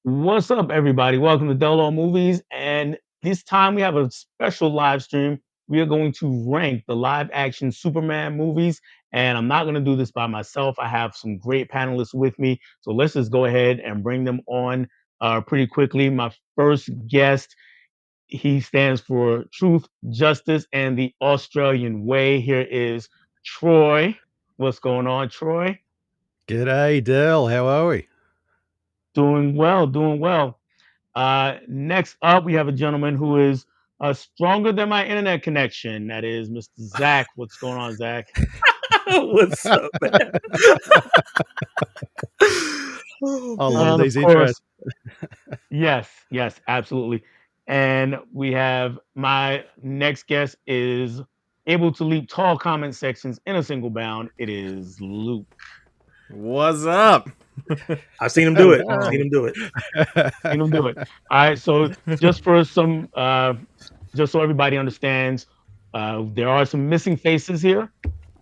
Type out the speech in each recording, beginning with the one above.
What's up, everybody? Welcome to Delo Movies. And this time we have a special live stream. We are going to rank the live action Superman movies. And I'm not going to do this by myself. I have some great panelists with me. So let's just go ahead and bring them on pretty quickly. My first guest, he stands for Truth, Justice, and the Australian Way. Here is Troy. What's going on, Troy? G'day, Dell. How are we? Doing well, doing well. Next up, we have a gentleman who is stronger than my internet connection. That is Mr. Zach. What's going on, Zach? What's up, man? Oh, I love And man. of these intros. course, yes, absolutely. And we have my next guest is able to leap tall comment sections in a single bound. It is Luke. What's up? I've seen him do it. Um, Seen him do it. Seen him do it. All right. So just for some, just so everybody understands, there are some missing faces here.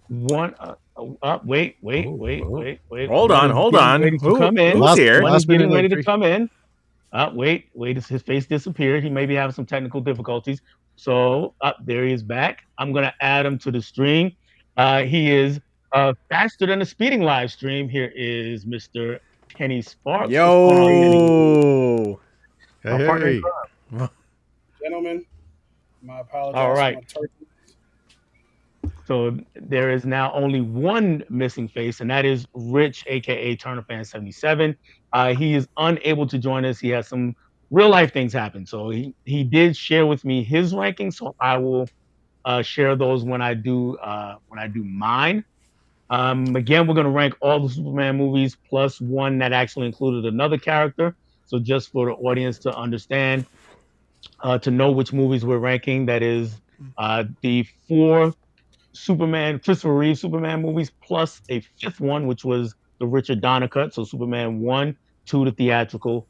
One, wait. Hold on. Ready to Who, come in. who's here? One is Last minute getting ready to entry. come in. Wait. His face disappeared. He may be having some technical difficulties. So there he is back. I'm gonna add him to the stream. He is faster than a speeding live stream. Here is Mr. Kenny Sparks. What's going on, Kenny? Yo. My partner in Hey, Gentlemen, my apologies All for right. my turkey. So there is now only one missing face, and that is Rich, aka TurnerFan77. He is unable to join us. He has some real life things happen. So he did share with me his rankings. So I will share those when I do mine. Again, we're gonna rank all the Superman movies plus one that actually included another character. So just for the audience to understand, to know which movies we're ranking, that is the four Christopher Reeve Superman movies, plus a fifth one, which was the Richard Donner cut. So Superman 1, 2, the theatrical,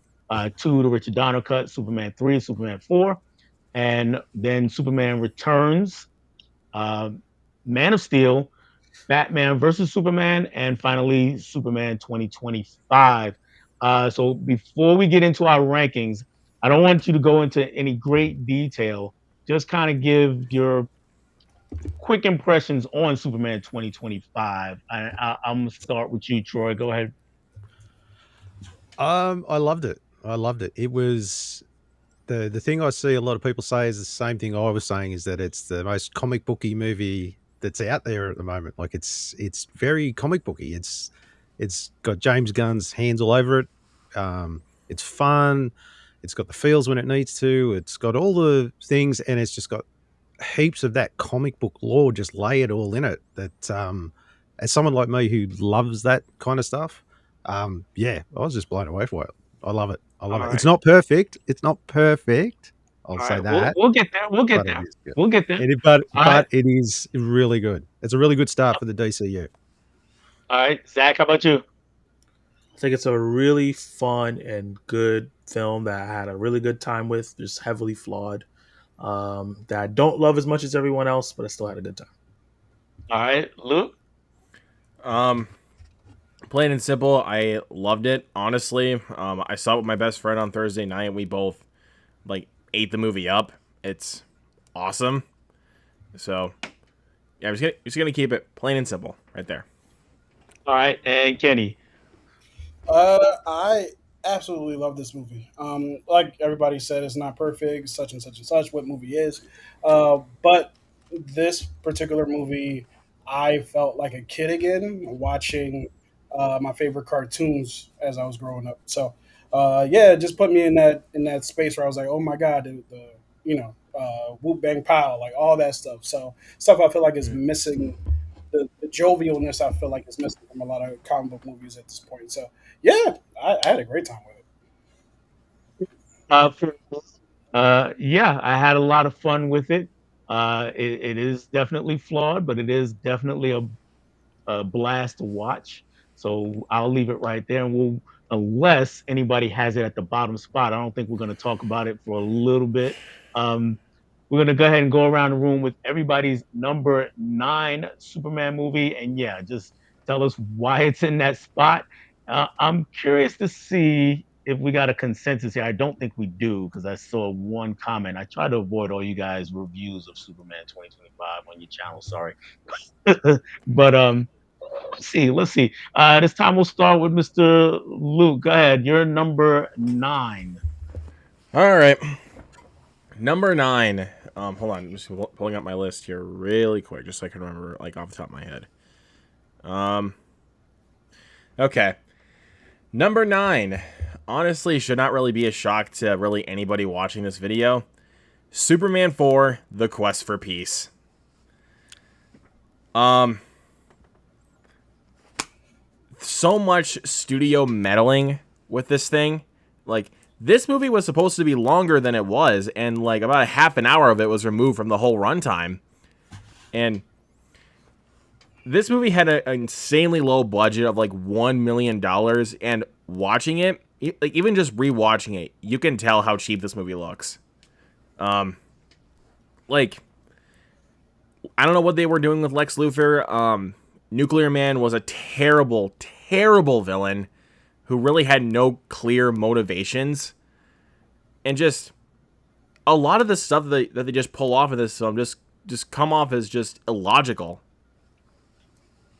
2, the Richard Donner cut, Superman 3, Superman 4, and then Superman Returns, uh, Man of Steel, Batman versus Superman, and finally Superman 2025. So before we get into our rankings, I don't want you to go into any great detail. Just kind of give your quick impressions on Superman 2025. I'm gonna start with you, Troy. Go ahead. I loved it. It was the thing I see a lot of people say is the same thing I was saying, is that it's the most comic booky movie that's out there at the moment. Like it's very comic booky. It's got James Gunn's hands all over it. It's fun. It's got the feels when it needs to. It's got all the things, and it's just got heaps of that comic book lore just layered all in it. That as someone like me who loves that kind of stuff, yeah, I was just blown away by it. I love it. All right. It's not perfect. I'll All say right. that. We'll get there. We'll get But it there. is good. We'll get there. But All right. it is really good. It's a really good start for the DCU. All right. Zach, how about you? I think it's a really fun and good film that I had a really good time with. Just heavily flawed. That I don't love as much as everyone else, but I still had a good time. All right, Luke. Plain and simple, I loved it. Honestly, I saw it with my best friend on Thursday night. We both ate the movie up. It's awesome. So yeah, I'm just gonna keep it plain and simple right there. All right, and Kenny. I absolutely love this movie. Like everybody said, it's not perfect, such and such and such. What movie is? But this particular movie, I felt like a kid again watching my favorite cartoons as I was growing up. So, yeah, it just put me in that space where I was like, oh my god, the Whoop Bang Pow, like all that stuff. So stuff I feel like is missing. The jovialness I feel like is missing from a lot of comic book movies at this point. So yeah, I had a great time with it. For, yeah, I had a lot of fun with it. It is definitely flawed, but it is definitely a blast to watch. So I'll leave it right there, and we'll, unless anybody has it at the bottom spot, I don't think we're going to talk about it for a little bit. We're going to go ahead and go around the room with everybody's number 9 Superman movie, and yeah, just tell us why it's in that spot. I'm curious to see if we got a consensus here. I don't think we do because I saw one comment. I try to avoid all you guys reviews of Superman 2025 on your channel. Sorry, but let's see. This time we'll start with Mr. Luke. Go ahead. You're number 9. All right. Number 9. Hold on. I'm just pulling up my list here really quick, just so I can remember, like, off the top of my head. Okay. Number 9. Honestly, should not really be a shock to really anybody watching this video. Superman 4: The Quest for Peace. So much studio meddling with this thing. Like, this movie was supposed to be longer than it was, and like about a half an hour of it was removed from the whole runtime. And this movie had an insanely low budget of like $1 million, and watching it, like even just rewatching it, you can tell how cheap this movie looks. Like, I don't know what they were doing with Lex Luthor. Nuclear Man was a terrible, terrible villain who really had no clear motivations. And just a lot of the stuff that they just pull off of this film just come off as just illogical.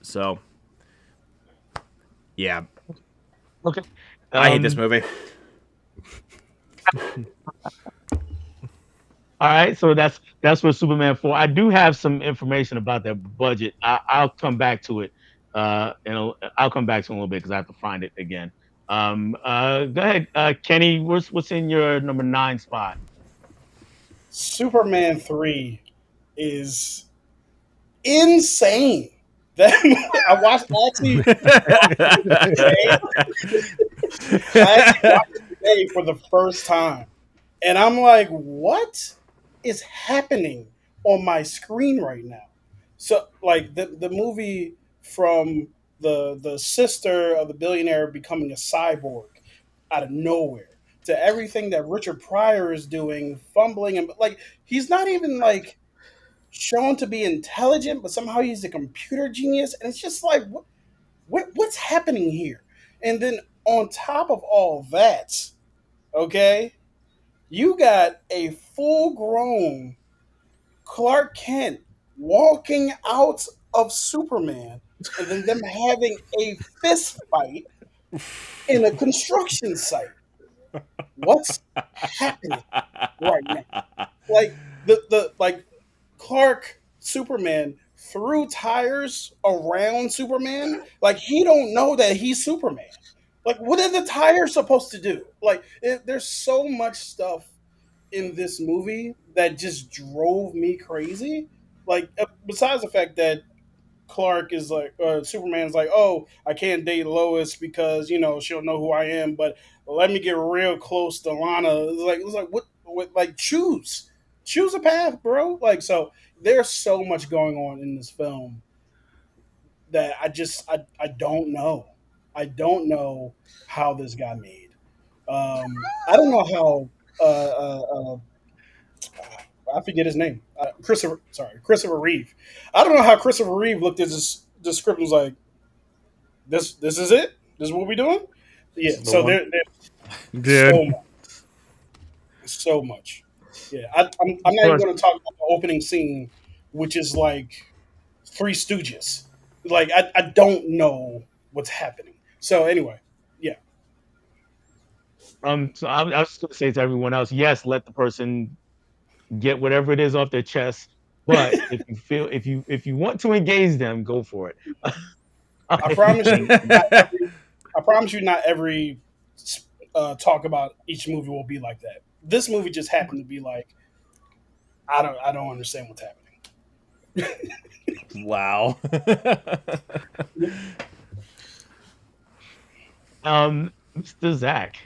So, yeah. Okay. I hate this movie. All right, so that's for Superman 4. I do have some information about that budget. I'll come back to it. And I'll come back to it in a little bit because I have to find it again. Go ahead, Kenny. What's in your number 9 spot? Superman 3 is insane. That I watched actually I actually watched it today for the first time. And I'm like, what is happening on my screen right now? So like the movie from the sister of the billionaire becoming a cyborg out of nowhere to everything that Richard Pryor is doing, fumbling and like he's not even like shown to be intelligent, but somehow he's a computer genius, and it's just like what's happening here? And then on top of all that, okay, you got a full grown Clark Kent walking out of Superman and then them having a fist fight in a construction site. What's happening right now? Like the like Clark Superman threw tires around Superman. Like he don't know that he's Superman. Like what are the tires supposed to do? Like there's so much stuff in this movie that just drove me crazy. Like besides the fact that Clark is like Superman's like, oh, I can't date Lois because she'll know who I am, but let me get real close to Lana. It's like what like choose a path, bro. Like so, there's so much going on in this film that I don't know. I don't know how this got made. I don't know how I forget his name. Christopher Reeve. I don't know how Christopher Reeve looked at this script and was like, "This is it. This is what we doing." Yeah. So there's Dude. so much. Yeah. I'm not even going to talk about the opening scene, which is like Three Stooges. Like I don't know what's happening. So anyway, yeah. So I was just gonna say to everyone else, yes, let the person get whatever it is off their chest. But if you want to engage them, go for it. I promise you. I promise you, not every talk about each movie will be like that. This movie just happened to be like, I don't understand what's happening. Wow. Mr. Zach.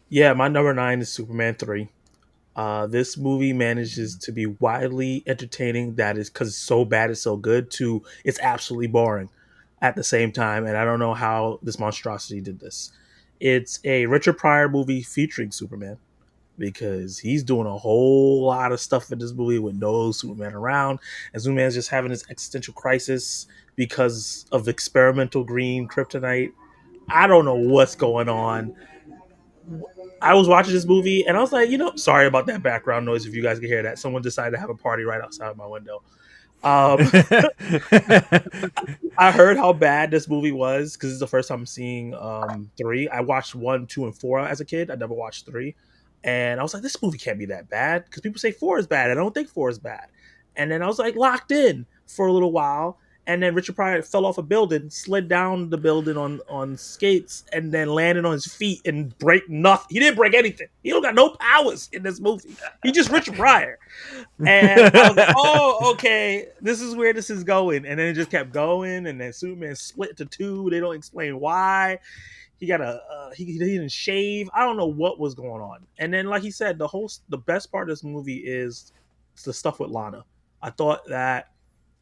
Yeah, my number 9 is Superman 3. This movie manages to be widely entertaining. That is because it's so bad, it's so good. To it's absolutely boring at the same time, and I don't know how this monstrosity did this. It's a Richard Pryor movie featuring Superman because he's doing a whole lot of stuff in this movie with no Superman around, and Superman's just having this existential crisis because of experimental green kryptonite. I don't know what's going on. I was watching this movie and I was like, sorry about that background noise if you guys can hear that. Someone decided to have a party right outside of my window. Um, I heard how bad this movie was because it's the first time I'm seeing three. I watched one, two, and four as a kid. I never watched three, and I was like, this movie can't be that bad because people say four is bad. I don't think four is bad. And then I was like locked in for a little while, and then Richard Pryor fell off a building, slid down the building on skates, and then landed on his feet and break nothing. He didn't break anything. He don't got no powers in this movie. He just Richard Pryor. And I was like, oh, okay, this is where this is going. And then it just kept going. And then Superman split to two. They don't explain why. He got he didn't shave. I don't know what was going on. And then, like he said, the best part of this movie is the stuff with Lana. I thought that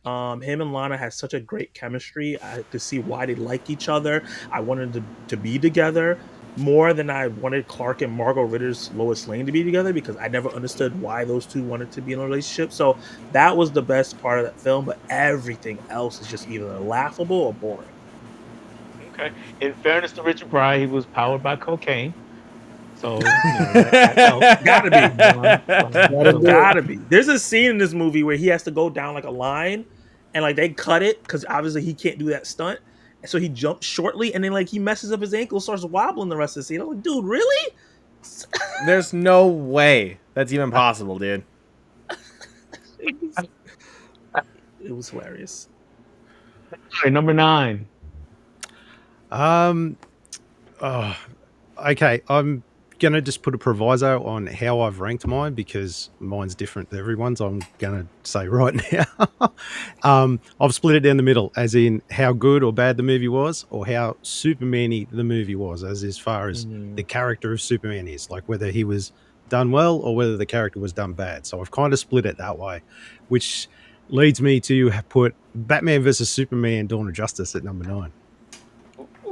him and Lana had such a great chemistry. I could see why they like each other. I wanted to be together more than I wanted Clark and Margot Ritter's Lois Lane to be together because I never understood why those two wanted to be in a relationship. So that was the best part of that film, but everything else is just either laughable or boring. Okay. In fairness to Richard Pryor, he was powered by cocaine, so that helped. Gotta be. Gotta So do it. Gotta be. There's a scene in this movie where he has to go down like a line and like they cut it because obviously he can't do that stunt. And so he jumps shortly and then like he messes up his ankle, starts wobbling the rest of the scene. I'm like, dude, really? There's no way that's even possible, dude. It was hilarious. all right, number 9. Um, oh, okay. I'm gonna just put a proviso on how I've ranked mine because mine's different to everyone's. I'm gonna say right now. I've split it down the middle, as in how good or bad the movie was, or how Superman-y the movie was, as far as the character of Superman is, like whether he was done well or whether the character was done bad. So I've kind of split it that way, which leads me to put Batman versus Superman: Dawn of Justice at number 9.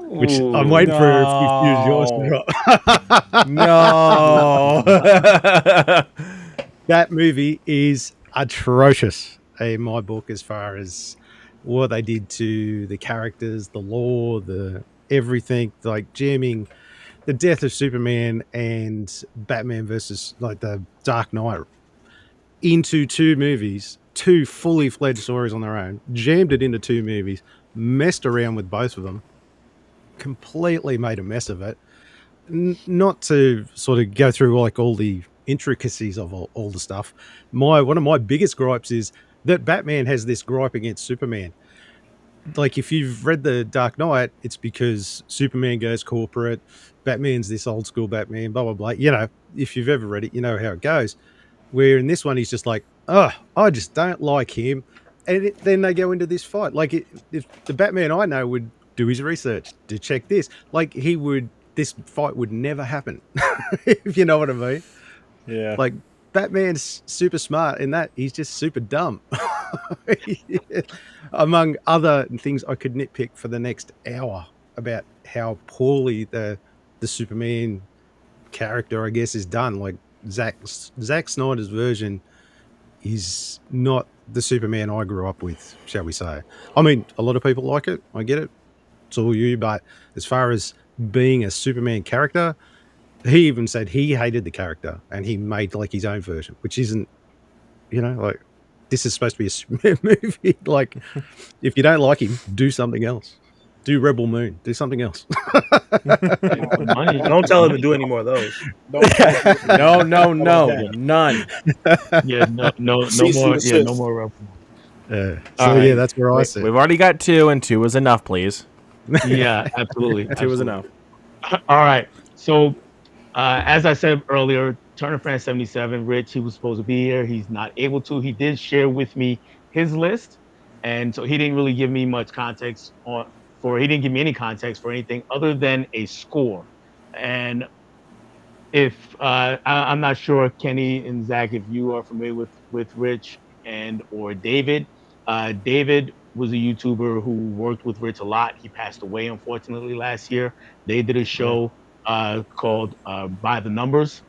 Which I'm waiting for a few views yours to drop. No. That movie is atrocious in my book as far as what they did to the characters, the lore, the everything, like jamming the death of Superman and Batman versus like the Dark Knight into two movies, two fully fledged stories on their own, jammed it into two movies, messed around with both of them, completely made a mess of it. Not to sort of go through like all the intricacies of all the stuff. One of my biggest gripes is that Batman has this gripe against Superman. Like if you've read the Dark Knight, it's because Superman goes corporate, Batman's this old school Batman, blah blah blah. You know, if you've ever read it, you know how it goes. Where in this one, he's just like, oh, I just don't like him, and then they go into this fight. Like if the Batman I know would do his research to check this, like this fight would never happen. If you know what I mean. Yeah. Like Batman's super smart in that he's just super dumb. Among other things I could nitpick for the next hour about how poorly the Superman character, I guess, is done. Like Zack Snyder's version is not the Superman I grew up with, shall we say. I mean, a lot of people like it. I get it. It's all you. But as far as being a Superman character, he even said he hated the character and he made like his own version, which isn't, like this is supposed to be a Superman movie. Like, if you don't like him, do something else. Do Rebel Moon. Do something else. Don't tell him to do any more of those. No, none. Yeah, no Cease and more. Yeah, desist. no more. So All right. yeah, that's where I sit. We've already got 2, and 2 was enough, please. Yeah, absolutely. 2 was enough. All right. So, as I said earlier, Turner fan 77, Rich, he was supposed to be here. He's not able to. He did share with me his list, and so he didn't really give me much context he didn't give me any context for anything other than a score. And if I'm not sure, Kenny and Zach, if you are familiar with Rich or David. David was a YouTuber who worked with Rich a lot. He passed away unfortunately last year. They did a show called By the Numbers,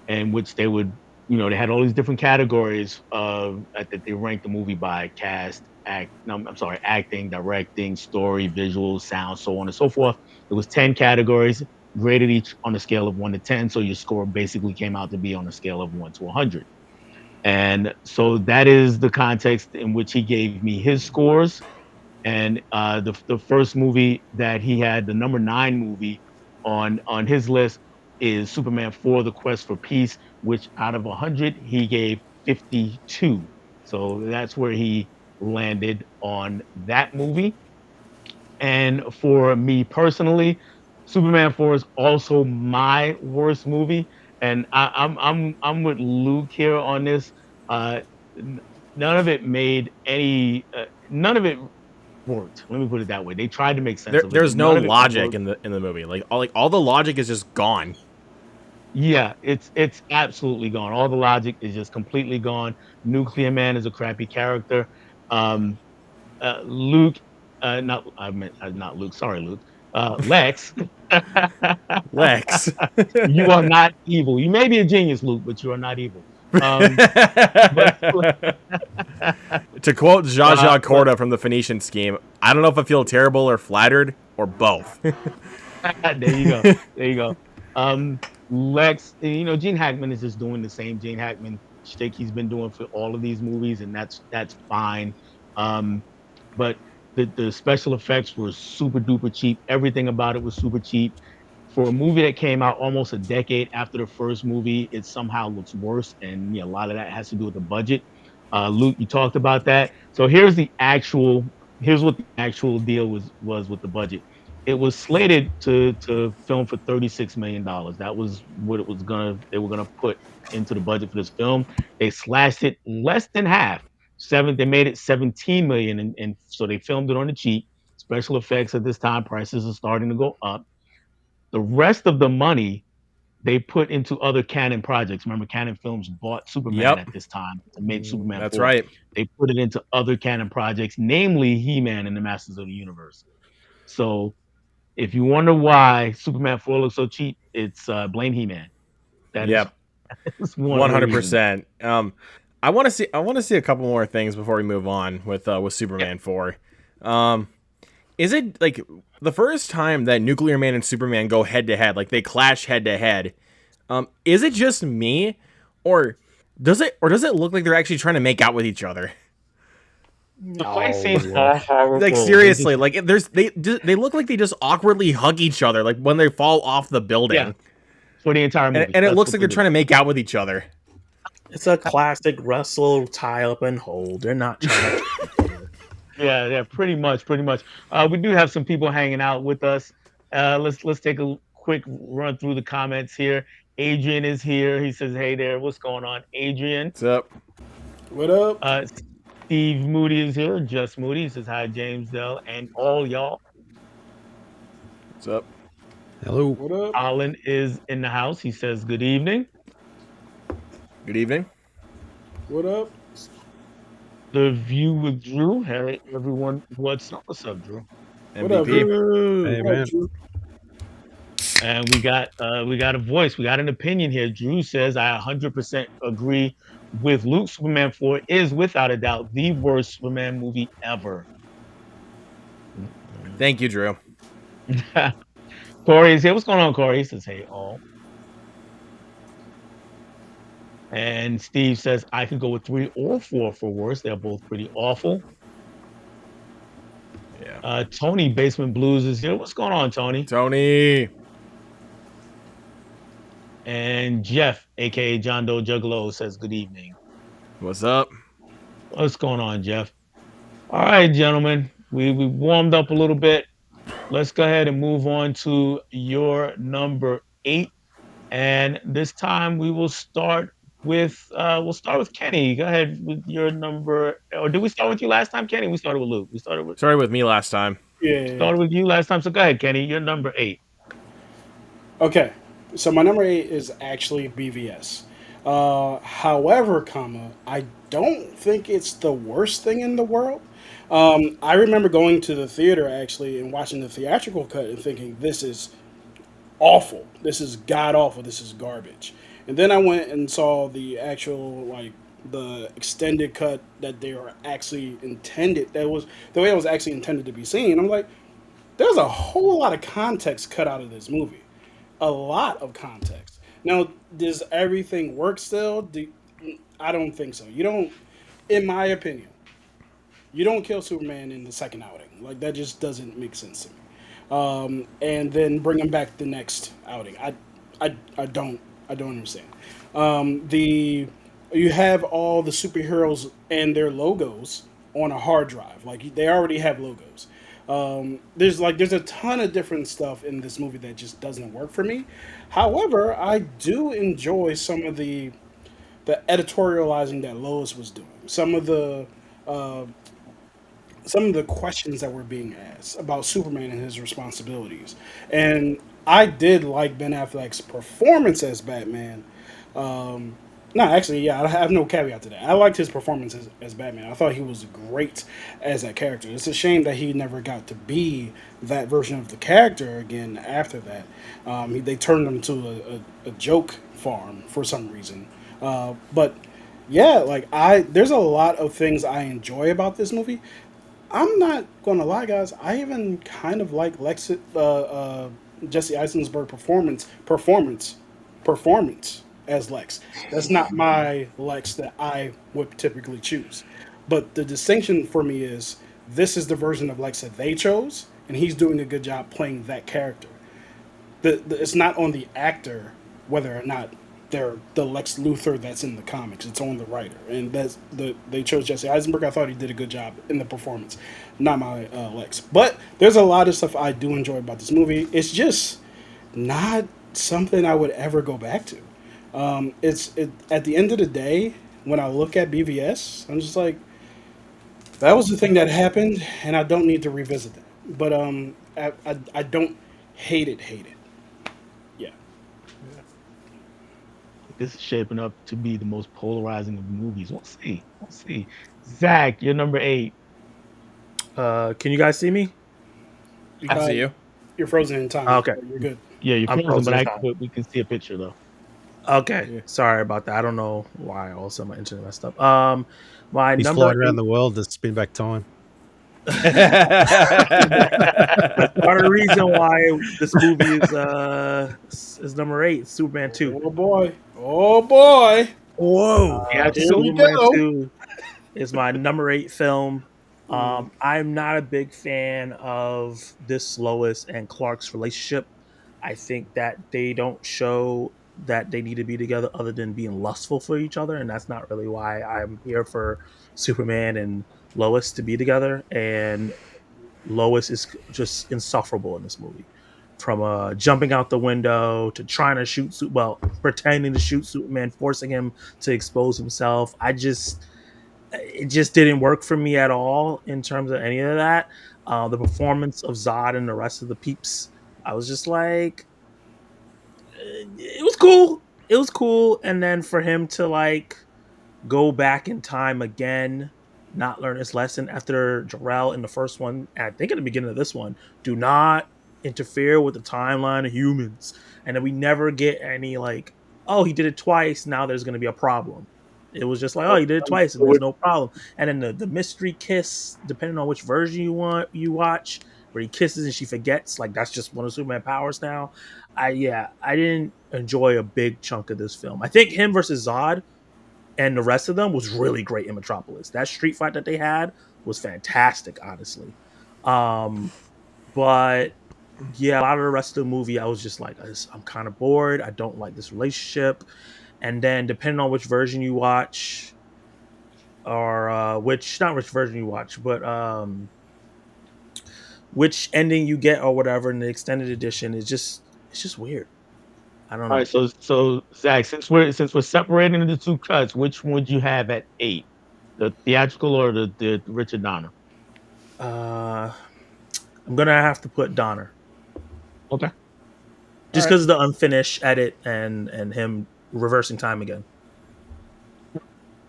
in which they would, they had all these different categories that they ranked the movie by: cast, acting, directing, story, visuals, sound, so on and so forth. It was 10 categories, graded each on a scale of 1 to 10. So your score basically came out to be on a scale of 1 to 100. And so that is the context in which he gave me his scores. And the first movie that he had, the number 9 movie on his list, is Superman 4: The Quest for Peace, which out of 100 he gave 52. So that's where he landed on that movie. And for me personally, Superman 4 is also my worst movie. And I'm with Luke here on this. Uh, n- None of it made any. None of it worked. Let me put it that way. They tried to make sense of it, but There's no none of it logic worked. in the movie. Like all the logic is just gone. Yeah, it's absolutely gone. All the logic is just completely gone. Nuclear Man is a crappy character. Um, Luke, not I meant not Luke. Sorry, Luke. Lex, Lex. you are not evil. You may be a genius, Luke, but you are not evil. But To quote Zsa Zsa but Corda from the Phoenician Scheme, I don't know if I feel terrible or flattered or both. there you go. There you go. Um, Lex, Gene Hackman is just doing the same Gene Hackman shtick he's been doing for all of these movies, and that's fine. Um, but the special effects were super duper cheap. Everything about it was super cheap. For a movie that came out almost a decade after the first movie, it somehow looks worse, and a lot of that has to do with the budget. Luke, you talked about that. So here's what the actual deal was with the budget. It was slated to film for $36 million. That was what they were gonna put into the budget for this film. They slashed it less than half. They made it 17 million, and so they filmed it on the cheap. Special effects at this time, prices are starting to go up. The rest of the money they put into other Canon projects. Remember, Canon Films bought Superman Yep, at this time to make Superman that's 4. right. They put it into other Canon projects, namely He-Man and the Masters of the Universe. So if you wonder why Superman 4 looks so cheap, it's blame He-Man. That is Yep, that's one of one the hundred reasons. percent. I want to see a couple more things before we move on with Yeah. Superman 4. Um, is it like the first time that Nuclear Man and Superman go head to head, like they clash head to head? Is it just me, or does it look like they're actually trying to make out with each other? The fight No. scenes are Like horrible. seriously, like they look like they just awkwardly hug each other, like when they fall off the Yeah, building, for the entire movie. and it That's looks what like they they're do. trying to make out with each other. It's a classic Russell tie up and hold. They're not trying to. Yeah, pretty much, pretty much. We do have some people hanging out with us. Let's take a quick run through the comments here. Adrian is here. He says, "Hey there, what's going on, Adrian?" What's up? What up? Uh, Steve Moody is here. Just Moody he says, "Hi, James Dell and all y'all." What's up? Hello. What up? Alan is in the house. He says, "Good evening." Good evening. What up? The View with Drew. Hey, everyone, what's up, Drew? What up, MVP. Drew? Hey, What up, man. Drew? And we got a voice. We got an opinion here. Drew says, "I 100% agree with Luke. Superman 4 is without a doubt the worst Superman movie ever." Thank you, Drew. Corey is here. What's going on, Corey? He says, "Hey, all." And Steve says, "I could go with 3 or 4 for worst. They're both pretty awful." Yeah. Tony Basement Blues is here. What's going on, Tony? Tony. And Jeff, aka John Doe Juggalo, says, "Good evening." What's up? What's going on, Jeff? All right, gentlemen. We warmed up a little bit. Let's go ahead and move on to your number 8. And this time we'll start with Kenny. Go ahead with your number, or did we start with you last time, Kenny? We started with Luke. Sorry with me last time. Yeah. Started with you last time. So go ahead, Kenny. You're number 8. Okay. So my number 8 is actually BVS. However, I don't think it's the worst thing in the world. I remember going to the theater actually and watching the theatrical cut and thinking this is awful. This is god awful. This is garbage. And then I went and saw the actual the extended cut that they were actually intended. That was the way it was actually intended to be seen. I'm like, there's a whole lot of context cut out of this movie. A lot of context. Now, does everything work still? I don't think so. You don't, in my opinion, you don't kill Superman in the second outing. Like that just doesn't make sense to me. And then bring him back the next outing. I don't understand. The You have all the superheroes and their logos on a hard drive. Like they already have logos. There's a ton of different stuff in this movie that just doesn't work for me. However, I do enjoy the editorializing that Lois was doing. Uh, some of the questions that were being asked about Superman and his responsibilities. And I did like Ben Affleck's performance as Batman. Um, no, actually, yeah, I have no caveat to that. I liked his performance as Batman. I thought he was great as that character. It's a shame that he never got to be that version of the character again after that. They turned him to a joke farm for some reason. But yeah, there's a lot of things I enjoy about this movie. I'm not gonna lie, guys. I even kind of like Jesse Eisenberg performance as Lex. That's not my Lex that I would typically choose. But the distinction for me is this is the version of Lex that they chose, and he's doing a good job playing that character. It's not on the actor whether or not they're the Lex Luthor that's in the comics. It's on the writer, and they chose Jesse Eisenberg. I thought he did a good job in the performance, not my Lex. But there's a lot of stuff I do enjoy about this movie. It's just not something I would ever go back to. At the end of the day, when I look at BVS, I'm just like, that was the thing that happened, and I don't need to revisit that. But I don't hate it. Yeah. This is shaping up to be the most polarizing of movies. We'll see. We'll see. Zach, you're number 8. Can you guys see me? I see you. You're frozen in time. Okay. You're good. Yeah, you're I'm frozen, but frozen in time. we can see a picture though. Okay. Yeah. Sorry about that. I don't know why also my internet messed up. My He's number flying around eight, the world to spin back time. that's part of the reason why this movie is number 8, Superman 2. Oh boy. Oh boy. Whoa. Yeah, Here we Superman go. 2 is my number 8 film. Mm. I'm not a big fan of this Lois and Clark's relationship. I think that they don't show that they need to be together other than being lustful for each other, and that's not really why I'm here for Superman and Lois to be together. And Lois is just insufferable in this movie. From jumping out the window to trying to pretending to shoot Superman, forcing him to expose himself. It just didn't work for me at all in terms of any of that. The performance of Zod and the rest of the peeps, I was just like, it was cool. It was cool. And then for him to go back in time again, not learn his lesson after Jarrell in the first one, and I think at the beginning of this one, do not interfere with the timeline of humans. And then we never get any oh, he did it twice, now there's going to be a problem. It was just like, oh, he did it twice and there's no problem. And then the mystery kiss, depending on which version you watch, where he kisses and she forgets, that's just one of Superman powers now. I didn't enjoy a big chunk of this film. I think him versus Zod and the rest of them was really great in Metropolis. That street fight that they had was fantastic, honestly. But yeah, a lot of the rest of the movie, I was just like, I'm kind of bored. I don't like this relationship. And then depending on which version you watch, or not which version you watch, but which ending you get or whatever in the extended edition, it's just weird. I don't know. All right, so Zach, since we're separating the two cuts, which one would you have at 8? The theatrical or the Richard Donner? I'm gonna have to put Donner. Okay. Just because of the unfinished edit and him reversing time again.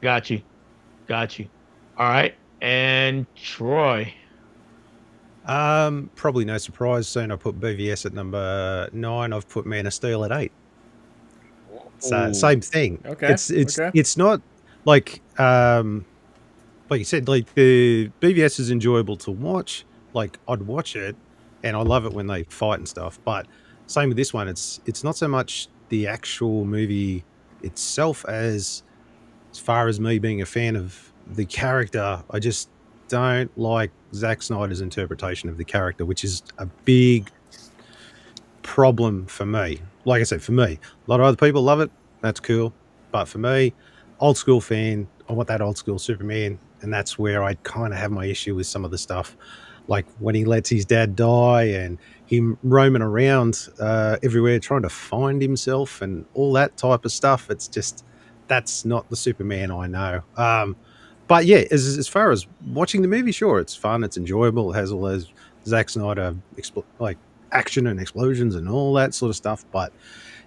Got you. All right, and Troy. Probably no surprise. Soon I put BVS at number 9. I've put Man of Steel at 8. So same thing. Okay. It's not like you said, like the BVS is enjoyable to watch. Like I'd watch it, and I love it when they fight and stuff. But same with this one, it's not so much the actual movie itself as far as me being a fan of the character. I just don't like Zack Snyder's interpretation of the character, which is a big problem for me. Like I said, for me, a lot of other people love it. That's cool. But for me, old school fan, I want that old school Superman. And that's where I kind of have my issue with some of the stuff. Like when he lets his dad die and him roaming around everywhere trying to find himself and all that type of stuff. It's just, that's not the Superman I know. But yeah, as far as watching the movie, sure, it's fun, it's enjoyable, it has all those Zack Snyder like action and explosions and all that sort of stuff. But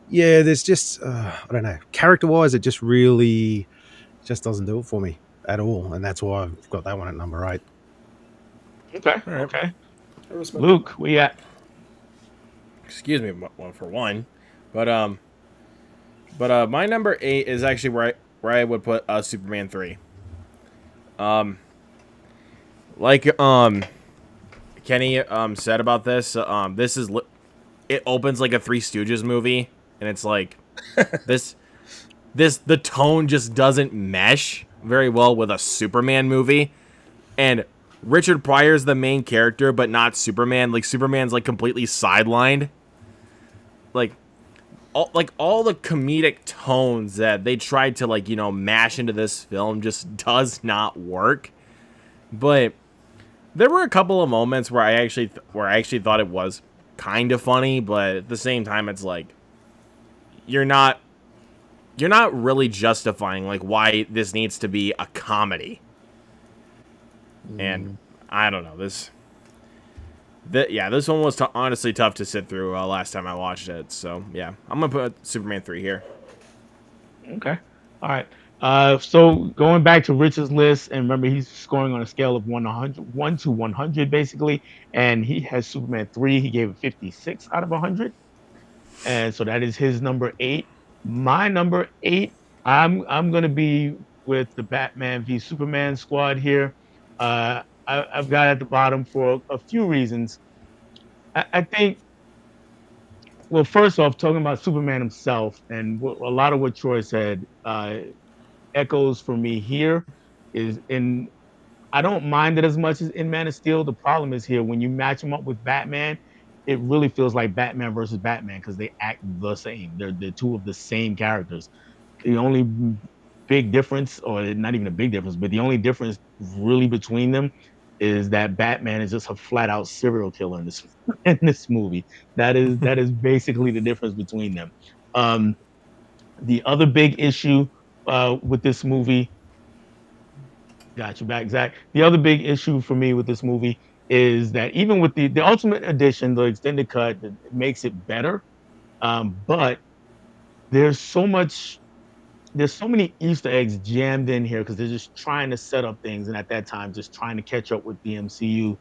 yeah, there's just I don't know, character wise, it just really just doesn't do it for me at all, and that's why I've got that one at number 8. Okay, All right. okay. I respect it. Luke, we at Excuse me, well, for one, but my number 8 is actually where I would put Superman 3. Um, like Kenny said about this. This is it opens like a Three Stooges movie, and it's like this the tone just doesn't mesh very well with a Superman movie, and Richard Pryor's the main character, but not Superman. Like Superman's like completely sidelined. Like all the comedic tones that they tried to mash into this film just does not work. But there were a couple of moments where I actually thought it was kind of funny, but at the same time it's like you're not really justifying like why this needs to be a comedy. And I don't know, this one was honestly tough to sit through last time I watched it. So yeah, I'm gonna put Superman 3 here. okay. All right. So going back to Rich's list, and remember he's scoring on a scale of 100, 1 to 100 basically, and he has Superman 3. He gave it 56 out of 100, and so that is his number 8. My number 8, I'm gonna be with the Batman v Superman squad here. I've got at the bottom for a few reasons. I think, well, first off, talking about Superman himself, and a lot of what Troy said echoes for me here. Is in I don't mind it as much as in Man of Steel. The problem is here when you match him up with Batman, it really feels like Batman versus Batman because they act the same. They're two of the same characters. The only big difference, or not even a big difference, but the only difference really between them is that Batman is just a flat out serial killer in this in this movie. That is basically the difference between them. Um, the other big issue with this movie, got you back, Zach. The other big issue for me with this movie is that even with the Ultimate Edition, the extended cut, it makes it better. But there's so much there's so many Easter eggs jammed in here because they're just trying to set up things, and at that time, just trying to catch up with the MCU.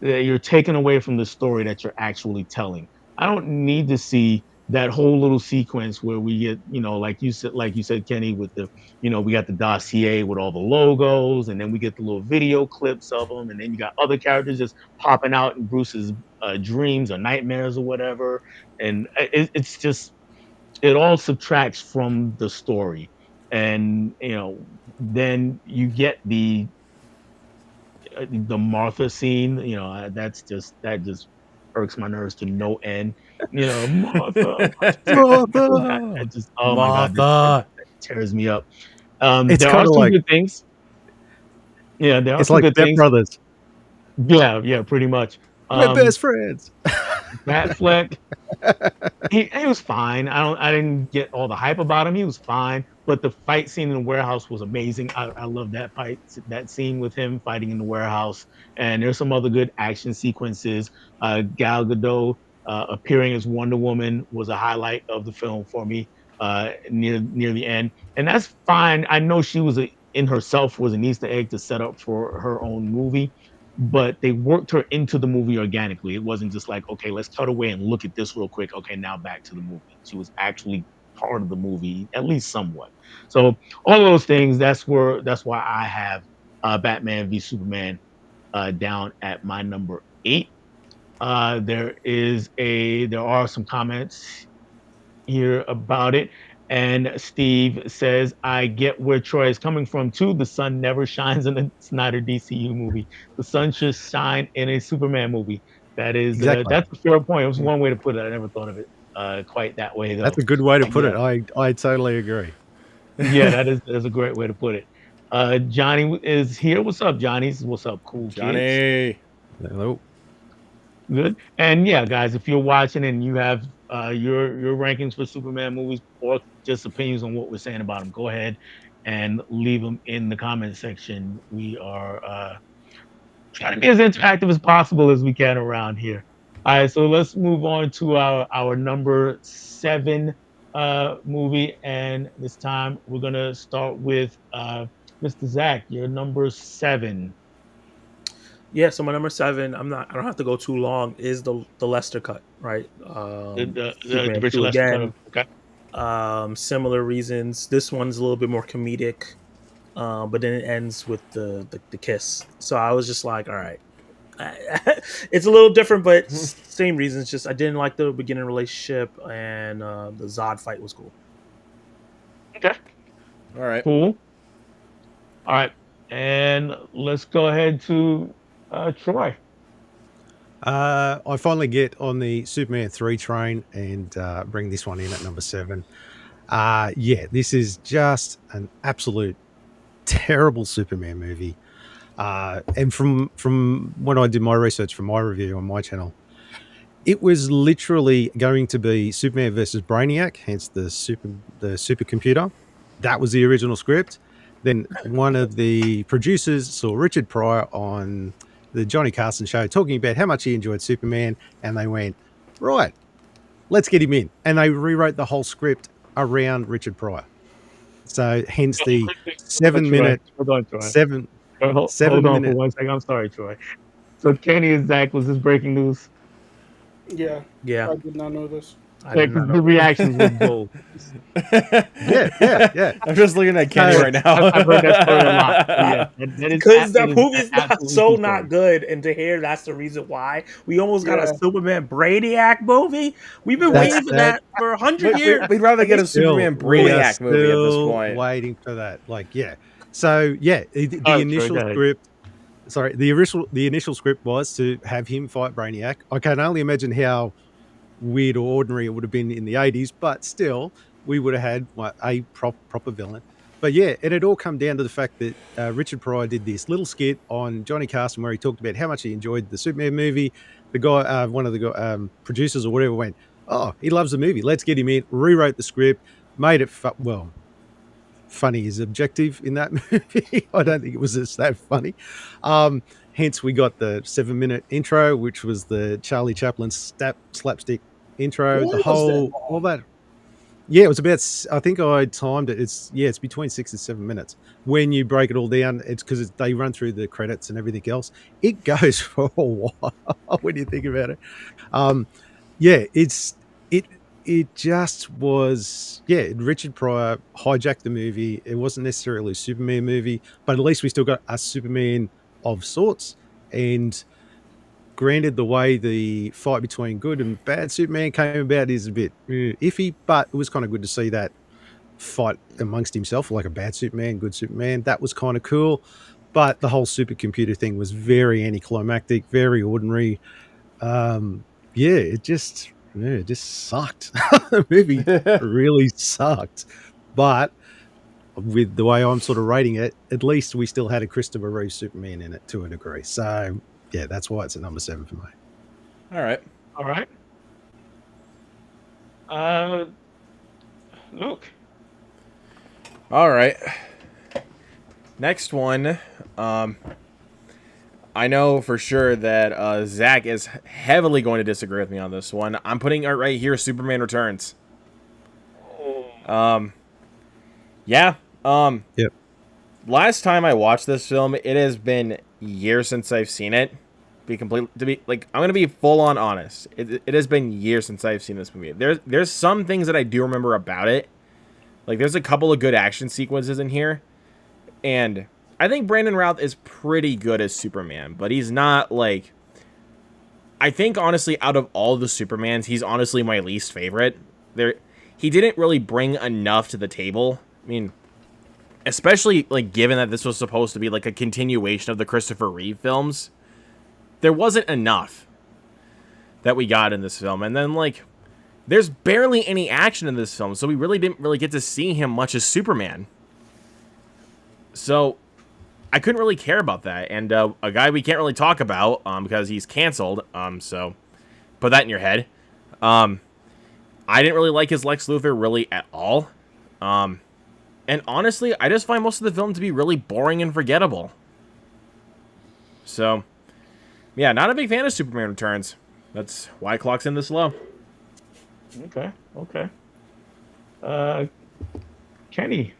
That you're taking away from the story that you're actually telling. I don't need to see that whole little sequence where we get, like you said, Kenny, with we got the dossier with all the logos, and then we get the little video clips of them, and then you got other characters just popping out in Bruce's dreams or nightmares or whatever, and it's just it all subtracts from the story, and then you get the Martha scene. That just irks my nerves to no end. Martha, Martha! that just, oh my god, Martha. that tears me up. It's There kind are of some like good things. Yeah, there are it's some like good Step things. Brothers. Yeah, yeah, pretty much. We're Um, best friends. Batfleck, he was fine. I didn't get all the hype about him. He was fine, but the fight scene in the warehouse was amazing. I love that scene with him fighting in the warehouse. And there's some other good action sequences. Gal Gadot appearing as Wonder Woman was a highlight of the film for me near the end, and that's fine. I know she was in herself was an Easter egg to set up for her own movie, but they worked her into the movie organically. It wasn't just like, okay, let's cut away and look at this real quick. Okay, now back to the movie. She was actually part of the movie, at least somewhat. So all of those things, that's why I have Batman v Superman down at my number 8. There are some comments here about it. And Steve says, I get where Troy is coming from too. The sun never shines in a Snyder DCU movie. The sun should shine in a Superman movie. Exactly. That's a fair point. It was one way to put it. I never thought of it quite that way though. That's a good way to But put yeah, it. I totally agree. yeah, that is a great way to put it. Johnny is here. What's up, Johnny? What's up, cool kids? Johnny. Hello. Good. And yeah, guys, if you're watching and you have your rankings for Superman movies or just opinions on what we're saying about them, go ahead and leave them in the comment section. We are trying to be as interactive as possible as we can around here. All right, so let's move on to our number 7 movie, and this time we're gonna start with Mr. Zach. Your number 7. Yeah, so my number 7, I don't have to go too long, is the Lester cut, right? The Superman Richard 2 Lester cut again. of okay. Similar reasons. This one's a little bit more comedic, but then it ends with the kiss. So I was just like, all right. It's a little different, but same reasons. Just I didn't like the beginning relationship, and the Zod fight was cool. Okay. All right. Cool. All right. And let's go ahead to Troy. I finally get on the Superman 3 train and bring this one in at number 7. Yeah, this is just an absolute terrible Superman movie. And from when I did my research for my review on my channel, it was literally going to be Superman versus Brainiac, hence the supercomputer. That was the original script. Then one of the producers saw Richard Pryor on the Johnny Carson show talking about how much he enjoyed Superman, and they went, right, let's get him in. And they rewrote the whole script around Richard Pryor. So hence the 7-minute, Hold on, Troy. 7 Hold 7 on for minute. 1 second. I'm sorry, Troy. So Kenny and Zach, was this breaking news? Yeah, Yeah, I did not know this. I Yeah, did not because know the that. reactions were bold. Yeah. I'm just looking at Kenny right now. I've heard that story a lot. So yeah, that is Because that it is movie's not absolutely so true not story. good, and to hear that's the reason why we almost got a Yeah. Superman Brainiac movie. We've been That's waiting for that. that for 100 years. We'd rather And get they a Still, Superman we are Brainiac movie at this still point. waiting for that. Like, yeah. So yeah, the All right, Troy, initial go ahead. script. Sorry, the initial script was to have him fight Brainiac. I can only imagine how weird or ordinary it would have been in the 80s, but still, we would have had a proper villain. But yeah, it had all come down to the fact that Richard Pryor did this little skit on Johnny Carson where he talked about how much he enjoyed the Superman movie. The guy, one of the producers or whatever, went, "Oh, he loves the movie. Let's get him in." Rewrote the script, made it funny is objective in that movie. I don't think it was just that funny. Hence, we got the 7-minute intro, which was the Charlie Chaplin slapstick intro. Why The was that whole, long? all that. Yeah, it was about. I think I timed it. It's between 6 and 7 minutes. When you break it all down, it's because they run through the credits and everything else. It goes for a while when you think about it. Yeah, it just was. Yeah, Richard Pryor hijacked the movie. It wasn't necessarily a Superman movie, but at least we still got a Superman of sorts. And granted, the way the fight between good and bad Superman came about is a bit iffy, but it was kind of good to see that fight amongst himself, like a bad Superman, good Superman. That was kind of cool. But the whole supercomputer thing was very anticlimactic, very ordinary. Yeah, it just sucked. The movie really sucked. But with the way I'm sort of rating it, at least we still had a Christopher Reeve Superman in it to a degree. So yeah, that's why it's at number 7 for me. All right. All right. Luke. All right. Next one. I know for sure that Zach is heavily going to disagree with me on this one. I'm putting it right here, Superman Returns. Yeah. Yep. Last time I watched this film, it has been years since I've seen it. I'm gonna be full on honest. It has been years since I've seen this movie. There's some things that I do remember about it. Like there's a couple of good action sequences in here, and I think Brandon Routh is pretty good as Superman, but he's not like I think honestly, out of all the Supermans, he's honestly my least favorite. He didn't really bring enough to the table. I mean, especially like given that this was supposed to be like a continuation of the Christopher Reeve films, there wasn't enough that we got in this film. And then like, there's barely any action in this film, so we really didn't really get to see him much as Superman. So I couldn't really care about that. And a guy we can't really talk about because he's canceled. So put that in your head. I didn't really like his Lex Luthor really at all. And honestly, I just find most of the film to be really boring and forgettable. So, yeah, not a big fan of Superman Returns. That's why it clocks in this low. Okay. Kenny.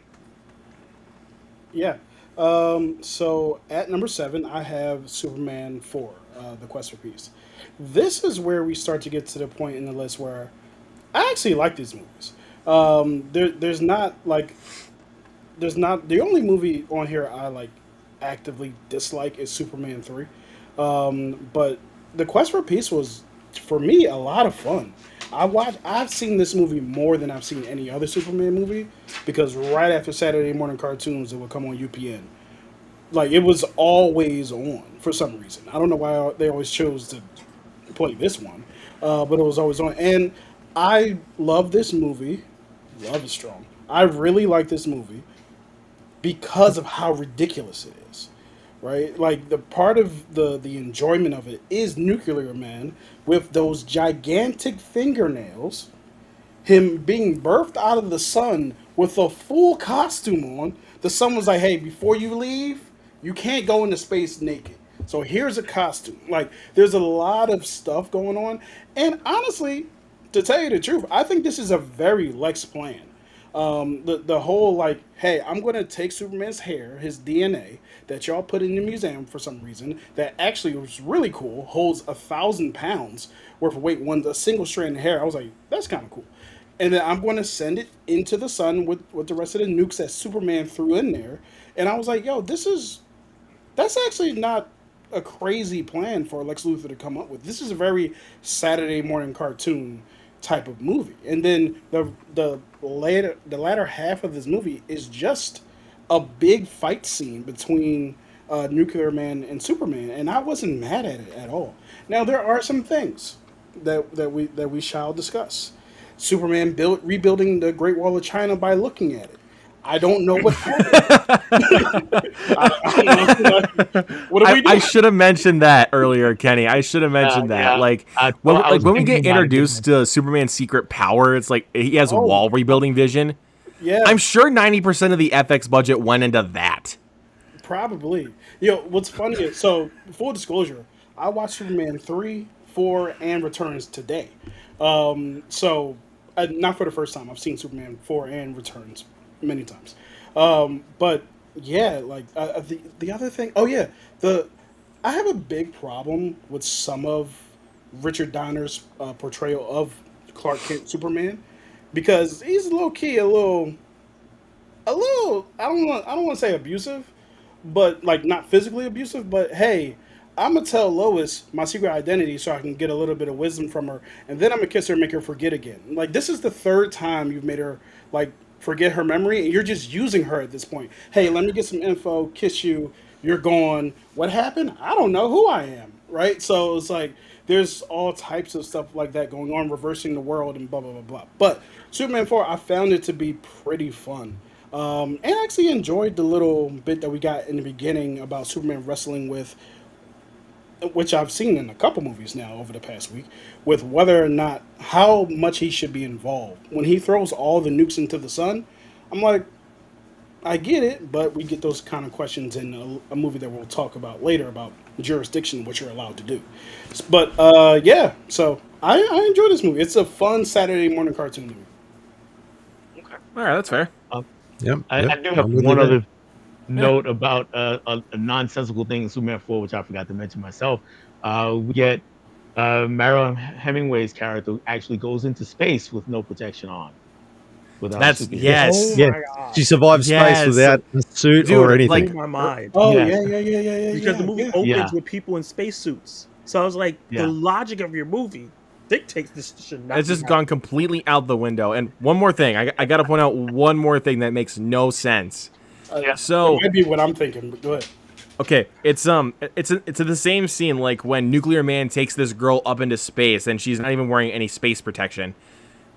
Yeah. So at number 7, I have Superman 4, The Quest for Peace. This is where we start to get to the point in the list where I actually like these movies. There's not the only movie on here I like actively dislike is Superman 3. But The Quest for Peace was, for me, a lot of fun. I've seen this movie more than I've seen any other Superman movie because right after Saturday morning cartoons, it would come on UPN. Like it was always on for some reason. I don't know why they always chose to play this one, but it was always on. And I love this movie. Love is strong. I really like this movie because of how ridiculous it is, right? Like the part of the enjoyment of it is Nuclear Man with those gigantic fingernails, him being birthed out of the sun with a full costume on. The sun was like, "Hey, before you leave, you can't go into space naked. So here's a costume." Like, there's a lot of stuff going on, and honestly, to tell you the truth, I think this is a very Lex plan. The whole like, hey, I'm gonna take Superman's hair, his DNA that y'all put in the museum for some reason that actually was really cool, holds 1,000 pounds worth of weight, a single strand of hair. I was like, that's kind of cool. And then I'm going to send it into the sun with the rest of the nukes that Superman threw in there. And I was like, yo, that's actually not a crazy plan for Lex Luthor to come up with. This is a very Saturday morning cartoon type of movie. And then the latter half of this movie is just a big fight scene between Nuclear Man and Superman, and I wasn't mad at it at all. Now there are some things that we shall discuss. Superman rebuilding the Great Wall of China by looking at it. I don't know what happened. I don't know. What are we doing? I should have mentioned that earlier, Kenny. I should have mentioned that. Yeah. Like I when was we thinking get about it, introduced to Superman's secret power, it's like he has a Oh, wall rebuilding vision. yeah, I'm sure 90% of the FX budget went into that. probably. What's funny is, so full disclosure, I watched Superman 3, 4, and Returns today. So not for the first time. I've seen Superman 4 and Returns many times. But yeah, like the other thing. Oh yeah, the I have a big problem with some of Richard Donner's portrayal of Clark Kent Superman because he's low key a little. I don't want to say abusive, but like not physically abusive. But hey, I'm gonna tell Lois my secret identity so I can get a little bit of wisdom from her, and then I'm gonna kiss her and make her forget again. Like this is the third time you've made her like forget her memory, and you're just using her at this point. Hey, let me get some info, kiss you, you're gone. What happened? I don't know who I am, right? So it's like there's all types of stuff like that going on, reversing the world and blah blah blah blah. But Superman 4, I found it to be pretty fun. And I actually enjoyed the little bit that we got in the beginning about Superman wrestling with, which I've seen in a couple movies now over the past week, with whether or not how much he should be involved. When he throws all the nukes into the sun, I'm like, I get it, but we get those kind of questions in a movie that we'll talk about later about jurisdiction, what you're allowed to do. But yeah, so I enjoy this movie. It's a fun Saturday morning cartoon movie. All right, that's fair. Yep. I do have I'm with one you there. other note about a nonsensical thing in Superman 4, which I forgot to mention myself. We get Mariel Hemingway's character actually goes into space with no protection on. Without a That's suit. yes. Yeah, my god, she survived Yes. space without a suit Dude, or anything. like- blew my mind Oh Yeah. yeah. because the movie Yeah. opens with people in spacesuits. So I was like, the Yeah. logic of your movie dictates this should not. It's be just happening. gone completely out the window. And one more thing, I got to point out one more thing that makes no sense. Yeah. It So might be what I'm thinking, but go ahead. okay, it's the same scene like when Nuclear Man takes this girl up into space and she's not even wearing any space protection.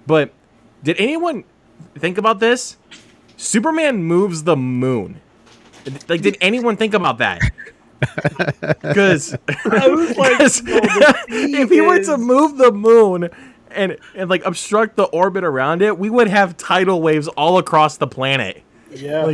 But did anyone think about this? Superman moves the moon. Like, did anyone think about that? Because I was like, no, the theme if he were to is- move the moon and like obstruct the orbit around it, we would have tidal waves all across the planet. Yeah,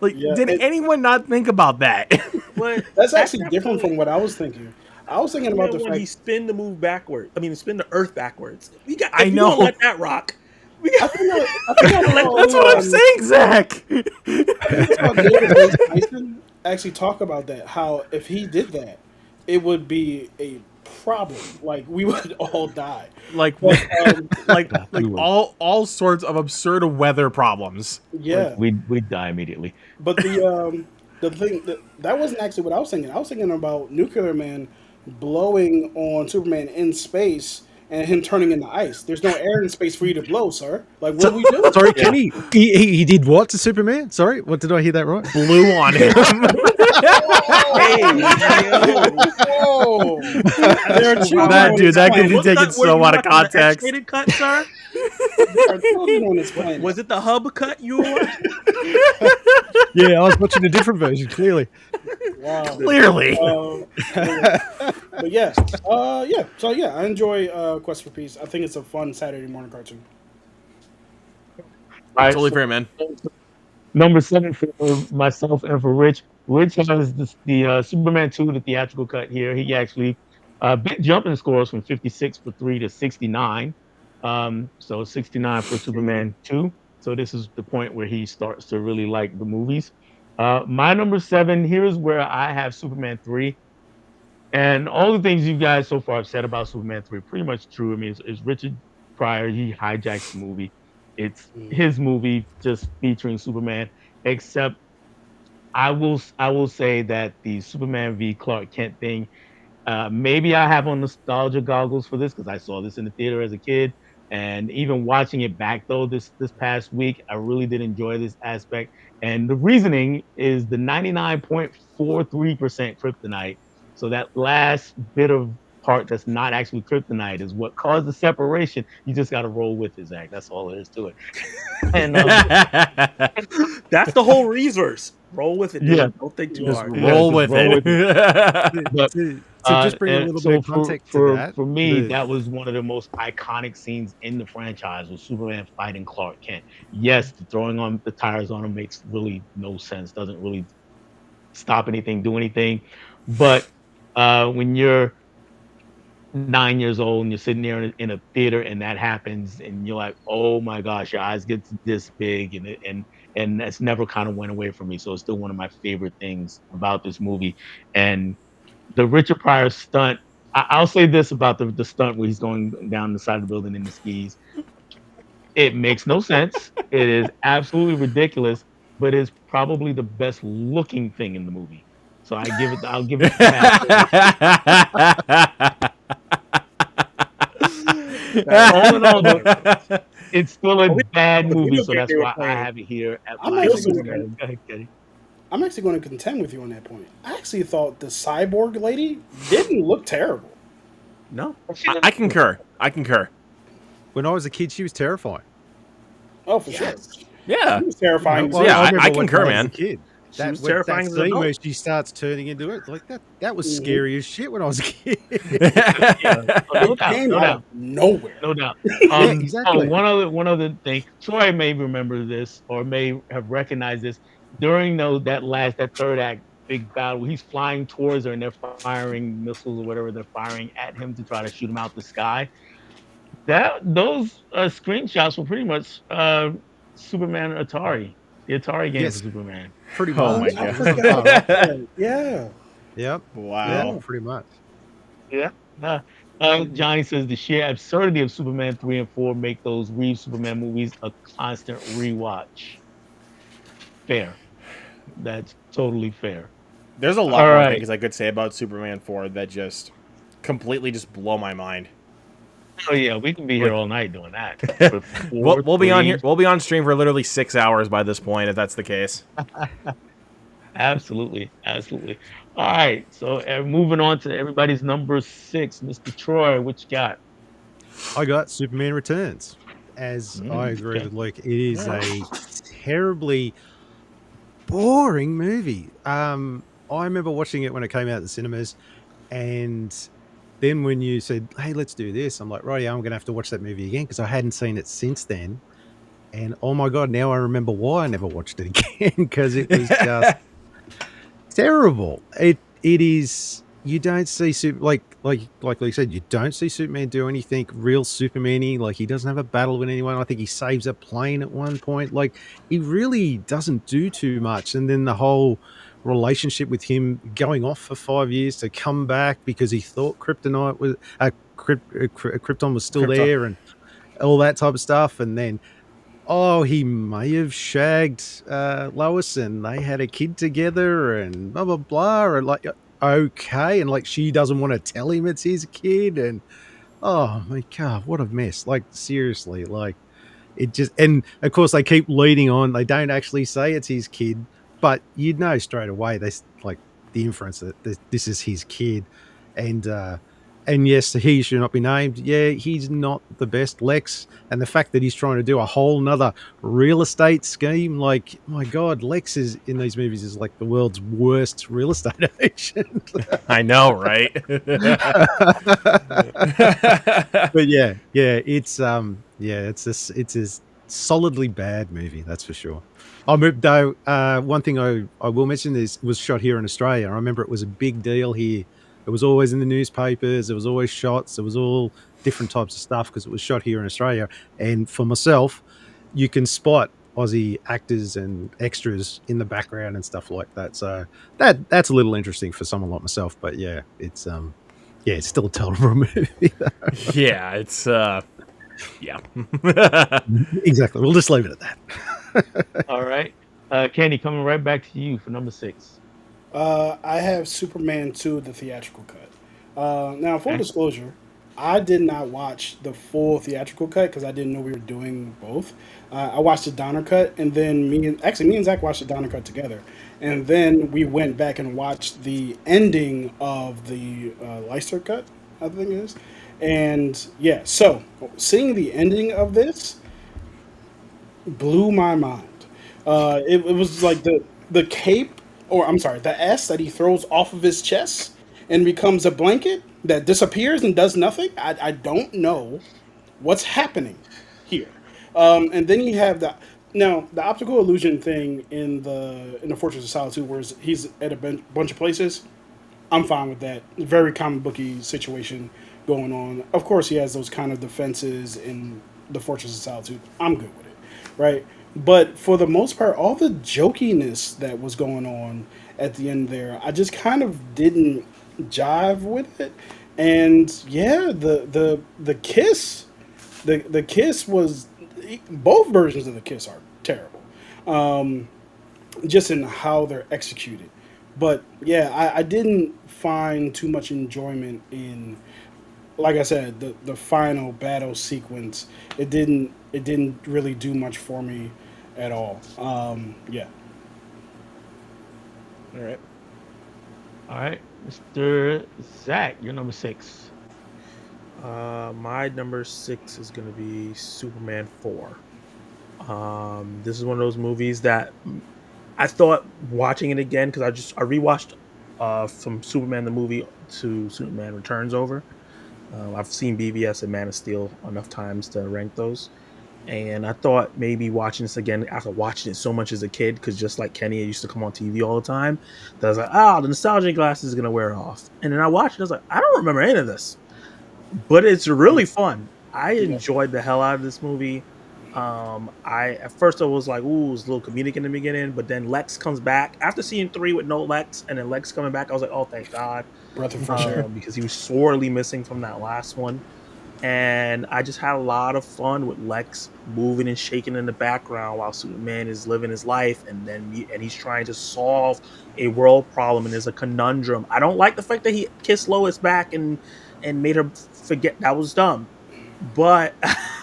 Like, Yeah, did anyone not think about that? but that's at actually that different point, from what I was thinking. I was thinking about the when he fact. spin the move backward, I mean, spin the Earth backwards. We got. I If you know. don't let that rock, we I got. think I saw, That's what I'm saying, Zach. I think I saw David Bates Tyson actually talk about that. How if he did that, it would be a problem. Like we would all die. Like, But like We would. all sorts of absurd weather problems. yeah, We'd die immediately. but the thing that wasn't actually what I was thinking. I was thinking about Nuclear Man blowing on Superman in space and him turning into ice. There's no air in space for you to blow, sir. Like what do we do? Sorry, Kenny. He did what to Superman? Sorry, what did I hear that right? Blew on him. Whoa! There are children That on dude, this that could planet. be What taken cut were so you out of watching, the context. X-rated cut, sir? There are children on this planet. Was it the hub cut you were watching? Yeah, I was watching a different version. Clearly, Wow. Clearly. But yes, yeah. So yeah, I enjoy Quest for Peace. I think it's a fun Saturday morning cartoon. All right, Totally so fair, man. number 7 for myself and for Rich. Rich has the Superman 2, the theatrical cut here. He actually big jump in scores from 56 for 3 to 69. So 69 for Superman 2. So this is the point where he starts to really like the movies. My number 7, here's where I have Superman 3. And all the things you guys so far have said about Superman 3 pretty much true. I mean, it's Richard Pryor. He hijacks the movie. It's his movie just featuring Superman, except I will say that the Superman v Clark Kent thing, maybe I have on nostalgia goggles for this because I saw this in the theater as a kid, and even watching it back though this past week, I really did enjoy this aspect. And the reasoning is the 99.43% kryptonite. So that last bit of part that's not actually kryptonite is what caused the separation. You just got to roll with it, Zach. That's all there is to it. And That's the whole resource. Roll with it, dude. Yeah. Don't think too Just hard. Roll just with roll it. with But, to just bring a and little so bit of context for, to that. for me, the- that was one of the most iconic scenes in the franchise was Superman fighting Clark Kent. Yes, the throwing on the tires on him makes really no sense. Doesn't really stop anything, do anything. But when you're 9 years old and you're sitting there in a theater and that happens and you're like, oh my gosh, your eyes get this big and that's never kind of went away from me. So it's still one of my favorite things about this movie. And the Richard Pryor stunt, I'll say this about the stunt where he's going down the side of the building in the skis. It makes no sense. It is absolutely ridiculous, but it's probably the best looking thing in the movie. So I'll give it that. All in all, though, it's still a bad the movie, video so game that's they were why I playing. have it here at I'm my actually number gonna- 7. Go ahead, Kenny. I'm actually going to contend with you on that point. I actually thought the cyborg lady didn't look terrible. No. I concur. I concur. when I was a kid, she was terrifying. Oh, for sure. Yeah. It was terrifying. Well, Yeah, I remember when concur, was a man. kid. She was when- terrifying that as an scene where adult. she starts turning into it, like that was Mhm. scary as shit when I was a kid. Yeah, no It doubt, came no out doubt. of nowhere. No doubt. Yeah, exactly. One other thing. Troy may remember this or may have recognized this during that third act big battle. He's flying towards her and they're firing missiles or whatever they're firing at him to try to shoot him out the sky. Those screenshots were pretty much Superman Atari, the Atari game Yes. for Superman. Pretty Oh much. my I God. forgot about that. Yeah. Yep. Wow. Yeah, pretty much. Yeah. Johnny says the sheer absurdity of Superman 3 and 4 make those Reeves Superman movies a constant rewatch. Fair. That's totally fair. There's a lot All more right. things I could say about Superman 4 that just completely just blow my mind. Oh yeah, we can be here Like, all night doing that. But we'll, four, we'll be on here. three, We'll be on stream for literally 6 hours by this point, if that's the case. absolutely, absolutely. All right. So moving on to everybody's number 6, Mr. Troy. What you got? I got Superman Returns. As I agree Okay. with Luke, it is All right. a terribly boring movie. I remember watching it when it came out in the cinemas, and then when you said, "Hey, let's do this," I'm like, "Right, yeah, I'm gonna have to watch that movie again," because I hadn't seen it since then. And oh my god, now I remember why I never watched it again, because it was just terrible. It is. You don't see like Lee said, you don't see Superman do anything real Superman-y. Like, he doesn't have a battle with anyone. I think he saves a plane at one point. Like, he really doesn't do too much. And then the whole relationship with him going off for 5 years to come back because he thought Kryptonite was Krypton was still Krypton. there, and all that type of stuff. And then, oh, he may have shagged Lois and they had a kid together and blah blah blah, and like, okay, and like, she doesn't want to tell him it's his kid, and oh my god, what a mess. Like, seriously, like, it just, and of course they keep leading on. They don't actually say it's his kid, but you'd know straight away. Like, the inference that this is his kid, and yes, he should not be named. Yeah, he's not the best Lex, and the fact that he's trying to do a whole nother real estate scheme, like, my God, Lex is in these movies is like the world's worst real estate agent. I know, right? But it's a solidly bad movie, that's for sure. Though, one thing I will mention is, was shot here in Australia. I remember it was a big deal here. It was always in the newspapers. There was always shots. There was all different types of stuff because it was shot here in Australia. And for myself, you can spot Aussie actors and extras in the background and stuff like that. So that's a little interesting for someone like myself. But yeah, it's still a terrible movie. Yeah, it's yeah. Exactly. We'll just leave it at that. All right. Candy, coming right back to you for number 6. I have Superman 2, the theatrical cut. Now, full Okay. disclosure, I did not watch the full theatrical cut because I didn't know we were doing both. I watched the Donner cut, and then me and Zach watched the Donner cut together, and then we went back and watched the ending of the Leicester cut, I think it is. And yeah, so seeing the ending of this blew my mind. It was like the cape, or I'm sorry, the S that he throws off of his chest and becomes a blanket that disappears and does nothing. I don't know what's happening here. And then you have the optical illusion thing in the Fortress of Solitude, where he's at a bunch of places. I'm fine with that. Very comic booky situation going on. Of course, he has those kind of defenses in the Fortress of Solitude. I'm good with it, right? But for the most part, all the jokiness that was going on at the end there, I just kind of didn't jive with it. And yeah, the kiss, the kiss was, both versions of the kiss are terrible. Just in how they're executed. But yeah, I didn't find too much enjoyment in, like I said, the final battle sequence. It didn't really do much for me at all. Yeah. All right. All right. Mr. Zach, you're number 6. My number 6 is going to be Superman 4. This is one of those movies that I thought watching it again, because I rewatched from Superman the movie to Superman Returns over. I've seen BVS and Man of Steel enough times to rank those. And I thought maybe watching this again after watching it so much as a kid, because just like Kenny, it used to come on TV all the time, that I was like, the nostalgia glasses is going to wear off. And then I watched it, I was like, I don't remember any of this. But it's really fun. I enjoyed the hell out of this movie. I at first I was like, ooh, it's a little comedic in the beginning, but then Lex comes back after seeing 3 with no Lex, and then Lex coming back. I was like, oh, thank God, Breath of fresh air. because he was sorely missing from that last one. And I just had a lot of fun with Lex moving and shaking in the background while Superman is living his life, and and he's trying to solve a world problem, and there's a conundrum. I don't like the fact that he kissed Lois back and made her forget. That was dumb. But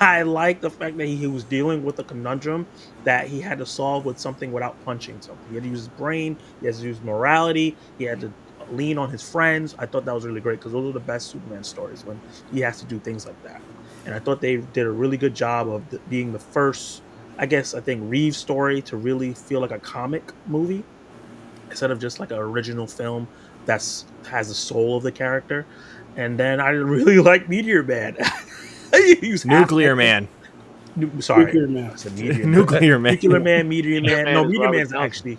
I like the fact that he was dealing with a conundrum that he had to solve with something without punching something. He had to use his brain, he has to use morality, he had to lean on his friends. I thought that was really great because those are the best Superman stories, when he has to do things like that. And I thought they did a really good job of being the first, I think, Reeves story to really feel like a comic movie instead of just like an original film that's has the soul of the character. And then I really like Meteor Man. He was half Nuclear naked. Man. Sorry, Nuclear I Man. said Meteor Man. Nuclear Man. Nuclear Man, Meteor Meteor Man. Man No, is Meteor Robert Man's Johnson. actually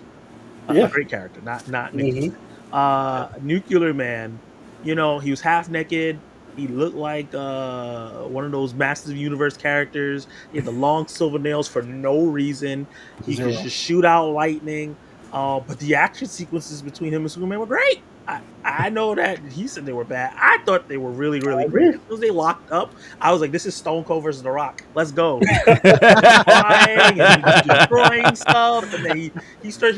a Yeah. great character, not Nuclear Hmm. Man. Nuclear Man, he was half naked. He looked like one of those Masters of the Universe characters. He had the long silver nails for no reason. He could Zero. just shoot out lightning. But the action sequences between him and Superman were great. I know that he said they were bad. I thought they were really, really I great. agree. As soon as they locked up, I was like, this is Stone Cold versus The Rock. Let's go. Flying and he destroying stuff, and then he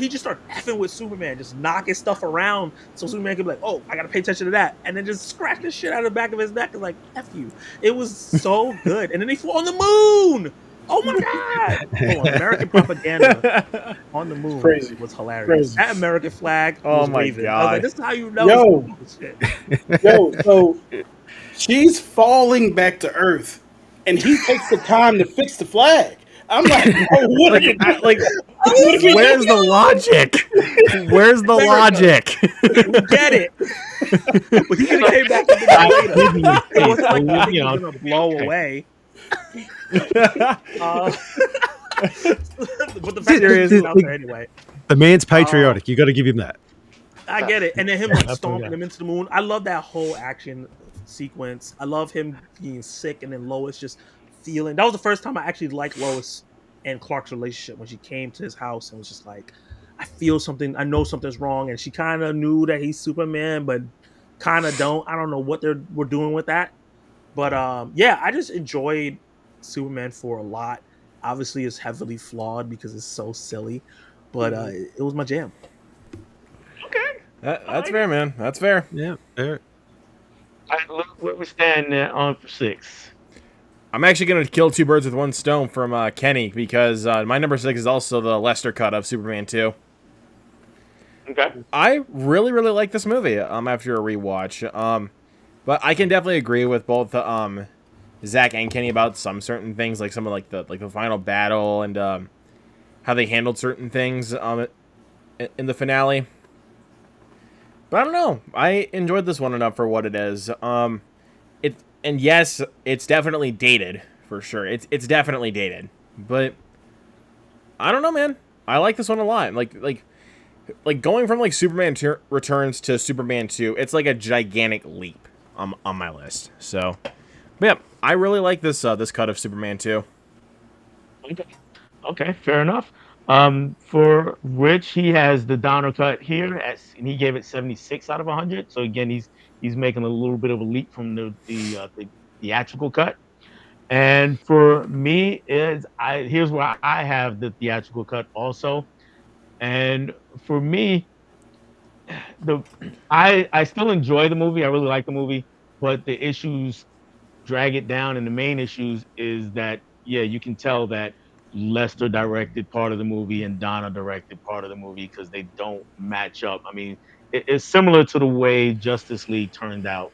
just started effing with Superman, just knocking stuff around, so Superman could be like, "Oh, I gotta pay attention to that," and then just scratch the shit out of the back of his neck and like, "F you." It was so good, and then they flew on the moon. Oh my god! Hold on, American propaganda on the It's moon crazy. was hilarious. Crazy. That American flag Oh was my waving. I was like, god. "This is how you know it's Yo, bullshit." yo, so she's falling back to Earth, and he takes the time to fix the flag. I'm like, bro, what are you doing? Like, What are we where's doing? the logic? Where's the America, logic? we get it, but he could have So, came back and did that I later. give you It faith. wasn't So, like the thing was gonna it'll be blow okay. away. Uh, but the fact that he Seriously. was out there anyway. The man's Uh, patriotic. You got to give him that. I get it. And then him Yeah, like definitely. stomping Yeah. him into the moon. I love that whole action sequence. I love him being sick and then Lois just feeling. That was the first time I actually liked Lois and Clark's relationship, when she came to his house and was just like, I feel something. I know something's wrong. And she kind of knew that he's Superman, but kind of don't. I don't know what we're doing with that. But yeah, I just enjoyed Superman for a lot. Obviously, it's heavily flawed because it's so silly, but it was my jam. Okay. I That's like fair, it. man. That's fair. Yeah. Fair. All right, look where we stand on for 6. I'm actually gonna kill two birds with one stone from Kenny, because my number 6 is also the Lester cut of Superman 2. Okay. I really, really like this movie. After a rewatch, but I can definitely agree with both Zach and Kenny about some certain things, like some of the final battle and how they handled certain things in the finale. But I don't know. I enjoyed this one enough for what it is. And yes, it's definitely dated for sure. It's definitely dated, but I don't know, man. I like this one a lot. Like going from like Returns to Superman 2, it's like a gigantic leap on my list. So, but yeah, I really like this cut of Superman 2. Okay. Okay, fair enough. For Rich, he has the Donner cut here, and he gave it 76 out of 100. So again, he's making a little bit of a leap from the theatrical cut. And for me, is I here's where I have the theatrical cut also. And for me, the I still enjoy the movie. I really like the movie, but the issues drag it down. And the main issues is that, yeah, you can tell that Lester directed part of the movie and Donna directed part of the movie because they don't match up. I mean, it's similar to the way Justice League turned out,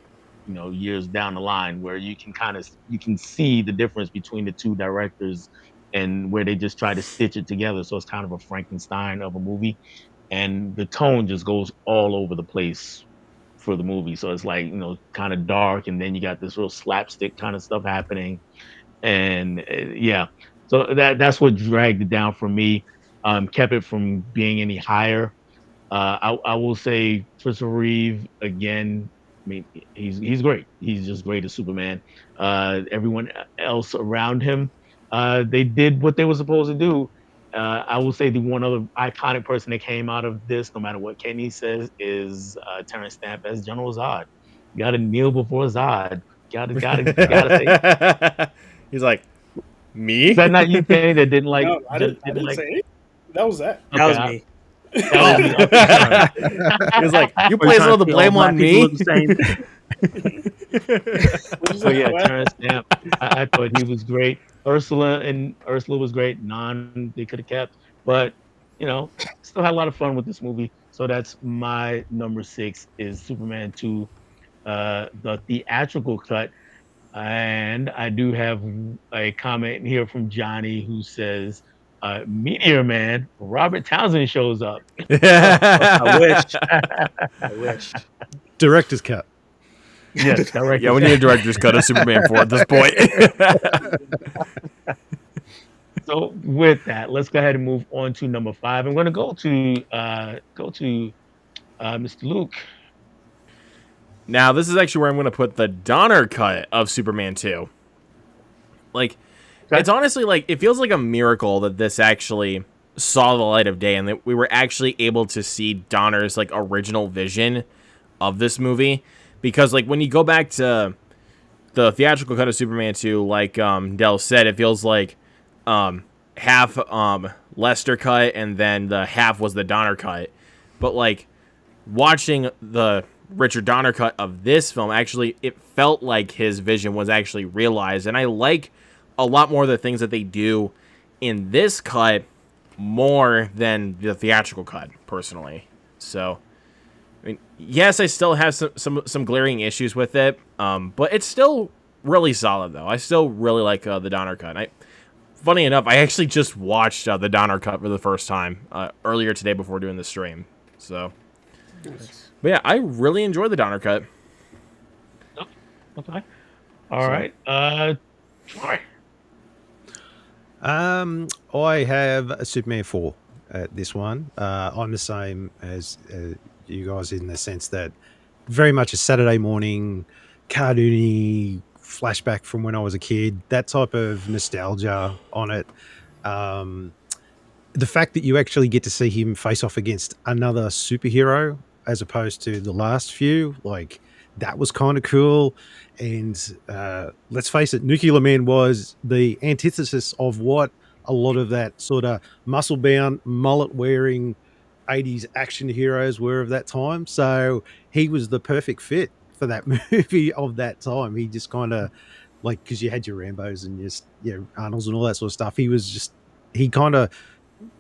years down the line, where you can see the difference between the two directors and where they just try to stitch it together. So it's kind of a Frankenstein of a movie, and the tone just goes all over the place for the movie. So it's like, kind of dark, and then you got this real slapstick kind of stuff happening, and yeah. So that's what dragged it down for me. Kept it from being any higher. I will say Christopher Reeve again. I mean, he's great. He's just great as Superman. Everyone else around him, they did what they were supposed to do. I will say the one other iconic person that came out of this, no matter what Kenny says, is Terrence Stamp as General Zod. You got to kneel before Zod. Gotta say. He's like, Is me? that not you, Kenny, that didn't like No, I didn't. I didn't didn't like? say anything. That was that. That Okay, was me. that was Oh, me. Okay, sorry. He was like, you are you place trying all to the say all blame black on people look me? the same? What'd you So say? yeah, What? Terrence Stamp. I thought he was great. Ursula was great. Non they could have kept, but you know, still had a lot of fun with this movie. So that's my number six is Superman 2, the theatrical cut. And I do have a comment here from Johnny who says, Meteor Man, Robert Townsend shows up. Oh, I wish. I wish. Director's cut. Yes, Yeah, director's we need a cut. director's cut of Superman 4 at this point. So with that, let's go ahead and move on to number five. I'm going to go to Mr. Luke. Now, this is actually where I'm going to put the Donner cut of Superman 2. Like, Okay. it's honestly like, it feels like a miracle that this actually saw the light of day and that we were actually able to see Donner's, like, original vision of this movie. Because, like, when you go back to the theatrical cut of Superman 2, like Dell said, it feels like half Lester cut and then the half was the Donner cut. But, like, watching the Richard Donner cut of this film, actually, it felt like his vision was actually realized. And I like a lot more of the things that they do in this cut more than the theatrical cut, personally. So, I mean, yes, I still have some glaring issues with it, but it's still really solid, though. I still really like the Donner cut. Funny enough, I actually just watched the Donner cut for the first time earlier today before doing the stream. So, but yeah, I really enjoyed the Donner cut. Okay. All So- right. Troy. I have a Superman 4 at this one. I'm the same as you guys in the sense that very much a Saturday morning cartoony flashback from when I was a kid, that type of nostalgia on it. The fact that you actually get to see him face off against another superhero as opposed to the last few, like that was kind of cool. And let's face it, Nuclear Man was the antithesis of what a lot of that sort of muscle bound, mullet wearing 80s action heroes were of that time. So he was the perfect fit for that movie of that time. He just kind of like, because you had your Rambos and your Arnolds and all that sort of stuff. He kind of,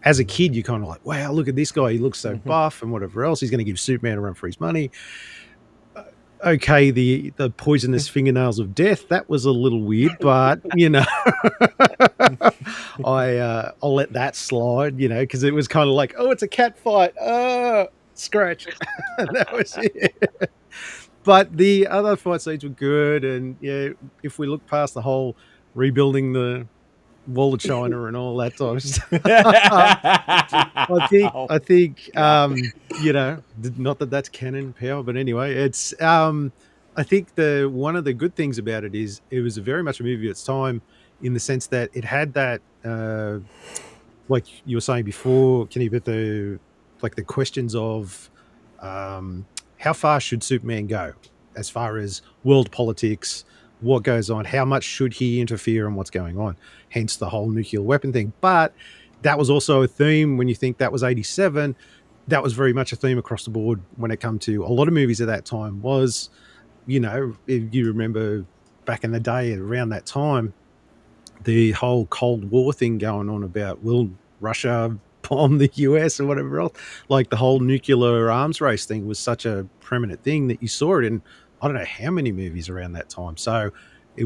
as a kid, you kind of like, wow, look at this guy. He looks so buff and whatever else. He's going to give Superman a run for his money. Okay, the poisonous fingernails of death, that was a little weird, but I'll let that slide, because it was kind of like, oh, it's a cat fight. Scratch. That was it. But the other fight scenes were good, and yeah, if we look past the whole rebuilding the Wall of China and all that type of stuff. I think, not that that's canon power, but anyway, it's, I think one of the good things about it is it was very much a movie of its time in the sense that it had that, like you were saying before, Kenny, but the questions of, how far should Superman go as far as world politics, what goes on, how much should he interfere in what's going on, hence the whole nuclear weapon thing. But that was also a theme when you think that was 87. That was very much a theme across the board when it come to a lot of movies at that time was, if you remember back in the day around that time, the whole Cold War thing going on about will Russia bomb the US or whatever else, like the whole nuclear arms race thing was such a prominent thing that you saw it in I don't know how many movies around that time. So it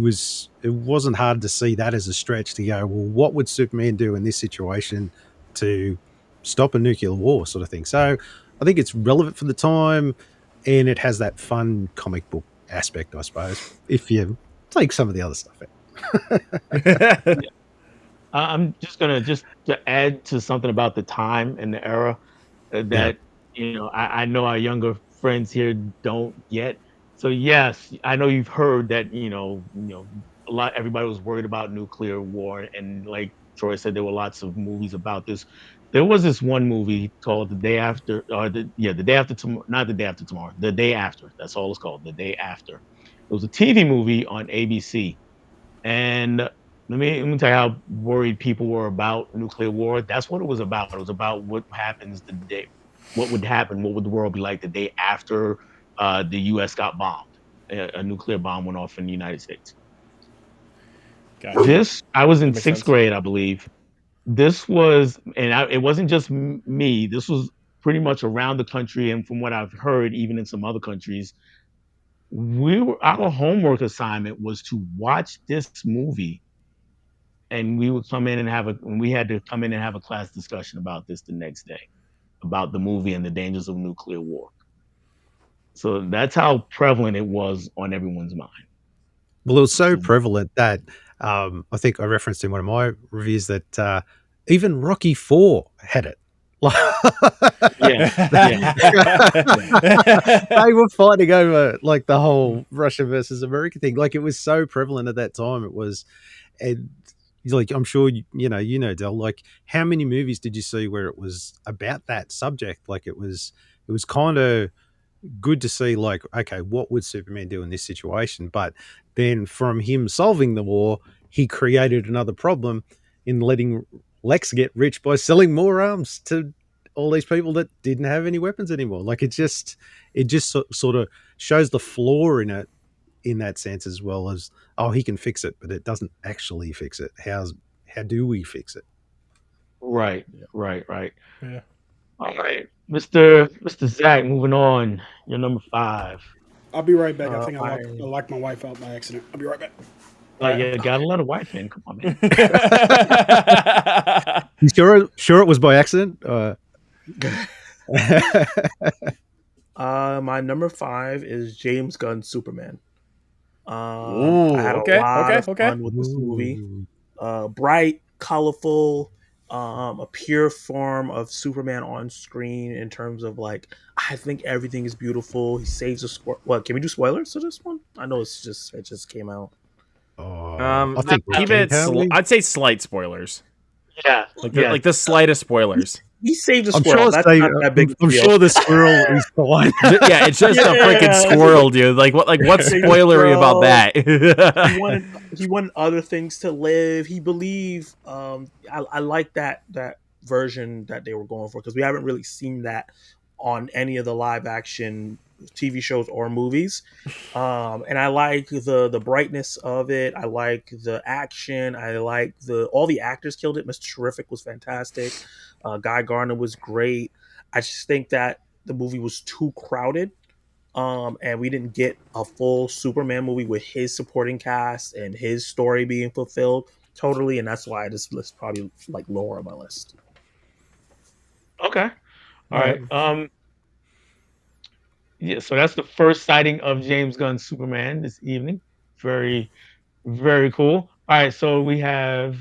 wasn't hard to see that as a stretch to go, well, what would Superman do in this situation to stop a nuclear war sort of thing. So I think it's relevant for the time and it has that fun comic book aspect, I suppose, if you take some of the other stuff out. I'm just gonna to add to something about the time and the era that I know our younger friends here don't get. So yes, I know you've heard that a lot everybody was worried about nuclear war, and like Troy said, there were lots of movies about this. There was this one movie called The Day After, or the day after tomorrow, not the day after tomorrow, the day after. That's all it's called, The Day After. It was a TV movie on ABC, and let me tell you how worried people were about nuclear war. That's what it was about. It was about what happens the day, what would happen, what would the world be like the day after the U.S. got bombed. A nuclear bomb went off in the United States. Gotcha. I was That in makes sixth sense. grade, I believe. This was, and it wasn't just me. This was pretty much around the country, and from what I've heard, even in some other countries, our homework assignment was to watch this movie, and we would come in and and we had to come in and have a class discussion about this the next day, about the movie and the dangers of nuclear war. So that's how prevalent it was on everyone's mind. Well, it was so So, prevalent that I think I referenced in one of my reviews that even Rocky Four had it. yeah, yeah, yeah. They were fighting over like the whole Russia versus America thing. Like it was so prevalent at that time. It was, and like I'm sure Del. Like how many movies did you see where it was about that subject? Like it was kind of good to see, like, okay, what would Superman do in this situation? But then from him solving the war, he created another problem in letting Lex get rich by selling more arms to all these people that didn't have any weapons anymore. Like it just sort of shows the flaw in it in that sense, as well as, oh, he can fix it, but it doesn't actually fix it. How do we fix it? Right, Yeah. right. Yeah. All right, Mr. Zach. Moving on. You're number 5. I'll be right back. I think My I locked my wife out by accident. I'll be right back. Yeah, gotta let a wife in. Come on, man. You sure it was by accident? My number 5 is James Gunn's Superman. Ooh, I had a okay, lot okay, of okay. fun with this movie. Ooh. Bright, colorful, a pure form of Superman on screen in terms of like, I think everything is beautiful. He saves a sport. What, can we do spoilers to this one? I know it just came out. I think we Keep can, it. can't we? I'd say slight spoilers, Yeah, yeah. like the slightest spoilers. He saved a I'm squirrel. sure. That's not that big a I'm deal. sure the squirrel is fine. Yeah, it's just a freaking Yeah. squirrel, dude. Like what's spoilery about He that? wanted other things to live. He believed. I like that version that they were going for, because we haven't really seen that on any of the live action TV shows or movies. And I like the brightness of it. I like the action. I like all the actors killed it. Mr. Terrific was fantastic. Guy Gardner was great. I just think that the movie was too crowded. And we didn't get a full Superman movie with his supporting cast and his story being fulfilled totally, and that's why this list probably like lower on my list. Okay. All Yeah. right. Yeah. So that's the first sighting of James Gunn's Superman this evening. Very, very cool. All right. So we have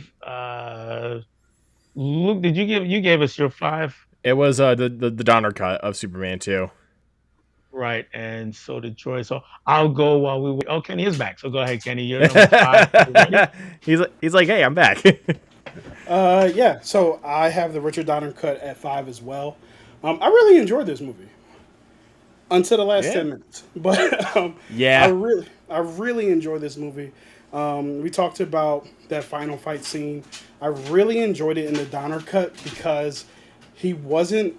Luke. Did you gave us your 5? It was the Donner cut of Superman 2. Right, and so did Troy. So I'll go while we wait. Oh, Kenny is back. So go ahead, Kenny. You're number 5. You ready? He's like, hey, I'm back. Yeah. So I have the Richard Donner cut at 5 as well. I really enjoyed this movie until the last Yeah. 10 minutes, but Yeah. I really enjoyed this movie. We talked about that final fight scene. I really enjoyed it in the Donner cut because he wasn't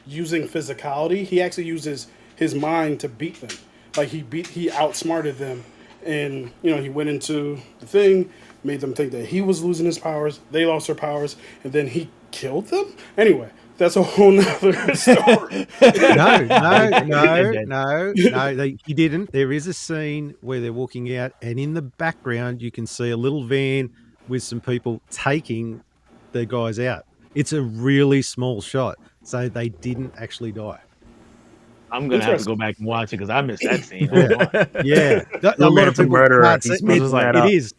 using physicality. He actually uses his mind to beat them. Like he outsmarted them, and he went into the thing, made them think that he was losing his powers. They lost their powers, and then he killed them. Anyway, that's a whole nother story. No. He didn't. There is a scene where they're walking out, and in the background, you can see a little van with some people taking the guys out. It's a really small shot, so they didn't actually die. I'm gonna have to go back and watch it because I missed that scene. Yeah. Hold on. Yeah, a lot Superman's of a people murderer. can't He's see it. supposed to light up. It's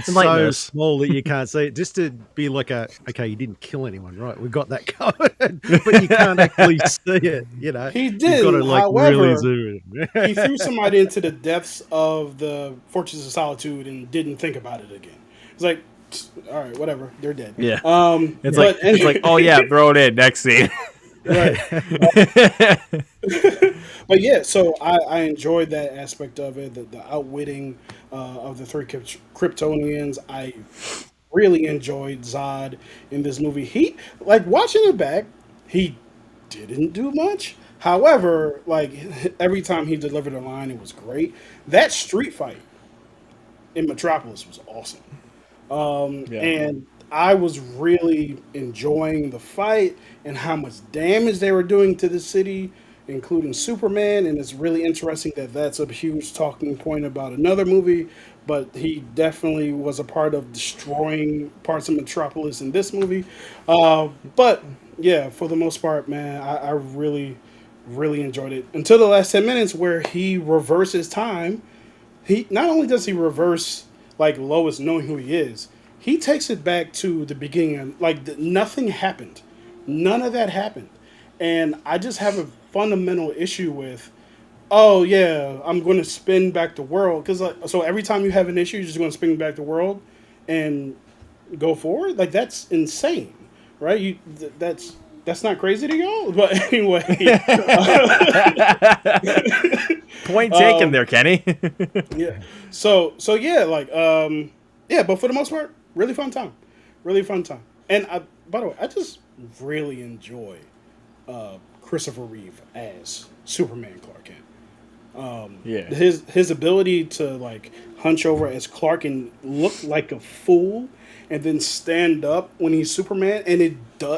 Enlighten so us. small that you can't see it. Just to be like okay, you didn't kill anyone, right? We got that covered, but you can't actually see it. He You've did. got to like However, really zoom in. he threw somebody into the depths of the Fortress of Solitude and didn't think about it again. It's like, all right, whatever, they're dead. Yeah. It's It's like, oh yeah, throw it in. Next scene. right. But yeah, so I enjoyed that aspect of it, the outwitting of the three Kryptonians. I really enjoyed Zod in this movie. He like watching it back, he didn't do much. However, like every time he delivered a line, it was great. That street fight in Metropolis was awesome. Yeah. And I was really enjoying the fight and how much damage they were doing to the city, including Superman. And it's really interesting that that's a huge talking point about another movie. But he definitely was a part of destroying parts of Metropolis in this movie. But yeah, for the most part, man, I really, really enjoyed it until the last 10 minutes where he reverses time. He not only does he reverse like Lois knowing who he is, he takes it back to the beginning. Like nothing happened, none of that happened, and I just have a fundamental issue with. Oh yeah, I'm going to spin back the world because so every time you have an issue, you're just going to spin back the world and go forward. Like that's insane, right? That's not crazy to y'all, but anyway. Point taken um, there, Kenny. Yeah. So yeah, like yeah, but for the most part, really fun time. Really fun time. And by the way, I just really enjoy Christopher Reeve as Superman Clark Kent. Yeah. His ability to like hunch over as Clark and look like a fool and then stand up when he's Superman and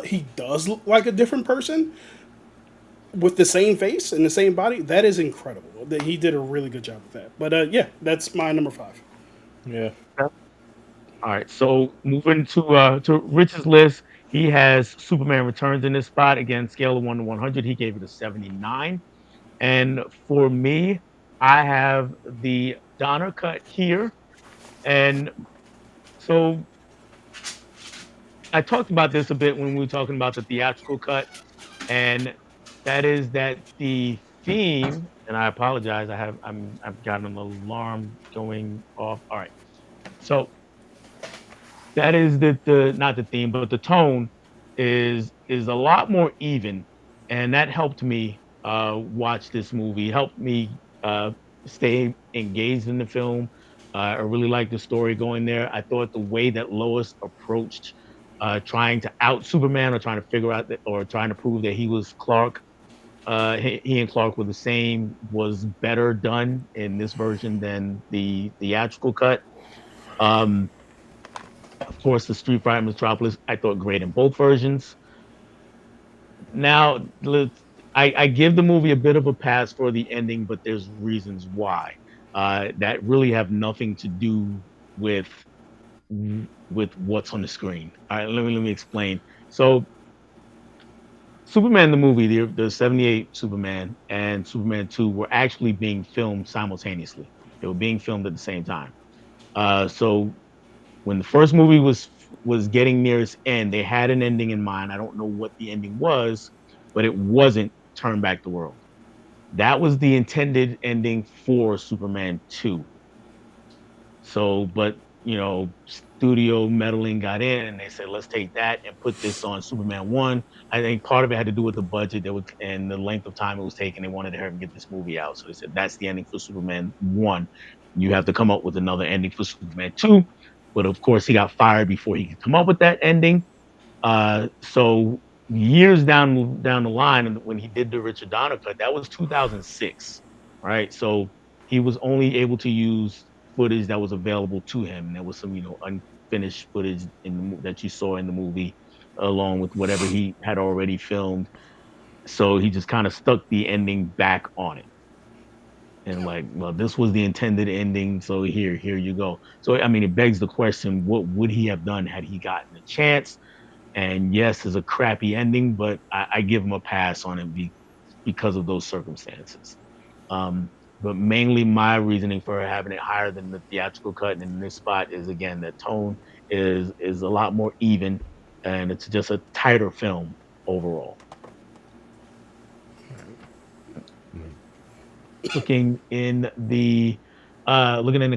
he does look like a different person with the same face and the same body, that is incredible. That he did a really good job with that. But yeah, that's my number five. Yeah. All right, so moving to Rich's list, he has Superman Returns in this spot. Again, scale of 1 to 100, he gave it a 79. And for me, I have the Donner cut here. And so I talked about this a bit when we were talking about the theatrical cut, and that is that the theme, and I apologize, I've got an alarm going off. All right. So that is the not the theme, but the tone is a lot more even, and that helped me watch this movie. It helped me stay engaged in the film. I really liked the story going there. I thought the way that Lois approached trying to out Superman or trying to figure out that or trying to prove that he was Clark, he and Clark were the same, was better done in this version than the theatrical cut. Um, of course, the Street Fighter Metropolis, I thought great in both versions. Now, I give the movie a bit of a pass for the ending, but there's reasons why that really have nothing to do with what's on the screen. All right, let me explain. So, Superman the movie, the '78 Superman and Superman 2 were actually being filmed simultaneously. They were being filmed at the same time. So when the first movie was getting near its end, they had an ending in mind. I don't know what the ending was, but it wasn't Turn Back the World. That was the intended ending for Superman 2. So, but studio meddling got in and they said, let's take that and put this on Superman 1. I think part of it had to do with the budget that was and the length of time it was taking. They wanted to hurry and get this movie out. So they said, that's the ending for Superman 1. You have to come up with another ending for Superman 2. But of course, he got fired before he could come up with that ending. So years down the line, and when he did the Richard Donner cut, that was 2006, right? So he was only able to use footage that was available to him. There was some, unfinished footage that you saw in the movie, along with whatever he had already filmed. So he just kind of stuck the ending back on it. And like, well, this was the intended ending, so here you go. So I mean, it begs the question: what would he have done had he gotten a chance? And yes, it's a crappy ending, but I give him a pass on it because of those circumstances. But mainly my reasoning for having it higher than the theatrical cut and in this spot is again that tone is a lot more even, and it's just a tighter film overall. Looking in the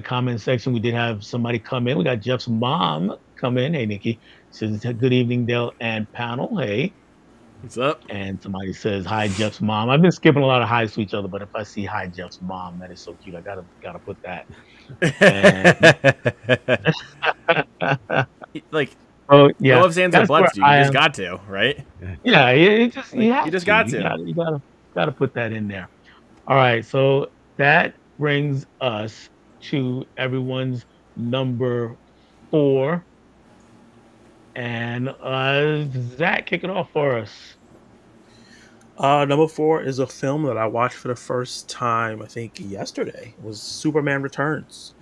comment section, we did have somebody come in. We got Jeff's mom come in. Hey, Nikki. Says good evening, Dale and panel. Hey. What's up? And somebody says hi Jeff's mom. I've been skipping a lot of highs to each other, but if I see hi Jeff's mom, that is so cute. I gotta put that. And Like, oh no yeah, ifs, ands, or that's where buts, dude. You I just am. got to, right? Yeah. Yeah, you just you Like, you have just to. got You to. gotta put that in there. All right, so that brings us to everyone's number 4, and Zach, kick it off for us. Number 4 is a film that I watched for the first time, I think yesterday. It was Superman Returns.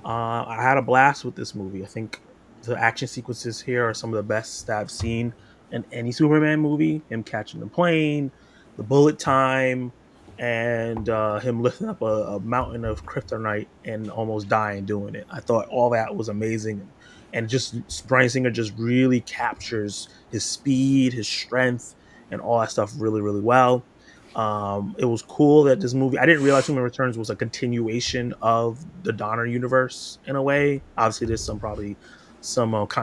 I had a blast with this movie. I think the action sequences here are some of the best that I've seen in any Superman movie. Him catching the plane, the bullet time, and him lifting up a mountain of kryptonite and almost dying doing it. I thought all that was amazing, and just Bryan Singer just really captures his speed, his strength, and all that stuff really, really well. It was cool that this movie. I didn't realize Superman Returns was a continuation of the Donner universe in a way. Obviously, there's some probably some what's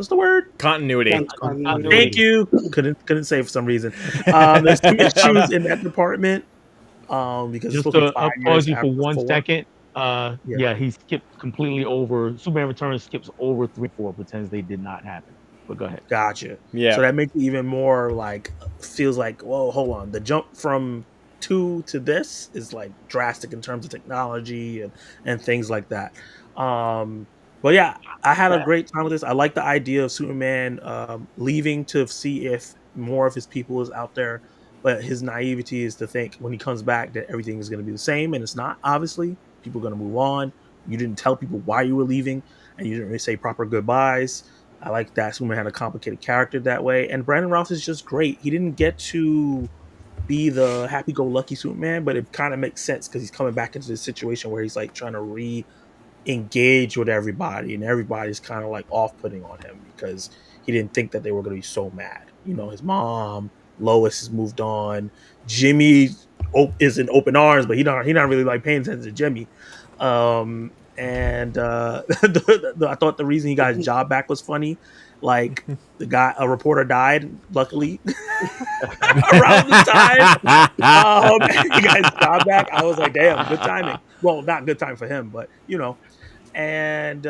the word? Continuity. Thank Continuity. you. Couldn't say for some reason. There's some issues in that department. Because it's Just supposed to be to 5 years pause you for after one four. second. Yeah. Yeah, he skipped completely over. Superman Returns skips over 3, 4, pretends they did not happen. But go ahead. Gotcha. Yeah. So that makes it even more like feels like, whoa, hold on. The jump from two to this is like drastic in terms of technology and things like that. But yeah, I had a great time with this. I like the idea of Superman leaving to see if more of his people is out there. But his naivety is to think when he comes back that everything is going to be the same, and it's not. Obviously, people are going to move on. You didn't tell people why you were leaving, and you didn't really say proper goodbyes. I like that Superman had a complicated character that way. And Brandon Routh is just great. He didn't get to be the happy-go-lucky Superman, but it kind of makes sense because he's coming back into the situation where he's like trying to engage with everybody, and everybody's kind of like off-putting on him because he didn't think that they were going to be so mad. You know, his mom, Lois has moved on. Jimmy is in open arms, but he not really like paying attention to Jimmy. And I thought the reason he got his job back was funny. Like a reporter died, luckily, around this time. He got his job back. I was like, damn, good timing. Well, not good time for him, but and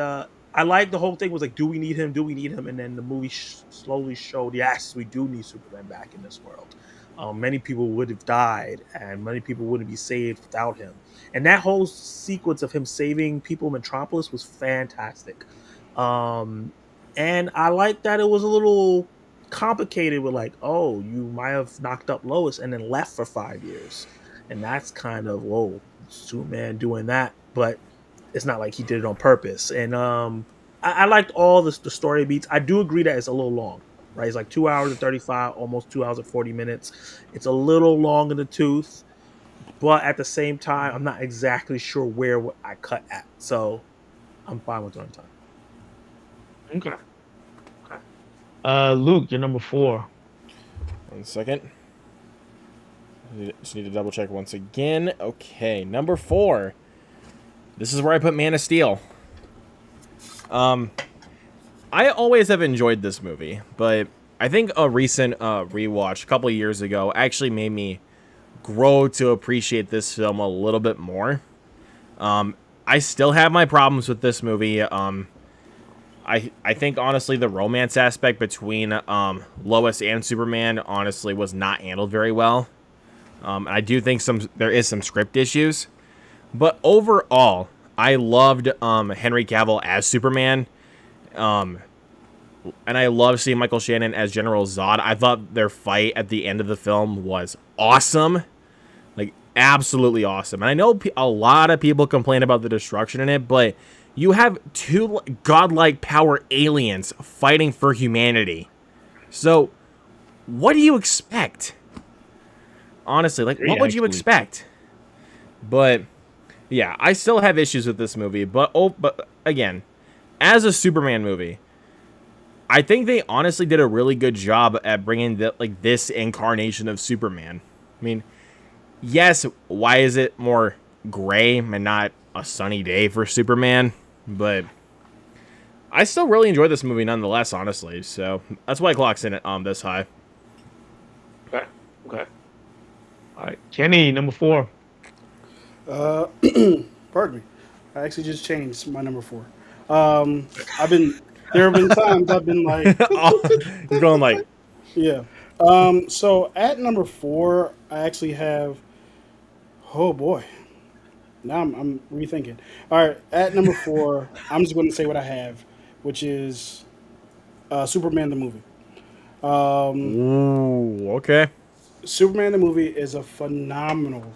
I like the whole thing was like, do we need him? Do we need him? And then the movie slowly showed, yes, we do need Superman back in this world. Many people would have died, and many people wouldn't be saved without him. And that whole sequence of him saving people in Metropolis was fantastic. Um, and I like that it was a little complicated with like, oh, you might have knocked up Lois and then left for 5 years, and that's kind of whoa, Superman doing that, but it's not like he did it on purpose. And I liked all the story beats. I do agree that it's a little long, right? It's like 2 hours and 35, almost 2 hours and 40 minutes. It's a little long in the tooth, but at the same time, I'm not exactly sure where I cut at. So I'm fine with running time. Okay. Okay. Luke, you're number 4. 1 second. Just need to double check once again. Okay, number 4. This is where I put Man of Steel. I always have enjoyed this movie, but I think a recent rewatch a couple of years ago actually made me grow to appreciate this film a little bit more. I still have my problems with this movie. I think honestly the romance aspect between Lois and Superman honestly was not handled very well. I do think there is some script issues, but overall I loved Henry Cavill as Superman. And I love seeing Michael Shannon as General Zod. I thought their fight at the end of the film was awesome. Like, absolutely awesome. And I know a lot of people complain about the destruction in it, but you have two godlike power aliens fighting for humanity. So, what do you expect? Honestly, like, what would you expect? But, yeah, I still have issues with this movie. But again, as a Superman movie, I think they honestly did a really good job at bringing this incarnation of Superman. I mean, yes, why is it more gray and not a sunny day for Superman? But I still really enjoy this movie nonetheless, honestly. So that's why it clocks in at this high. Okay. Okay. All right. Kenny, number 4. Uh, pardon me. I actually just changed my number four. I've been there have been times I've been like, You're going like, yeah. So at number four, I actually have. Oh boy, now I'm rethinking. All right, at number four, I'm just going to say what I have, which is Superman the movie. Um, ooh, okay. Superman the movie is a phenomenal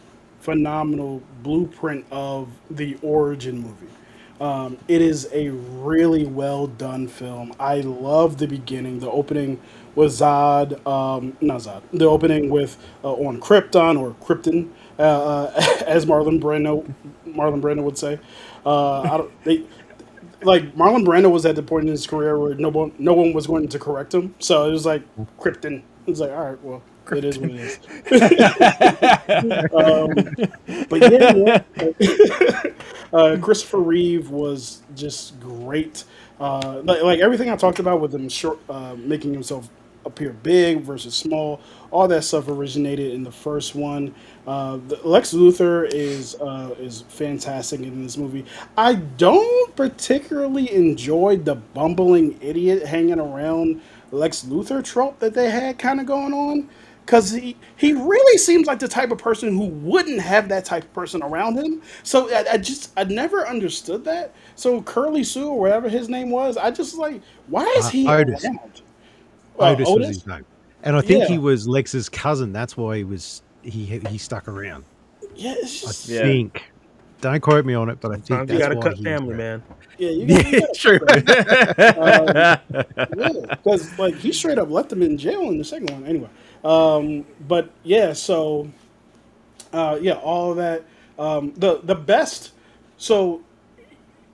blueprint of the origin movie. It is a really well done film. I love the beginning. The opening with Zod, not Zod. The opening with on Krypton or Krypton, as Marlon Brando would say. I don't, they like Marlon Brando was at the point in his career where no one was going to correct him. So it was like Krypton. It's like, all right, well, it is what it is. um, but yeah, man, Christopher Reeve was just great. Like everything I talked about with him short, making himself appear big versus small, all that stuff originated in the first one. Lex Luthor is fantastic in this movie. I don't particularly enjoy the bumbling idiot hanging around Lex Luthor trope that they had kind of going on. Because he really seems like the type of person who wouldn't have that type of person around him. So I never understood that. So Curly Sue or whatever his name was, I just like, why is he Otis. around? Otis was his Otis? name, and I think he Yeah. was Lex's cousin. That's why he stuck around. Yeah, it's I just, Yeah. think. Don't quote me on it, but I think Sometimes you that's gotta why cut he's family, there. man. yeah, Yeah, you true. yeah, because like he straight up left him in jail in the second one. Anyway, but yeah, so yeah, all of that. The best. So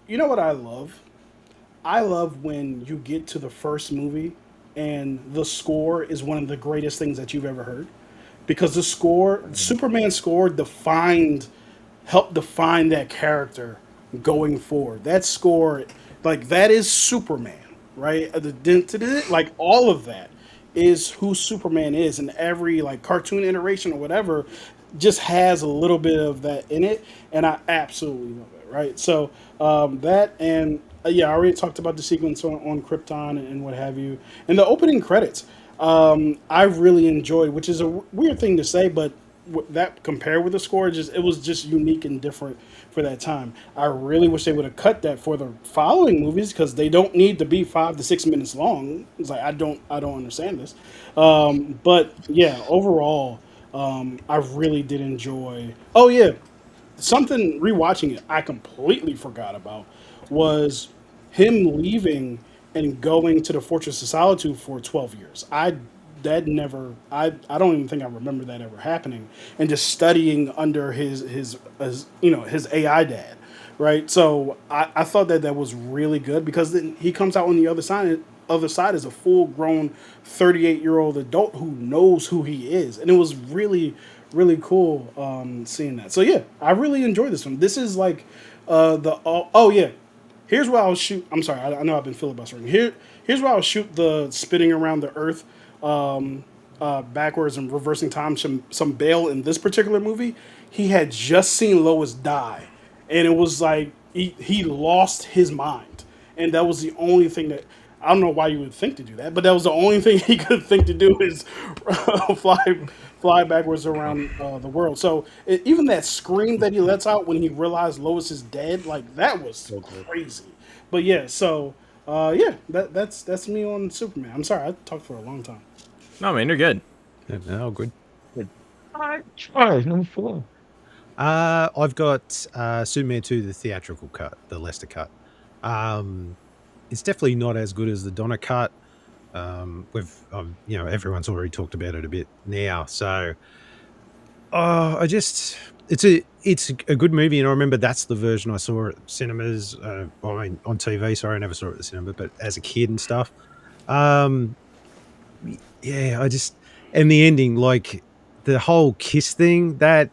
you know what I love? I love when you get to the first movie and the score is one of the greatest things that you've ever heard. Because the score, Superman score helped define that character going forward. That score, like that is Superman, right? Like all of that is who Superman is, and every like cartoon iteration or whatever just has a little bit of that in it, and I absolutely love it. Right, so that and yeah, I already talked about the sequence on Krypton and what have you, and the opening credits. I really enjoyed, which is a weird thing to say, but that compared with the score, just it was just unique and different for that time. I really wish they would have cut that for the following movies because they don't need to be 5 to 6 minutes long. It's like I don't understand this, but yeah, overall, I really did enjoy. Oh yeah, something rewatching it I completely forgot about was him leaving and going to the Fortress of Solitude for 12 years. I don't even think I remember that ever happening, and just studying under his AI dad, right? So I thought that was really good because then he comes out on the other side as a full grown 38-year-old adult who knows who he is, and it was really cool seeing that. So yeah, I really enjoyed this one. This is like oh yeah, here's where I'll shoot. I'm sorry, I know I've been filibustering. Here's where I'll shoot the spinning around the earth backwards and reversing time. Some Bale in this particular movie, he had just seen Lois die, and it was like he lost his mind, and that was the only thing that. I don't know why you would think to do that, but that was the only thing he could think to do is fly fly backwards around the world. So even that scream that he lets out when he realized Lois is dead, like that was So good. crazy. But yeah, so yeah, that's me on Superman. I'm sorry, I talked for a long time. No, man, you're good. Yeah, no, good. All right, Troy, number 4. I've got Superman 2, the theatrical cut, the Leicester cut. It's definitely not as good as the Donner cut. Everyone's already talked about it a bit now. So, it's a good movie, and I remember that's the version I saw at cinemas. On TV. Sorry, I never saw it at the cinema, but as a kid and stuff. Um, yeah, and the ending, like the whole kiss thing. That,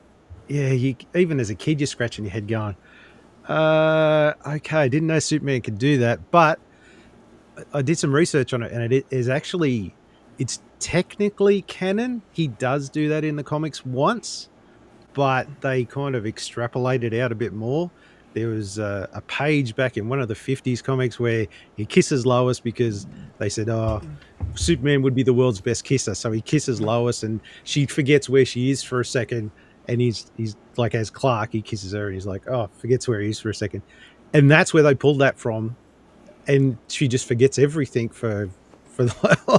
yeah, you even as a kid, you're scratching your head, going, okay, I didn't know Superman could do that, but I did some research on it, and it is actually it's technically canon. He does do that in the comics once, but they kind of extrapolated out a bit more. There was a page back in one of the 50s comics where he kisses Lois because they said, "Oh, Superman would be the world's best kisser." So he kisses Lois, and she forgets where she is for a second. And he's like, as Clark, he kisses her, and he's like, "Oh," forgets where he is for a second, and that's where they pulled that from. And she just forgets everything for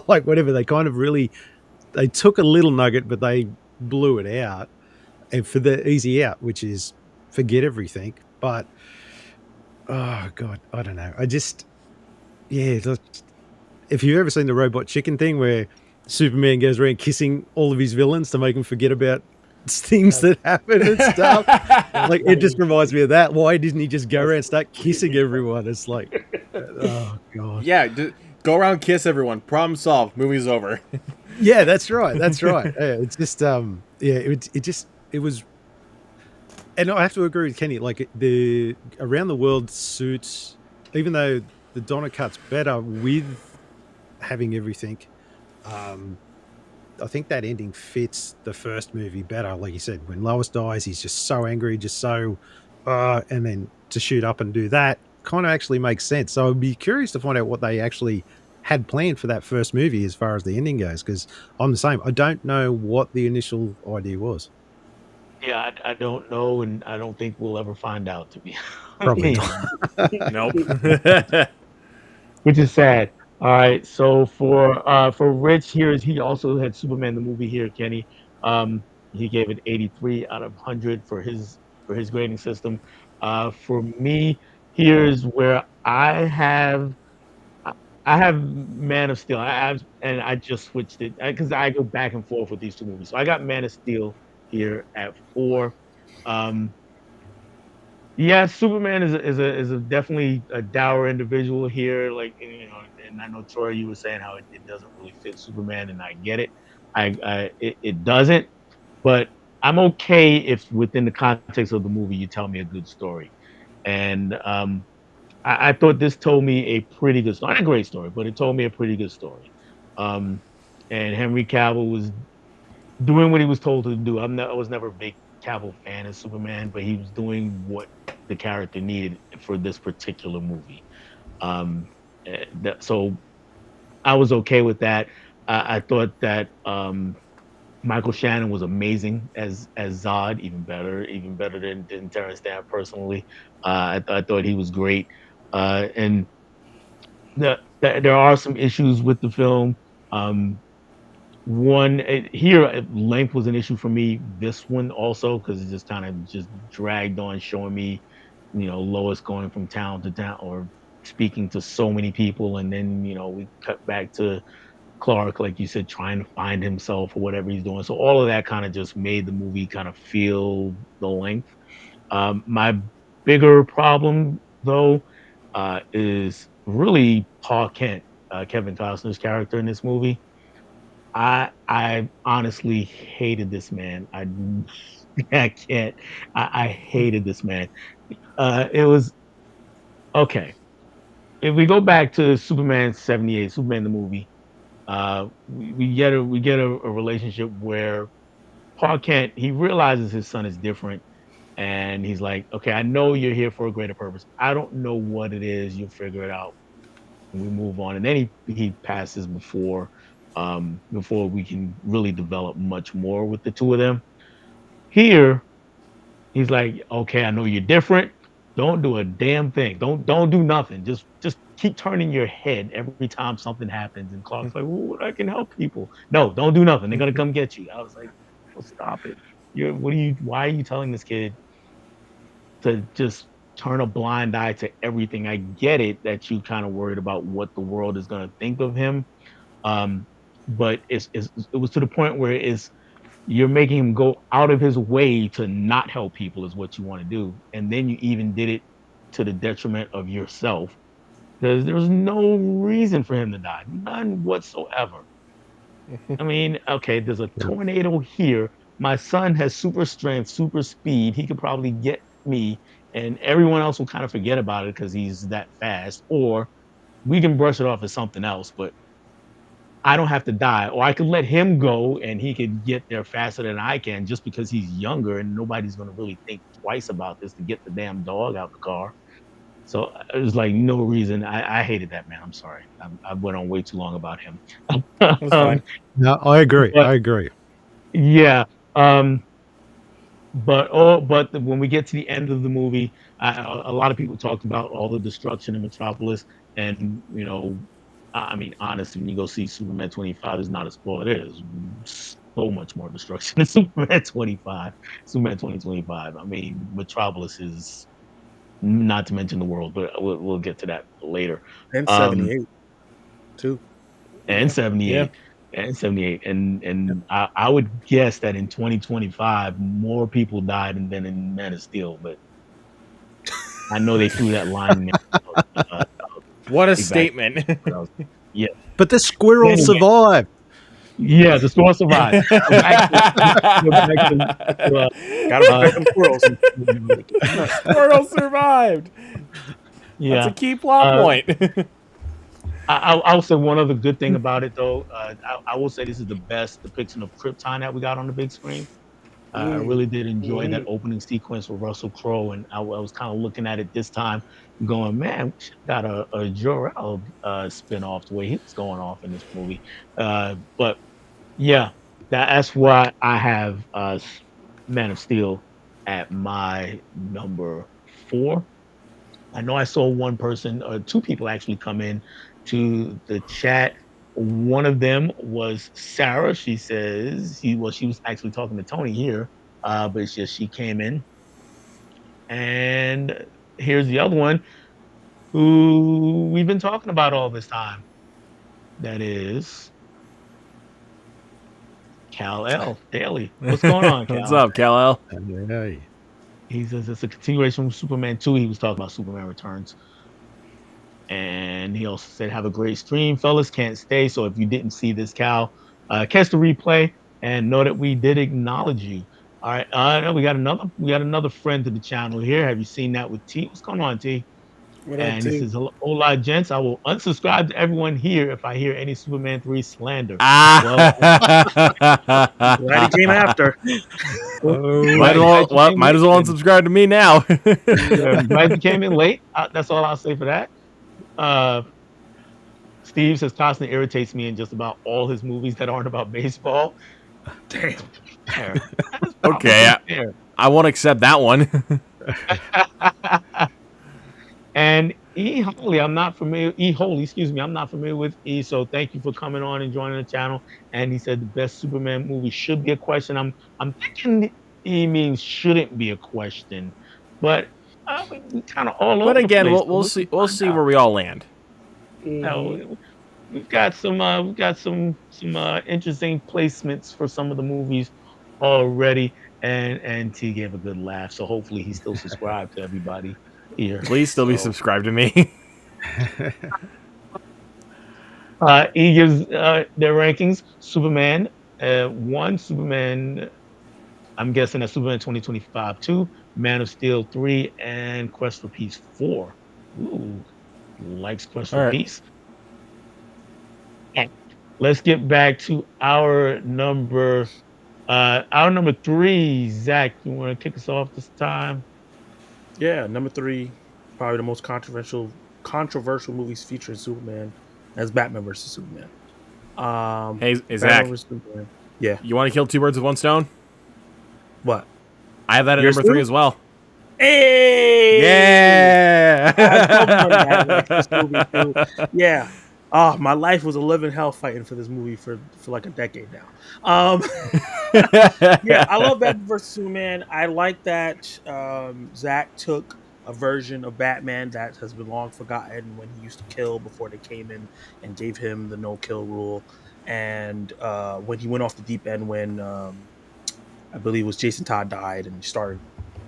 like whatever. They kind of really they took a little nugget, but they blew it out, and for the easy out, which is forget everything. But oh god, I don't know. I just yeah. If you've ever seen the Robot Chicken thing, where Superman goes around kissing all of his villains to make them forget about things that happen and stuff, like it just reminds me of that. Why didn't he just go around and start kissing everyone? It's like, oh god. Yeah, go around, kiss everyone. Problem solved. Movie's over. Yeah, that's right. That's right. Yeah, it's just yeah, it was, and I have to agree with Kenny. Like the around the world suits, even though the Donner cut's better with having everything, um, I think that ending fits the first movie better. Like you said, when Lois dies, he's just so angry, just so, and then to shoot up and do that kind of actually makes sense. So I'd be curious to find out what they actually had planned for that first movie as far as the ending goes, because I'm the same. I don't know what the initial idea was. Yeah, I don't know, and I don't think we'll ever find out. To be Probably being not. honest. Nope. Which is sad. All right, so for Rich here is he also had Superman the movie here, Kenny. He gave it 83 out of 100 for his grading system. For me, here's where I I have Man of Steel. And I just switched it because I go back and forth with these two movies. So I got Man of Steel here at 4. Um, yeah, Superman is a definitely a dour individual here. Like and I know Troy, you were saying how it doesn't really fit Superman, and I get it. It doesn't, but I'm okay if within the context of the movie you tell me a good story. And I thought this told me a pretty good story, not a great story, but it told me a pretty good story. Um, and Henry Cavill was doing what he was told to do. I was never a big Cavill fan of Superman, but he was doing what the character needed for this particular movie. Um, so I was okay with that. I thought that Michael Shannon was amazing as Zod, even better than Terrence Stamp personally. I thought he was great, and there are some issues with the film. Um, one here length was an issue for me. This one also because it just kind of just dragged on, showing me, Lois going from town to town or speaking to so many people, and then we cut back to Clark, like you said, trying to find himself or whatever he's doing. So all of that kind of just made the movie kind of feel the length. My bigger problem though is really Paul Kent, Kevin Costner's character in this movie. I honestly hated this man. I can't. I hated this man. It was okay. If we go back to Superman 78, Superman the movie, we get a relationship where Paul Kent he realizes his son is different, and he's like, okay, I know you're here for a greater purpose. I don't know what it is. You'll figure it out, and we move on. And then he passes before we can really develop much more with the two of them. Here, he's like, okay, I know you're different. Don't do a damn thing. Don't do nothing. Just keep turning your head every time something happens. And Clark's like, well, I can help people. No, don't do nothing. They're gonna come get you. I was like, well, stop it. Why are you telling this kid to just turn a blind eye to everything? I get it that you kind of worried about what the world is gonna think of him. Um, but it was to the point where you're making him go out of his way to not help people is what you want to do, and then you even did it to the detriment of yourself because there's no reason for him to die, none whatsoever. I mean, okay, there's a Yep. tornado here. My son has super strength, super speed. He could probably get me, and everyone else will kind of forget about it because he's that fast. Or we can brush it off as something else, but I don't have to die, or I could let him go and he could get there faster than I can just because he's younger and nobody's gonna really think twice about this to get the damn dog out the car. So it was like no reason. I hated that man. I'm sorry. I went on way too long about him. That's um, fine. No, I agree. but I agree. yeah, but when we get to the end of the movie, a lot of people talked about all the destruction in Metropolis, and I mean, honestly, when you go see Superman 25, it's not a spoiler. There's so much more destruction in Superman 25, Superman 2025. I mean, Metropolis is not to mention the world, but we'll get to that later. And Um, 78 too. and Yeah. 78 and 78 and I would guess that in 2025 more people died than in Man of Steel, but I know they threw that line in there about What a evacuation. statement. Yeah. But the squirrel Anyway, survived. yeah, the store survived. So back to Gotta protect them squirrels. The squirrel survived. That's a yeah. key plot Uh, point. I'll say one other good thing about it though. I will say this is the best depiction of Krypton that we got on the big screen. I Mm, really did enjoy that mhm. opening sequence with Russell Crowe, and I was kind of looking at it this time, going, "Man, we should have got a Jor-El spinoff the way he was going off in this movie." But yeah, that's why I have Man of Steel at my number 4. I know I saw one person, or two people actually come in to the chat. One of them was Sarah. She says she was actually talking to Tony here, but it's just she came in. And here's the other one who we've been talking about all this time. That is Cal L. Daly. What's going on, What's Cal? up, Kal-El? Hey. He says it's a continuation of Superman 2. He was talking about Superman Returns. And he also said, "Have a great stream, fellas. Can't stay. So if you didn't see this, Cal, catch the replay and know that we did acknowledge you." All right. We got another friend to the channel here. Have you seen that with T? What's going on, T? What up, And he T? says, "Hola, gents. I will unsubscribe to everyone here if I hear any Superman 3 slander." Well, Glad he came after. Oh, might as glad well, you came might as in. well unsubscribe to me now. Yeah, I'm glad you came in late. That's all I'll say for that. Uh, Steve says constantly irritates me in just about all his movies that aren't about baseball. Damn. Fair. That is Okay, probably fair. I won't accept that one. And E Holy, I'm not familiar. E Holy, excuse me, I'm not familiar with E. So thank you for coming on and joining the channel. And he said the best Superman movie should be a question. I'm thinking E means shouldn't be a question, but we kind of all But over the again, place. we'll So we'll we can see we'll find see out. where we all land. Mhm. We've got some interesting placements for some of the movies already, and T gave a good laugh. So hopefully he's still subscribed to everybody here. Please still be So subscribed to me. he gives their rankings. Superman 1, Superman. I'm guessing that's Superman 2025 2, Man of Steel 3, and Quest for Peace 4. Ooh, likes Quest All for right. Peace. Let's get back to our number 3. Zach, you want to kick us off this time? Yeah, number 3, probably the most controversial movies featuring Superman as Batman versus Superman. Hey, Batman Zach, versus Superman. Yeah. you want to kill two birds with one stone? What? I have that at Yours number 3 too? as well. Hey! I told you I like this movie Yeah. too. Yeah. Oh, my life was a living hell fighting for this movie for like a decade now. Um, yeah, I love Batman versus Superman. I like that Zach took a version of Batman that has been long forgotten when he used to kill before they came in and gave him the no kill rule, and when he went off the deep end when I believe it was Jason Todd died and he started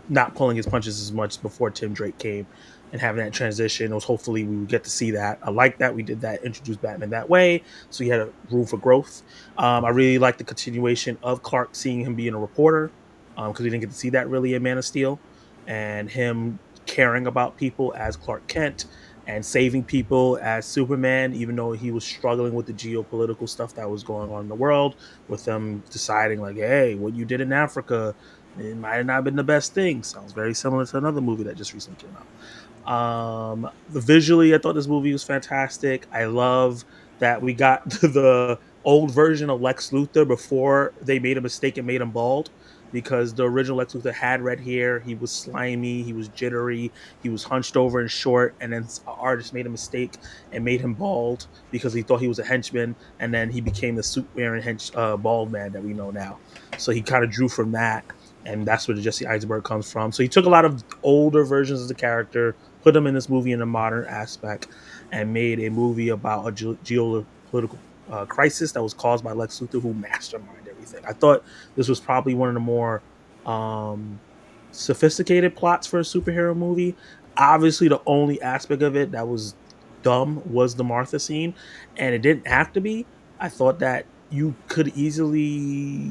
not pulling his punches as much before Tim Drake came and having that transition. It was hopefully we would get to see that. I like that we did that, introduced Batman that way, so he had a room for growth. I really like the continuation of Clark seeing him being a reporter because we didn't get to see that really in Man of Steel, and him caring about people as Clark Kent and saving people as Superman, even though he was struggling with the geopolitical stuff that was going on in the world, with them deciding like, hey, what you did in Africa, it might have not been the best thing. Sounds very similar to another movie that just recently came out. The visually, I thought this movie was fantastic. I love that we got the old version of Lex Luthor before they made a mistake and made him bald. Because the original Lex Luthor had red hair, he was slimy, he was jittery, he was hunched over and short, and then an artist made a mistake and made him bald because he thought he was a henchman, and then he became the suit wearing bald man that we know now. So he kind of drew from that, and that's where the Jesse Eisenberg comes from. So he took a lot of older versions of the character, put them in this movie in a modern aspect, and made a movie about a geopolitical crisis that was caused by Lex Luthor, who masterminded everything. I thought this was probably one of the more sophisticated plots for a superhero movie. Obviously, the only aspect of it that was dumb was the Martha scene, and it didn't have to be. I thought that you could easily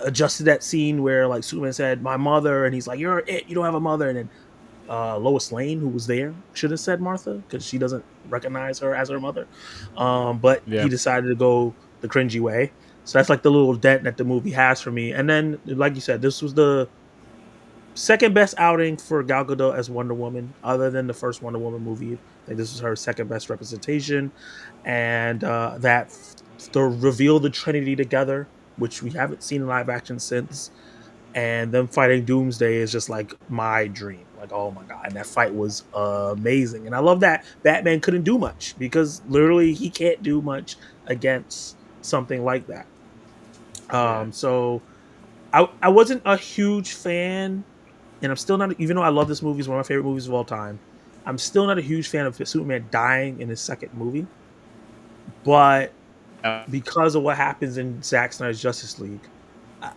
adjusted that scene where like Superman said, "My mother," and he's like, "You're it. You don't have a mother." And then Lois Lane, who was there, should have said Martha because she doesn't recognize her as her mother. But Yeah. he decided to go the cringy way. So that's like the little dent that the movie has for me. And then, like you said, this was the second best outing for Gal Gadot as Wonder Woman, other than the first Wonder Woman movie. I think this was her second best representation, and the reveal the Trinity together, which we haven't seen in live action since, and them fighting Doomsday is just like my dream. Like, oh my god, and that fight was amazing, and I love that Batman couldn't do much because literally he can't do much against something like that. So I wasn't a huge fan, and I'm still not. Even though I love this movie, it's one of my favorite movies of all time. I'm still not a huge fan of Superman dying in his second movie, but because of what happens in Zack Snyder's Justice League,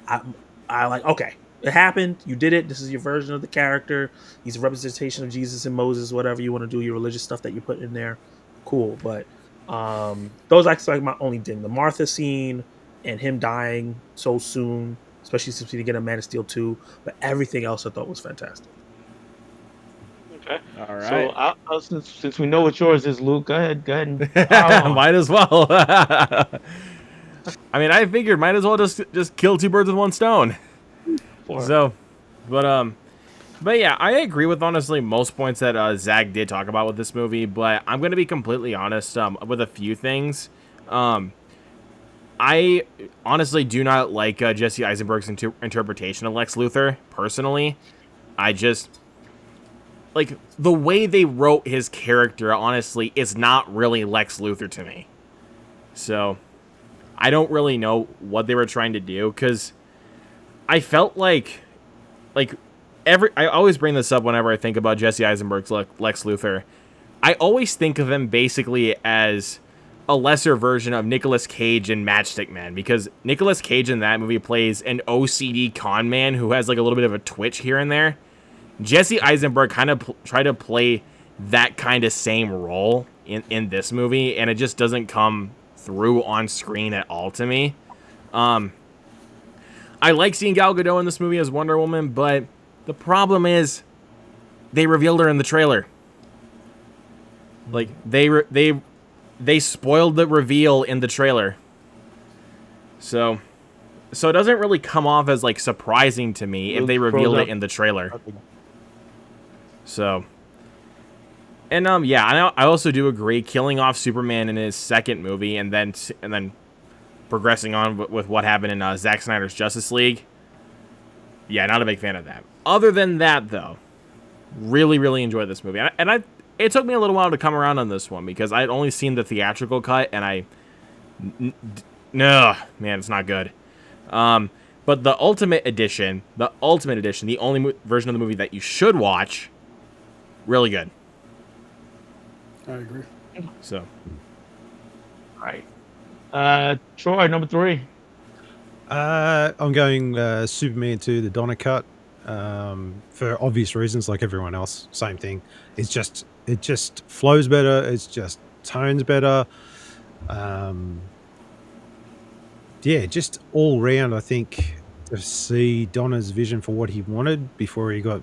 I, I like, okay, it happened. You did it. This is your version of the character. He's a representation of Jesus and Moses. Whatever you want to do, your religious stuff that you put in there, cool. But those are like my only thing. The Martha scene and him dying so soon, especially since we didn't get a Man of Steel 2. But everything else I thought was fantastic. Okay. All right. So since we know what yours is, Luke, go ahead and pile on. Might as well. I mean, I figured might as well just kill two birds with one stone. So, but yeah, I agree with honestly most points that Zach did talk about with this movie. But I'm gonna be completely honest with a few things. I honestly do not like Jesse Eisenberg's interpretation of Lex Luthor. Personally, I just like the way they wrote his character. Honestly, is not really Lex Luthor to me. So I don't really know what they were trying to do because I felt like I always bring this up whenever I think about Jesse Eisenberg's Lex Luthor. I always think of him basically as a lesser version of Nicolas Cage in Matchstick Man, because Nicolas Cage in that movie plays an OCD con man who has like a little bit of a twitch here and there. Jesse Eisenberg kind of tried to play that kind of same role in this movie, and it just doesn't come through on screen at all to me. I like seeing Gal Gadot in this movie as Wonder Woman, but the problem is they revealed her in the trailer. Like they spoiled the reveal in the trailer. So it doesn't really come off as like surprising to me if they revealed it in the trailer. So, and yeah, I also do agree killing off Superman in his second movie and then progressing on with what happened in Zack Snyder's Justice League. Yeah, not a big fan of that. Other than that, though, really, really enjoyed this movie. And it took me a little while to come around on this one because I'd only seen the theatrical cut, and no, man, it's not good. But the Ultimate Edition, the only version of the movie that you should watch, really good. I agree. So, All right. Troy, number 3. I'm going Superman 2, the Donner cut, for obvious reasons, like everyone else. Same thing. It just flows better. It's just tones better. Yeah, just all round. I think to see Donner's vision for what he wanted before he got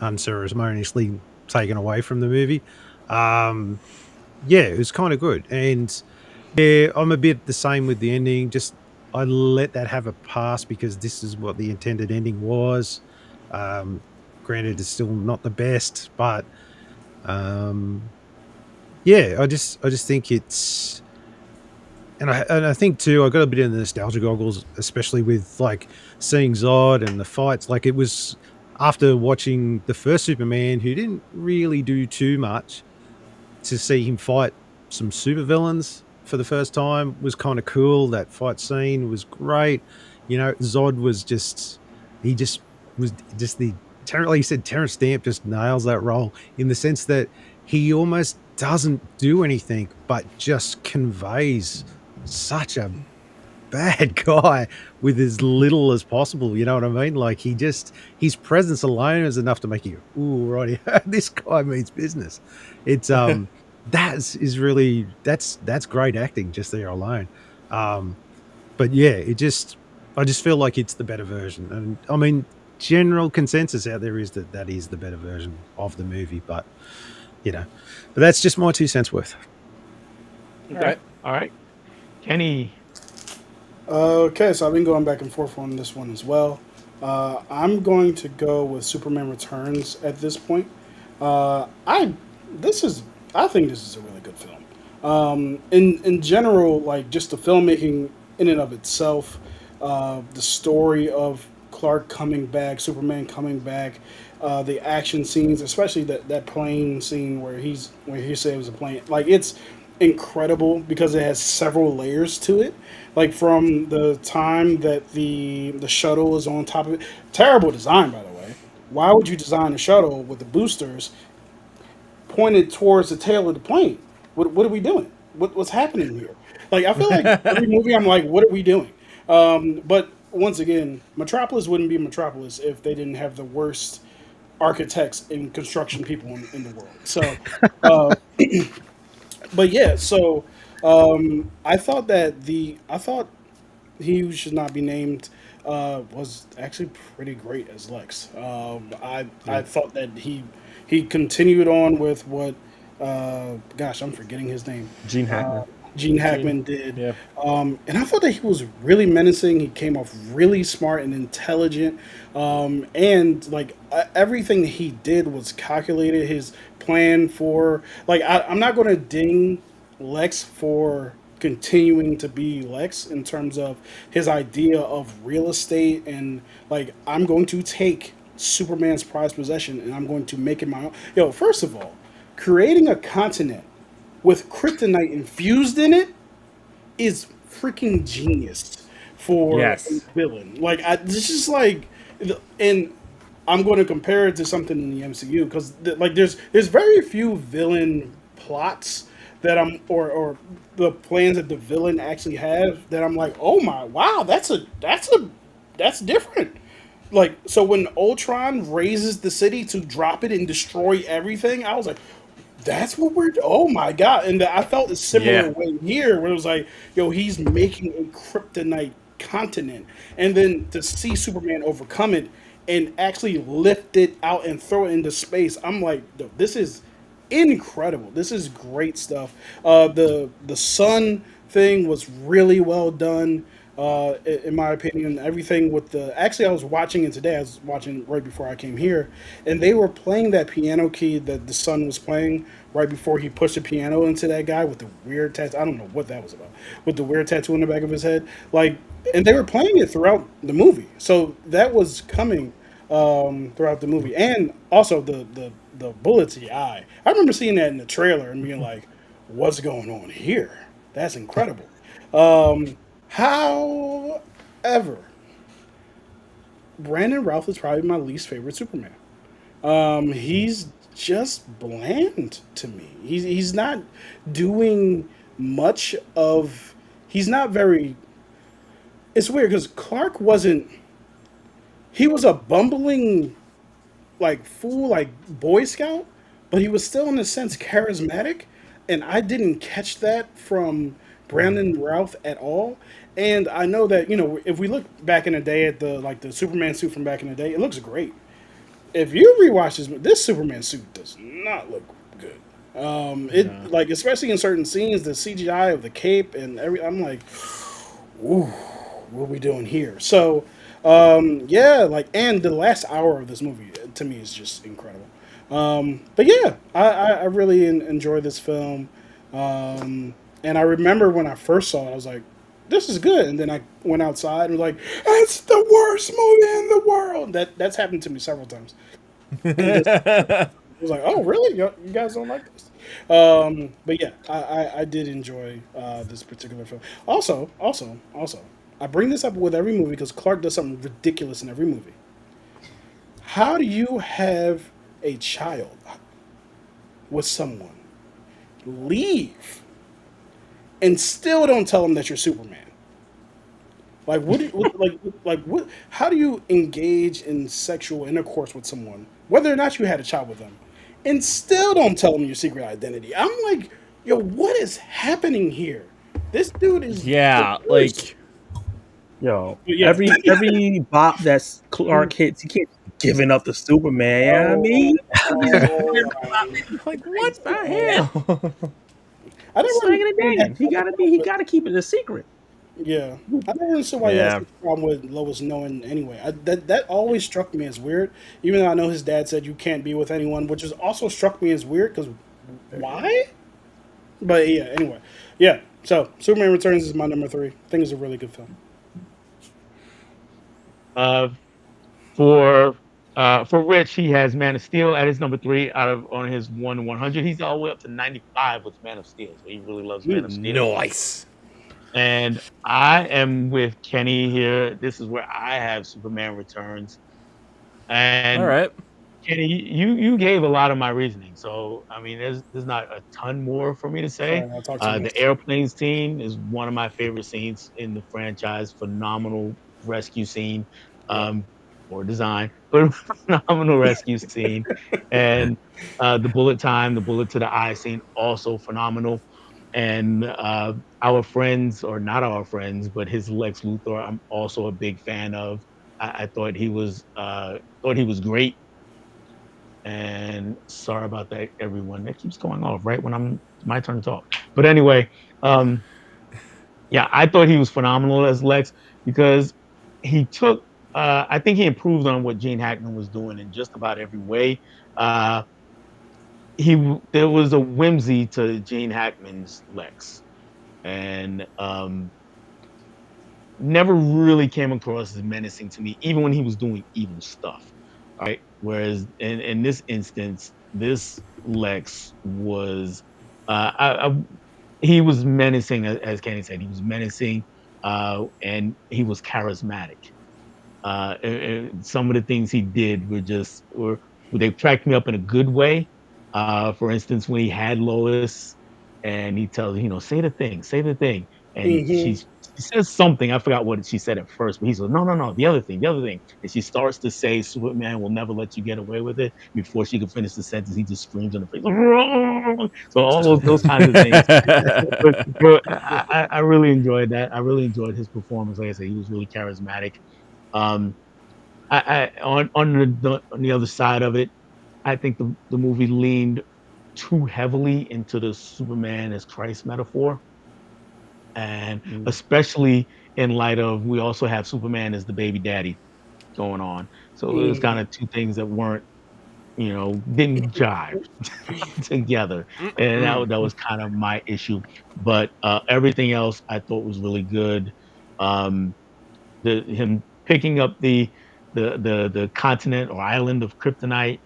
unceremoniously taken away from the movie. Um, yeah, it was kind of good. And yeah, I'm a bit the same with the ending. Just I let that have a pass because this is what the intended ending was. Um, Granted, it's still not the best, but um, yeah, I just think it's and I think too, I got a bit of the nostalgia goggles, especially with like seeing Zod and the fights. Like it was after watching the first Superman, who didn't really do too much, to see him fight some supervillains for the first time was kind of cool. That fight scene was great. Zod was just he just was just the like you said, Terrence Stamp just nails that role in the sense that he almost doesn't do anything but just conveys such a bad guy with as little as possible. You know what I mean? Like his presence alone is enough to make you, ooh, right, this guy means business. It's that's great acting just there alone. Um, but yeah, I just feel like it's the better version, and I mean, general consensus out there is that that is the better version of the movie. But you know, but that's just my 2 cents worth. All Okay. right. All right. Kenny. Okay, so I've been going back and forth on this one as well. I'm going to go with Superman Returns at this point. I this is I think this is a really good film. In general, like just the filmmaking in and of itself, the story of Clark coming back, Superman coming back, the action scenes, especially that plane scene where he said it was a plane. Like it's incredible because it has several layers to it. Like from the time that the shuttle is on top of it. Terrible design, by the way. Why would you design a shuttle with the boosters pointed towards the tail of the plane? What are we doing? What's happening here? Like I feel like every movie I'm like, what are we doing? But once again, Metropolis wouldn't be Metropolis if they didn't have the worst architects and construction people in the world. So, uh, but yeah, so I thought he who should not be named was actually pretty great as Lex. I Yeah. thought that he continued on with what gosh, I'm forgetting his name. Gene Uh, Hackman. Gene Gene. Hackman did, Yeah. and I thought that he was really menacing. He came off really smart and intelligent, and like everything he did was calculated. His plan for like I'm not going to ding Lex for continuing to be Lex in terms of his idea of real estate and like I'm going to take Superman's prized possession and I'm going to make it my own. Yo, first of all, creating a continent with kryptonite infused in it is freaking genius for a Yes. villain. Like this is like, and I'm going to compare it to something in the MCU because like there's very few villain plots that I'm or the plans that the villain actually have that I'm like, oh my wow, that's different. Like so when Ultron raises the city to drop it and destroy everything, I was like, that's what we're. Oh my god! And I felt a similar Yeah. way here, where it was like, yo, he's making a kryptonite continent, and then to see Superman overcome it and actually lift it out and throw it into space, I'm like, yo, this is incredible. This is great stuff. The sun thing was really well done. In my opinion, everything with the actually I was watching it today. I was watching right before I came here, and they were playing that piano key that the son was playing right before he pushed the piano into that guy with the weird tattoo. I don't know what that was about with the weird tattoo in the back of his head. Like, and they were playing it throughout the movie, so that was coming throughout the movie, and also the bullet to the eye. I remember seeing that in the trailer and being like, "What's going on here? That's incredible." However, Brandon Routh is probably my least favorite Superman. He's just bland to me. He's not doing much of. He's not very. It's weird because Clark wasn't. He was a bumbling like fool, like Boy Scout, but he was still in a sense charismatic, and I didn't catch that from Brandon Routh at all. And I know that if we look back in the day at the Superman suit from back in the day, it looks great. if you rewatch this Superman suit does not look good. No. It like especially in certain scenes, the CGI of the cape and every. I'm like, ooh, what are we doing here? So, yeah, like, and the last hour of this movie to me is just incredible. But yeah, I really enjoy this film. And I remember when I first saw it, I was like, this is good. And then I went outside and was like, it's the worst movie in the world. That's happened to me several times. And this I was like, oh, really? You guys don't like this? But yeah, I did enjoy this particular film. Also, I bring this up with every movie because Clark does something ridiculous in every movie. How do you have a child with someone, leave, and still don't tell them that you're Superman? Like like what? How do you engage in sexual intercourse with someone, whether or not you had a child with them, and still don't tell them your secret identity? I'm like, yo, what is happening here? This dude is the Yeah, worst. like Yo, But yeah. every bop that's Clark hits, he can't be giving up the Superman. You know what I Oh, mean? He's oh like like, what the man, hell? I never slanging and understood that banging. He got to keep it a secret. yeah, I never understood why he had Yeah. such a problem with Lois knowing anyway. That always struck me as weird, even though I know his dad said you can't be with anyone, which is also struck me as weird because why? But yeah, anyway, yeah. So Superman Returns is my number three. I think it's a really good film. Uh, for Rich, he has Man of Steel at his number three out of on his 100. He's all the way up to 95 with Man of Steel, so he really loves Man of Mm. Steel. Nice. And I am with Kenny here. This is where I have Superman Returns. All And right. Kenny, you gave a lot of my reasoning. So I mean, there's not a ton more for me to say. Sorry, I'll talk to you The next time. airplane scene is one of my favorite scenes in the franchise. Phenomenal rescue scene, Yep. um, or design, but phenomenal rescue scene. And the bullet time, the bullet to the eye scene, also phenomenal. And our friends, or not our friends, but his Lex Luthor, I'm also a big fan of. I thought he was great, and sorry about that, everyone. That keeps going off right when I'm my turn to talk. But anyway, um, yeah, I thought he was phenomenal as Lex because he took. I think he improved on what Gene Hackman was doing in just about every way. Uh, there was a whimsy to Gene Hackman's Lex, and never really came across as menacing to me, even when he was doing evil stuff. All right. Whereas in this instance, this Lex was, he was menacing, as Kenny said, he was menacing, and he was charismatic. Some of the things he did were just, or they cracked me up in a good way. For instance, when he had Lois, and he tells her, say say the thing, and Mm-hmm. she says something. I forgot what she said at first, but he said, no, no, no, the other thing, and she starts to say, Superman will never let you get away with it. Before she could finish the sentence, he just screams in her face. Wrong! So all those kinds of things. But I really enjoyed that. I really enjoyed his performance. Like I said, he was really charismatic. Um, on the other side of it, I think the movie leaned too heavily into the Superman as Christ metaphor, and Mm. especially in light of we also have Superman as the baby daddy going on. So it was kind Mm. of two things that weren't, didn't jive together, and that was kind of my issue. But everything else I thought was really good. Um, the him picking up the continent or island of Kryptonite,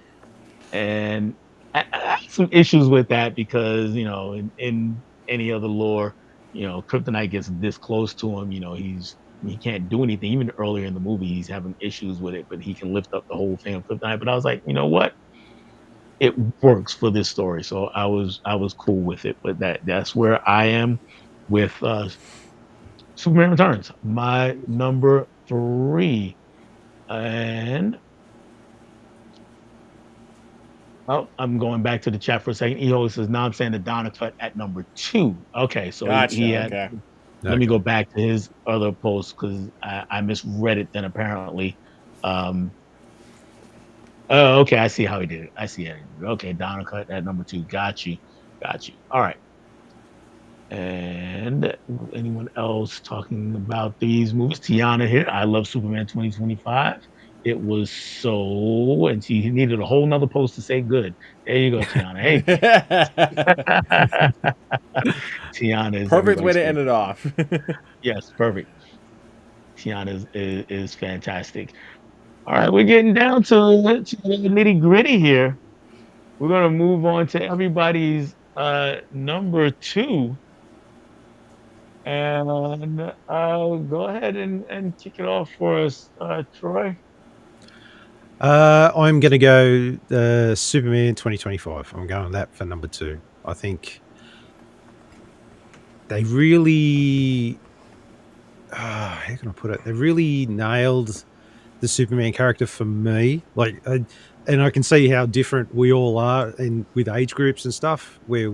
and I have some issues with that because in any other lore, Kryptonite gets this close to him, he can't do anything. Even earlier in the movie, he's having issues with it, but he can lift up the whole thing of Kryptonite. But I was like, you know what? It works for this story, so I was cool with it. But that's where I am with Superman Returns, my number three. And oh, I'm going back to the chat for a second. Eho says, "Now I'm saying the Donna cut at number two." Okay, so he Gotcha. had. Okay. Let me Okay. go back to his other post because I misread it. Then apparently, um, Oh, okay. I see how he did it. I see how he did it. Okay, Donald cut at number two. Got you. Got you. All right. And anyone else talking about these movies? Tiana here. I love Superman 2025. It was so, and she needed a whole nother post to say good. There you go, Tiana. Hey, Tiana is Perfect way everybody's to end favorite. it off. Yes, perfect. Tiana is fantastic. All right, we're getting down to the nitty gritty here. We're gonna move on to everybody's number two, and go ahead and kick it off for us, Troy. I'm going to go Superman 2025. I'm going that for number two. I think they really, how can I put it? They really nailed the Superman character for me. Like, and I can see how different we all are in with age groups and stuff, where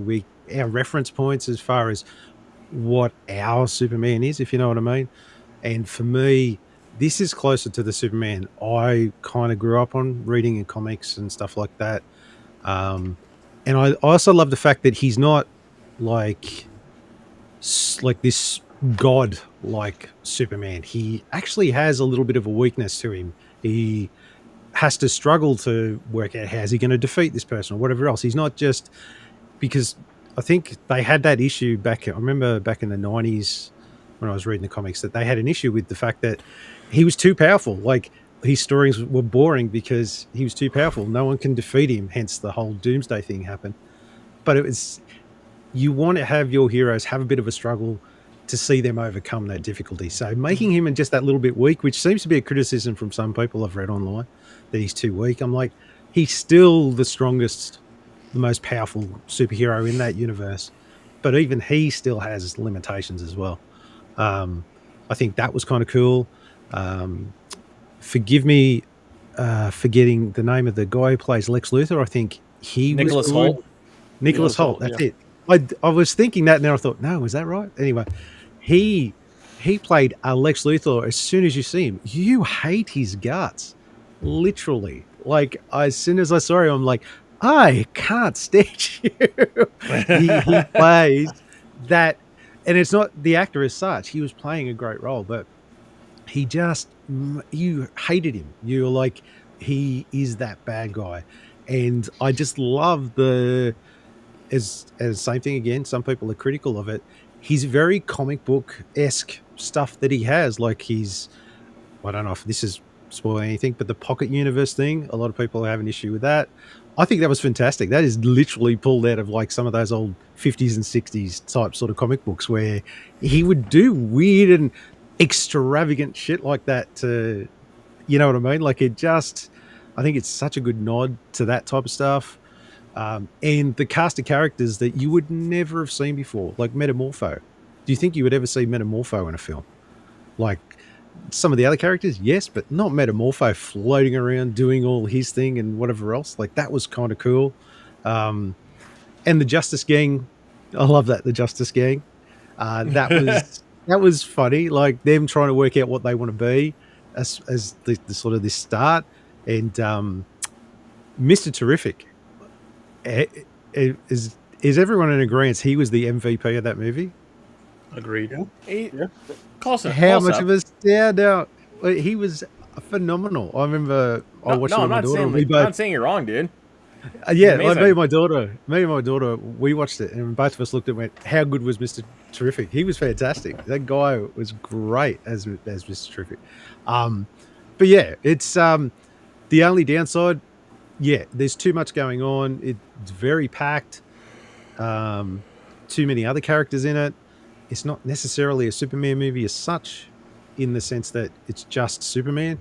our reference points as far as what our Superman is, if you know what I mean. And for me, this is closer to the Superman I kind of grew up on reading in comics and stuff like that. Um, and I also love the fact that he's not like like this god like Superman. He actually has a little bit of a weakness to him. He has to struggle to work out how's he going to defeat this person or whatever else. He's not just because I think they had that issue back. I remember back in the 90s when I was reading the comics that they had an issue with the fact that he was too powerful. Like his stories were boring because he was too powerful. No one can defeat him. Hence the whole Doomsday thing happened. But it was you want to have your heroes have a bit of a struggle to see them overcome that difficulty. So making him just that little bit weak, which seems to be a criticism from some people I've read online, that he's too weak. I'm like, he's still the strongest, the most powerful superhero in that universe. But even he still has limitations as well. I think that was kind of cool. Forgive me forgetting the name of the guy who plays Lex Luthor. I think he was Nicholas good. Holt. Nicholas Nicholas Holt. Holt, That's yeah. it. I was thinking that, and then I thought, no, was that right? Anyway, he he played Lex Luthor. As soon as you see him, you hate his guts, literally. Like as soon as I saw him, I'm like, I can't stand you. He plays that, and it's not the actor as such. He was playing a great role, but he just you hated him. You're like, he is that bad guy, and I just love the as same thing again. Some people are critical of it. He's very comic book esque stuff that he has. Like he's, I don't know if this is spoiling anything, but the pocket universe thing, a lot of people have an issue with that. I think that was fantastic. That is literally pulled out of like some of those old 50s and 60s type sort of comic books where he would do weird and extravagant shit like that to, you know what I mean? Like it just, I think it's such a good nod to that type of stuff. And the cast of characters that you would never have seen before, like Metamorpho. Do you think you would ever see Metamorpho in a film? Like some of the other characters, yes, but not Metamorpho floating around doing all his thing and whatever else. Like that was kind of cool. Um, and the Justice Gang, I love that, the Justice Gang. That was funny. Like them trying to work out what they want to be as the sort of this start. And Mr. Terrific. eh, is everyone in agreement he was the MVP of that movie? Agreed. Yeah, He- yeah. Close enough. How Close much up. of a stand out? He was phenomenal. I remember I No, watched no, it I'm with my not daughter. saying And we I'm both, not saying you're wrong, dude. He's yeah, like amazing. me and my daughter, we watched it, and both of us looked at it and went, "How good was Mister Terrific? He was fantastic. That guy was great as Mister Terrific." Um, but yeah, it's the only downside. Yeah, there's too much going on. It's very packed. Um, too many other characters in it. It's not necessarily a Superman movie as such, in the sense that it's just Superman.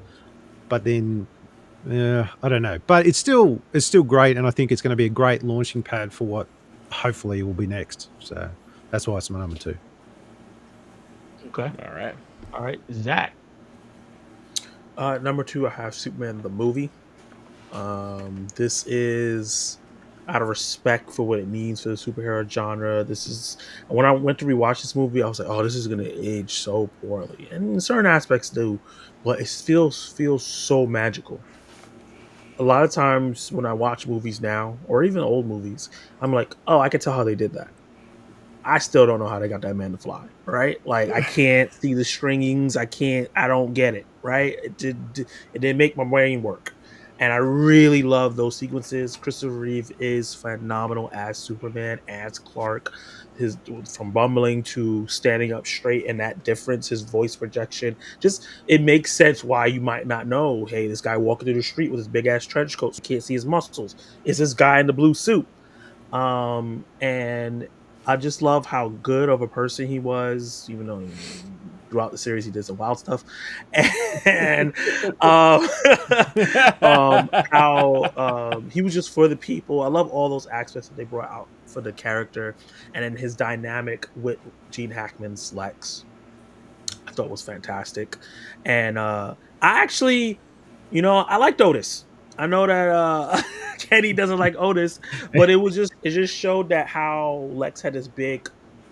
But then, I don't know. But it's still great, and I think it's going to be a great launching pad for what hopefully will be next. So that's why it's my number two. Okay. All right. All right. Zach. Number two, I have Superman the movie. This is out of respect for what it means for the superhero genre. This is when I went to rewatch this movie, I was like, "Oh, this is gonna age so poorly," and in certain aspects do, but it feels so magical. a lot of times when I watch movies now, or even old movies, I'm like, oh, I can tell how they did that. I still don't know how they got that man to fly, right? Like I can't see the stringings. I don't get it, right? It didn't make my brain work. And I really love those sequences. Christopher Reeve is phenomenal as Superman, as Clark. His from bumbling to standing up straight, and that difference, his voice projection, just it makes sense why you might not know. Hey, this guy walking through the street with his big ass trench coat, so you can't see his muscles. Is this guy in the blue suit? And I just love how good of a person he was, even though throughout the series he did some wild stuff, and um, how he was just for the people. I love all those aspects that they brought out for the character, and then his dynamic with Gene Hackman's Lex. I thought was fantastic. And I actually, I liked Otis. I know that Kenny doesn't like Otis, but it just showed that how Lex had this big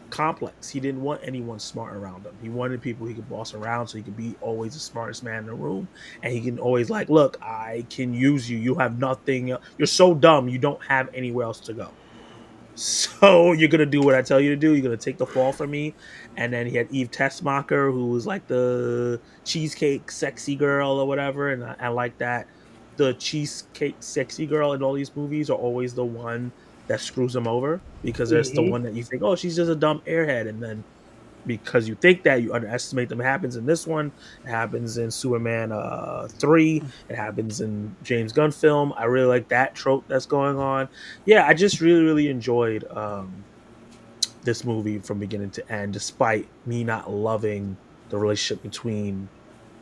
complex. He didn't want anyone smart around him. He wanted people he could boss around so he could be always the smartest man in the room. And he can always like, look, I can use you. You have nothing. You're so dumb. You don't have anywhere else to go. So you're gonna do what I tell you to do. You're gonna take the fall from me. And then he had Eve Tessmacher, who was like the cheesecake sexy girl or whatever. And I like that the cheesecake sexy girl in all these movies are always the one that screws them over because there's the Hmm. one that you think, oh, she's just a dumb airhead, and then because you think that you underestimate them. It happens in this one. It happens in Superman 3. It happens in James Gunn film. I really like that trope that's going on. Yeah, I just really really enjoyed this movie from beginning to end, despite me not loving the relationship between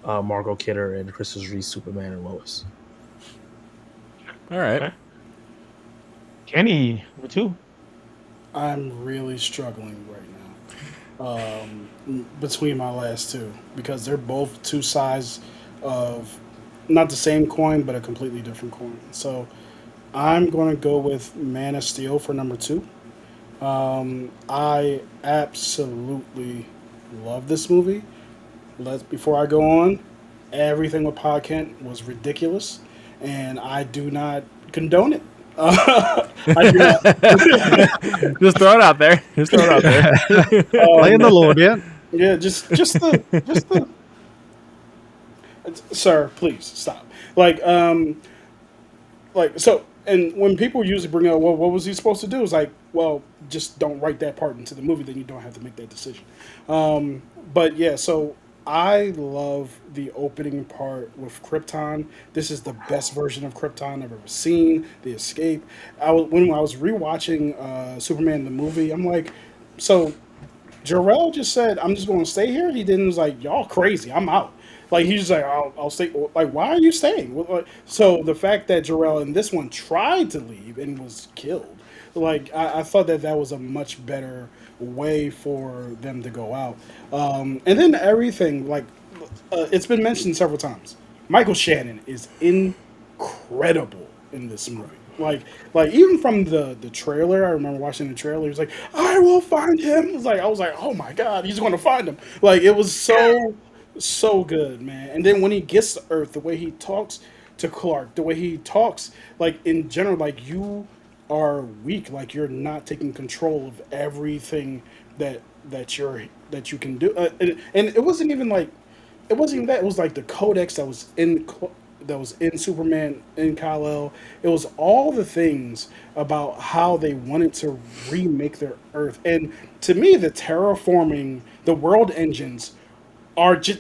Margot Kidder and Christopher Reeve Superman and Lois. All right. Okay. Kenny, number two. I'm really struggling right now between my last two because they're both two sides of not the same coin, but a completely different coin. So I'm going to go with Man of Steel for number two. I absolutely love this movie. Before I go on, everything with Pa Kent was ridiculous, and I do not condone it. I do not. Just throw it out there. Just throw it out there. Laying the Um, law down. yeah, just the sir, please stop. Like, so, and when people usually bring up, well, what was he supposed to do? It's like, well, just don't write that part into the movie, then you don't have to make that decision. But yeah, so I love the opening part with Krypton. This is the best version of Krypton I've ever seen. The escape. When I was rewatching Superman the movie, I'm like, so Jarrell just said, "I'm just going to stay here." He didn't was like, "Y'all crazy. I'm out." Like he's just like, "I'll stay." Like, why are you staying? So the fact that Jarrell in this one tried to leave and was killed, like I thought that that was a much better way for them to go out. And then everything like it's been mentioned several times. Michael Shannon is incredible in this movie. Like even from the trailer, I remember watching the trailer. He was like, "I will find him." It was like I was like, "Oh my god, he's going to find him!" Like it was so good, man. And then when he gets to Earth, the way he talks to Clark, the way he talks, like in general, like you are weak, like you're not taking control of everything that that you can do. And it wasn't even like it wasn't even that. It was like the codex that was in Superman in Kal-El. It was all the things about how they wanted to remake their Earth. And to me, the terraforming, the world engines are just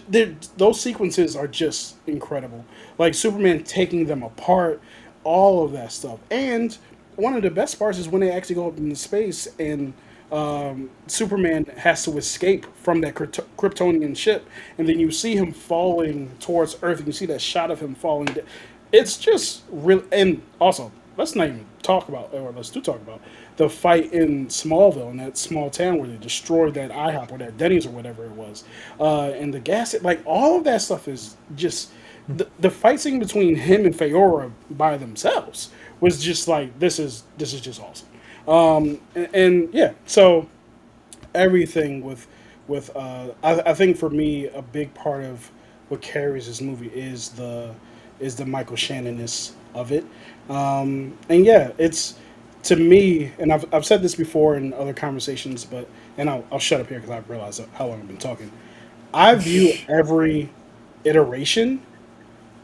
those sequences are just incredible. Like Superman taking them apart, all of that stuff. And one of the best parts is when they actually go up into space and Superman has to escape from that Kryptonian ship, and then you see him falling towards Earth, and you see that shot of him falling. It's just real. And also, let's not even talk about, or let's do talk about the fight in Smallville in that small town where they destroyed that IHOP or that Denny's or whatever it was, and the gas. Like all of that stuff is just the fight scene between him and Feora by themselves was just like this is just awesome. And yeah, so everything I think for me a big part of what carries this movie is the Michael Shannonness of it. And yeah, it's to me, and I've said this before in other conversations, but and I'll shut up here because I've realized how long I've been talking. I view every iteration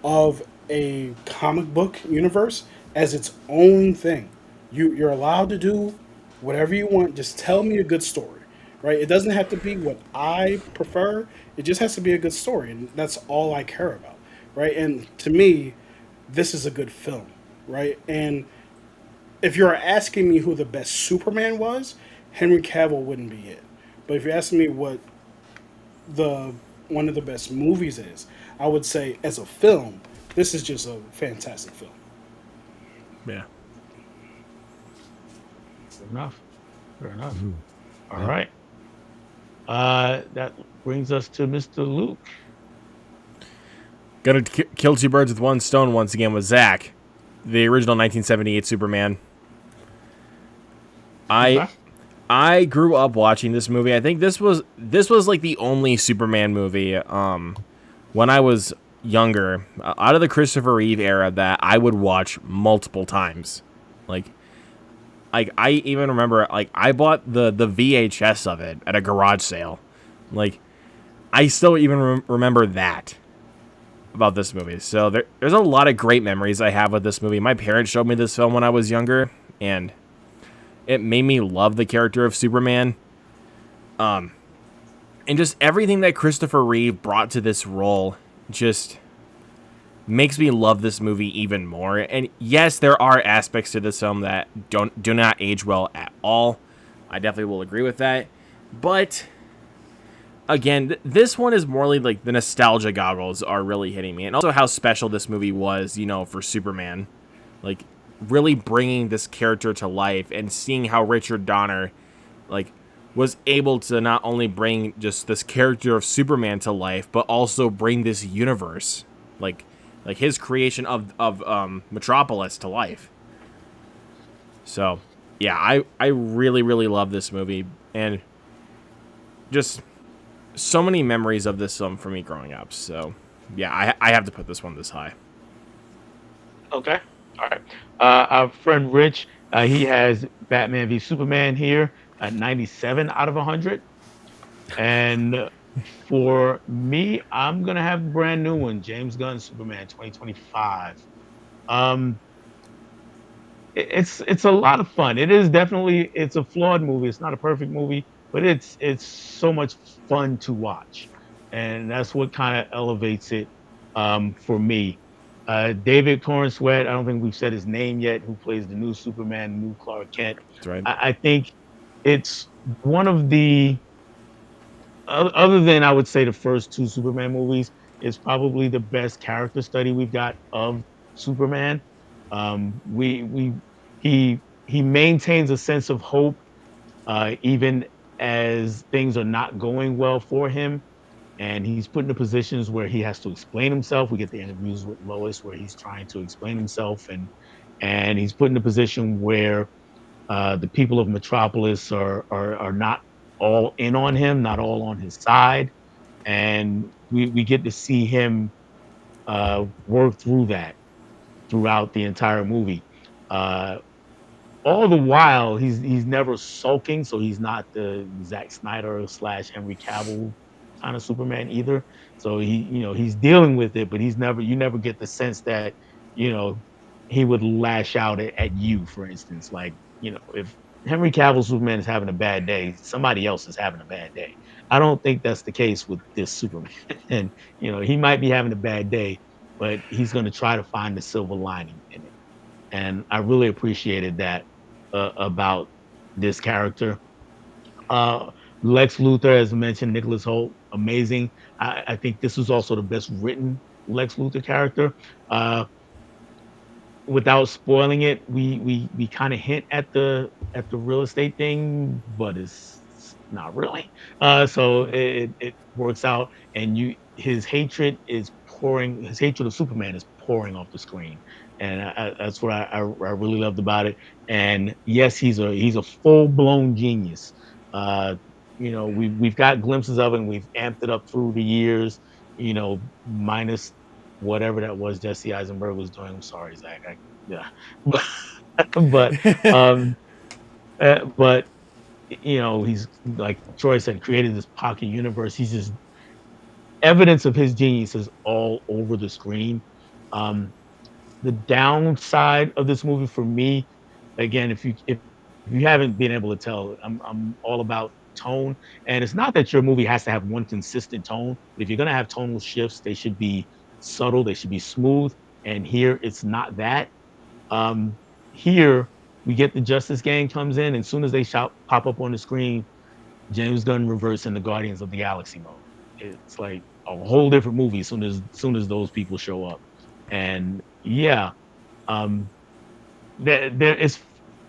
of a comic book universe as its own thing. You're allowed to do whatever you want. Just tell me a good story, right? It doesn't have to be what I prefer. It just has to be a good story, and that's all I care about, right? And to me, this is a good film, right? And if you're asking me who the best Superman was, Henry Cavill wouldn't be it. But if you're asking me what the one of the best movies is, I would say as a film, this is just a fantastic film. Yeah. Fair enough. Fair enough. Mm, All yeah. right. That brings us to Mr. Luke. Gonna kill two birds with one stone once again with Zach, the original 1978 Superman. I Okay. I grew up watching this movie. I think this was like the only Superman movie when I was younger, out of the Christopher Reeve era, that I would watch multiple times. Like I even remember, like, I bought the VHS of it at a garage sale. Like, I still even remember that about this movie. So there's a lot of great memories I have with this movie. My parents showed me this film when I was younger, and it made me love the character of Superman. And just everything that Christopher Reeve brought to this role just makes me love this movie even more. And yes, there are aspects to this film that do not age well at all. I definitely will agree with that. But again, this one is more like the nostalgia goggles are really hitting me, and also how special this movie was, for Superman. Like, really bringing this character to life and seeing how Richard Donner, like, was able to not only bring just this character of Superman to life, but also bring this universe, like his creation of Metropolis to life. So, yeah, I really really love this movie, and just so many memories of this film for me growing up. So, yeah, I have to put this one this high. Okay. All right. Our friend Rich, he has Batman v Superman here at 97 out of 100. And for me, I'm gonna have a brand new one, James Gunn Superman 2025. Um, it's a lot of fun. It is definitely it's a flawed movie. It's not a perfect movie, but it's so much fun to watch, and that's what kind of elevates it for me. David Corn Sweat, I don't think we've said his name yet, who plays the new Superman, new Clark Kent. That's right. I think it's one of the other than I would say the first two Superman movies is probably the best character study we've got of Superman. We he maintains a sense of hope even as things are not going well for him, and he's put in the positions where he has to explain himself. We get the interviews with Lois where he's trying to explain himself, and he's put in a position where the people of Metropolis are not all in on him, not all on his side, and we get to see him work through that throughout the entire movie. Uh, all the while, he's never sulking, so he's not the Zack Snyder slash Henry Cavill kind of Superman either. So he's dealing with it, but you never get the sense that you know he would lash out at you, for instance. Like if Henry Cavill Superman is having a bad day, somebody else is having a bad day. I don't think that's the case with this Superman. And he might be having a bad day, but he's going to try to find the silver lining in it. And I really appreciated that about this character. Uh, Lex Luthor, as I mentioned, Nicholas Holt, amazing. I think this was also the best written Lex Luthor character. Uh, Without spoiling it, we kind of hint at the real estate thing, but it's not really. So it works out, and you his hatred of Superman is pouring off the screen, and that's what I really loved about it. And yes, he's a full blown genius. Uh, we've got glimpses of it, and we've amped it up through the years. Minus whatever that was Jesse Eisenberg was doing. I'm sorry, Zach. Yeah, but um, but he's like Troy said, created this pocket universe. He's just evidence of his genius is all over the screen. Um, the downside of this movie for me, again, if you haven't been able to tell, I'm all about tone, and it's not that your movie has to have one consistent tone, but if you're gonna have tonal shifts, they should be subtle, they should be smooth, and here it's not that. Um, Here we get the Justice Gang comes in, and as soon as they pop up on the screen, James Gunn reverts in the Guardians of the Galaxy mode. It's like a whole different movie as soon as those people show up, and yeah, um, there is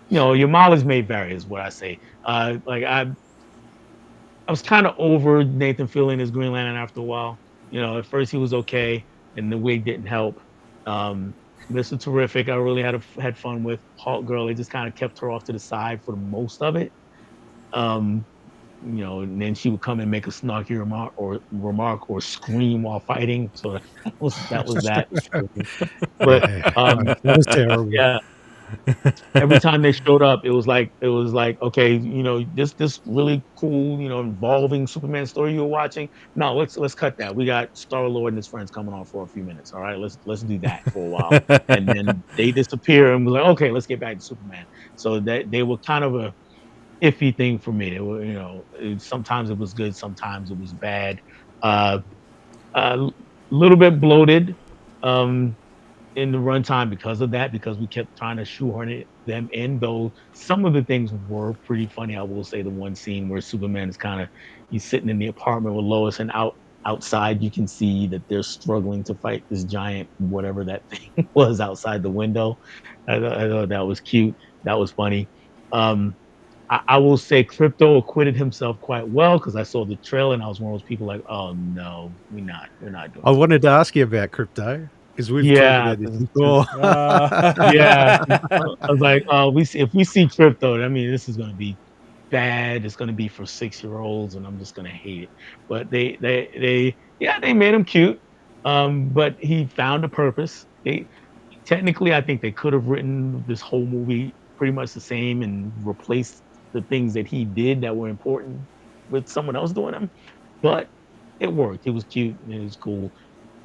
your mileage may vary is what I say. Like I was kind of over Nathan Fillion as Green Lantern after a while. At first he was okay, and the wig didn't help. Um, Mr. Terrific, I really had fun with. Hawk Girl, they just kind of kept her off to the side for the most of it. Um, and then she would come and make a snarky remark or scream while fighting. So that was that. But Yeah, that was terrible. yeah, every time they showed up, it was like okay, this really cool, involving Superman story you were watching. No, let's cut that. We got Star Lord and his friends coming on for a few minutes. All right, let's do that for a while, and then they disappear, and we're like, okay, let's get back to Superman. So that they were kind of a iffy thing for me. They were, sometimes it was good, sometimes it was bad. Uh, a little bit bloated. In the runtime because of that, because we kept trying to shoehorn them in, though some of the things were pretty funny. I will say the one scene where Superman is he's sitting in the apartment with Lois, and outside you can see that they're struggling to fight this giant whatever that thing was outside the window. I thought that was cute. That was funny. I will say Crypto acquitted himself quite well because I saw the trailer and I was one of those people like, oh no, we're not doing I that. wanted to ask you about Crypto because we've talked Yeah, about this before. yeah. I was like, oh, if we see Crypto, I mean, this is going to be bad. It's going to be for 6-year-olds, and I'm just going to hate it. But they made him cute. But he found a purpose. Technically, I think they could have written this whole movie pretty much the same and replaced the things that he did that were important with someone else doing them. But it worked. It was cute and it was cool.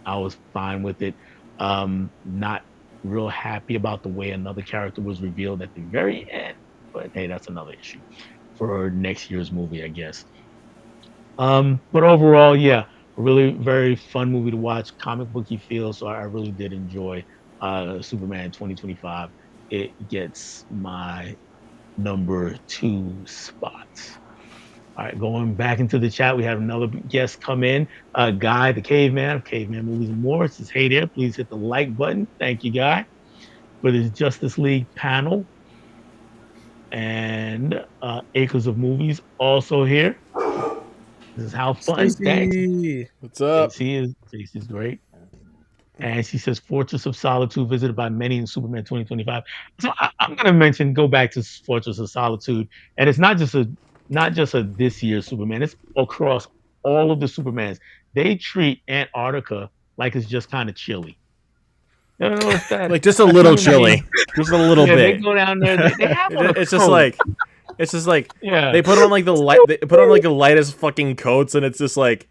I was fine with it. Not real happy about the way another character was revealed at the very end, but hey, that's another issue for next year's movie, I guess. But overall, yeah, really very fun movie to watch, comic booky feel. So I really did enjoy Superman 2025. It gets my number 2 spot. All right, going back into the chat, we have another guest come in. Guy, the caveman of Caveman Movies and More, says, hey there, please hit the like button. Thank you, Guy, for this Justice League panel. And Acres of Movies also here. This is how fun. Thanks. Stacey. What's up? Stacey's great. And she says, Fortress of Solitude visited by many in Superman 2025. So I'm going to go back to Fortress of Solitude. And it's not just a this year's Superman. It's across all of the Supermans. They treat Antarctica like it's just kind of chilly. You don't notice that? Like just a little chilly, just a little Yeah, they bit. go down there. They have on a It's just coat. like, Yeah. they put on like the light. They put on like the lightest fucking coats, and it's just like,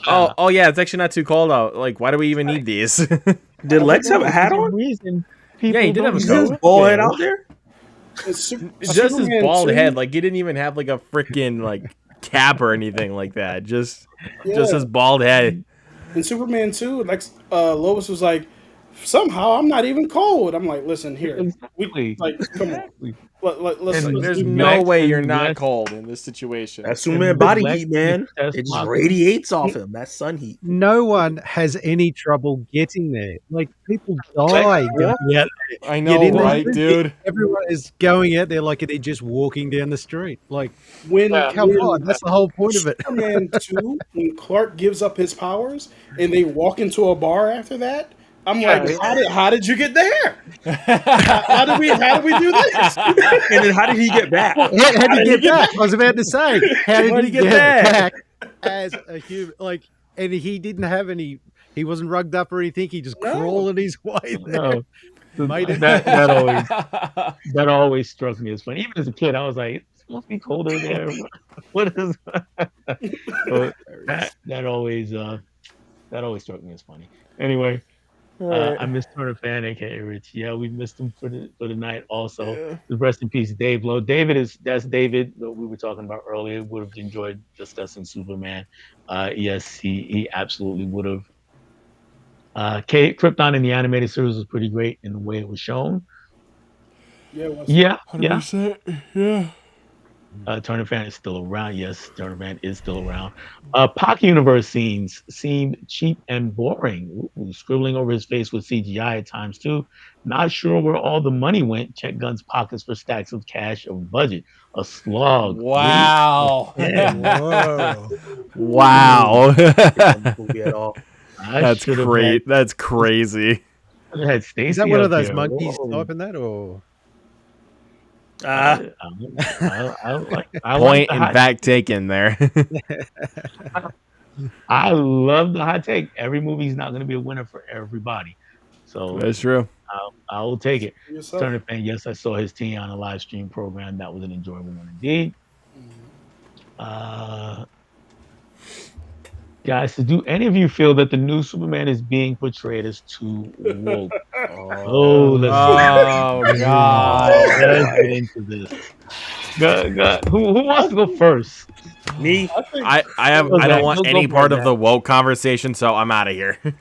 oh yeah, it's actually not too cold out. Like, why do we even need these? Did Lex have a hat There's on? reason Yeah, he did have a don't Is coat. his bald head out there? Just his Superman bald 2? head. Like he didn't even have like a freaking like cap or anything like that. Just his bald head. In Superman 2, like Lois was like, somehow I'm not even cold. I'm like, listen here, Exactly. come on, Exactly. let's And There's do no that. Lex way you're and not Lex- cold in this situation. That Superman And body Lex heat, man. and It just Tess radiates off him. That sun heat. No one has any trouble getting there. Like people Lex- die. Yeah. I Get know, in there. right, dude? Everyone is going out there like they're just walking down the street. Like, When, come when on, that's the whole point of it. Superman 2, when Clark gives up his powers and they walk into a bar after that, I'm like, how did you get there? How did we do this? And then how did he get back? How did he get back? I was about to say, how did he get back as a human? Like, and he didn't have any. He wasn't rugged up or anything. He just No. crawling his way there, No, made it. that always struck me as funny. Even as a kid, I was like, "It's supposed to be colder there. What is?" So that that always uh that always struck me as funny. Anyway, All right. I miss Turner fan, aka Rich. Yeah, we missed him for the night. Also, Yeah. rest in peace, Dave Lowe. That's David that we were talking about earlier. Would have enjoyed discussing Superman. Yes, he absolutely would have. Krypton in the animated series was pretty great in the way it was shown. Yeah, it was. Yeah, yeah. 100%. Yeah. Turner fan is still around. Yes, Turner fan is still around. Pock Universe scenes seemed cheap and boring. Ooh, scribbling over his face with CGI at times too. Not sure where all the money went. Check Gunn's pockets for stacks of cash of budget. A slog. Really? Wow. Again. Whoa! Wow. On the movie at all. I That's should have had, great. That's crazy. had Is that Stacy one up of those here. monkeys Whoa. typing that, or Ah, I like Point the and hot. fact taken there. I love the hot take. Every movie's not going to be a winner for everybody, so That's true. I will take it. For yourself. Turner fan, yes, I saw his team on a live stream program. That was an enjoyable one indeed. Mhm. Uh, guys, so do any of you feel that the new Superman is being portrayed as too woke? Oh, let's get into Oh God. let's get into this. Who wants to go first? me. I think I Go, don't Zach. want Go any for it, part of Zach. the woke conversation, so I'm out of here. Go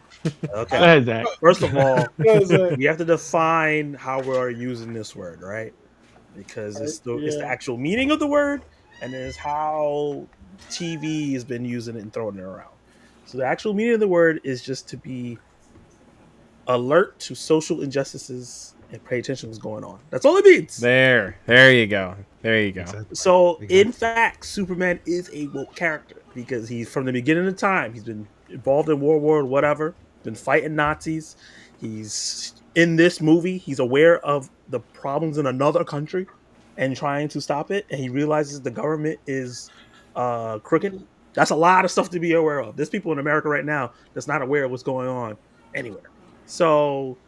Okay. ahead, Zach. First of all, because, we have to define how we are using this word, right? Because it's the yeah. actual meaning of the word, and there's how TV has been using it and throwing it around. So the actual meaning of the word is just to be alert to social injustices and pay attention to what's going on. That's all it means. There you go. There you go. exactly? So, Exactly. in fact, Superman is a woke character because he's from the beginning of time. He's been involved in World War whatever, been fighting Nazis. He's in this movie. He's aware of the problems in another country and trying to stop it. And he realizes the government is crooked. That's a lot of stuff to be aware of. There's people in America right now that's not aware of what's going on anywhere. So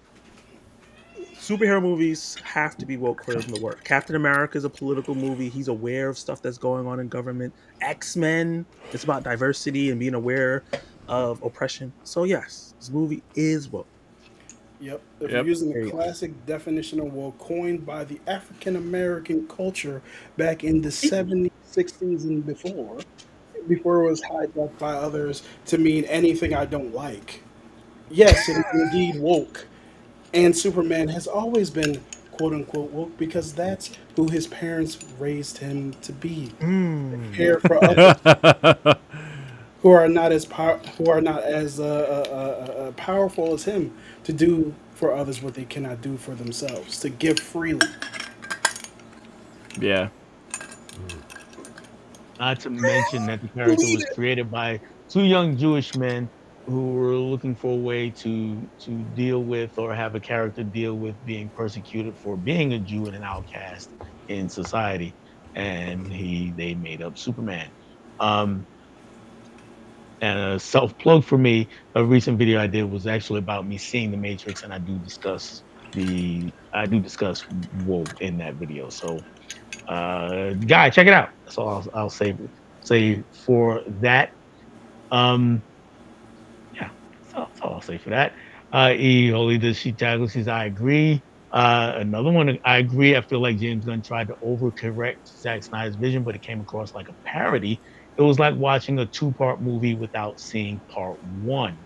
superhero movies have to be woke for them to work. Captain America is a political movie. He's aware of stuff that's going on in government. X-Men, it's about diversity and being aware of oppression. So yes, this movie is woke. Yep. If Yep. we're using There the you go. classic definition of woke coined by the African American culture back in the 70s, 60s, and before it was hijacked by others to mean anything I don't like. Yes, it is indeed woke. And Superman has always been quote unquote woke because that's who his parents raised him to be. Mm. Care for others who are not as powerful as him to do for others what they cannot do for themselves, to give freely. Yeah. Not to mention that the character was created by two young Jewish men who were looking for a way to deal with or have a character deal with being persecuted for being a Jew and an outcast in society, and they made up Superman. Um, and a self plug for me, a recent video I did was actually about me seeing the Matrix, and I do discuss woke in that video. So guy, check it out. That's all I'll say for that. Um, yeah, that's all I'll say for that. E Holy does she tackle says I agree. Another one I agree. I feel like James Gunn tried to overcorrect Zack Snyder's vision, but it came across like a parody. It was like watching a two-part movie without seeing part one.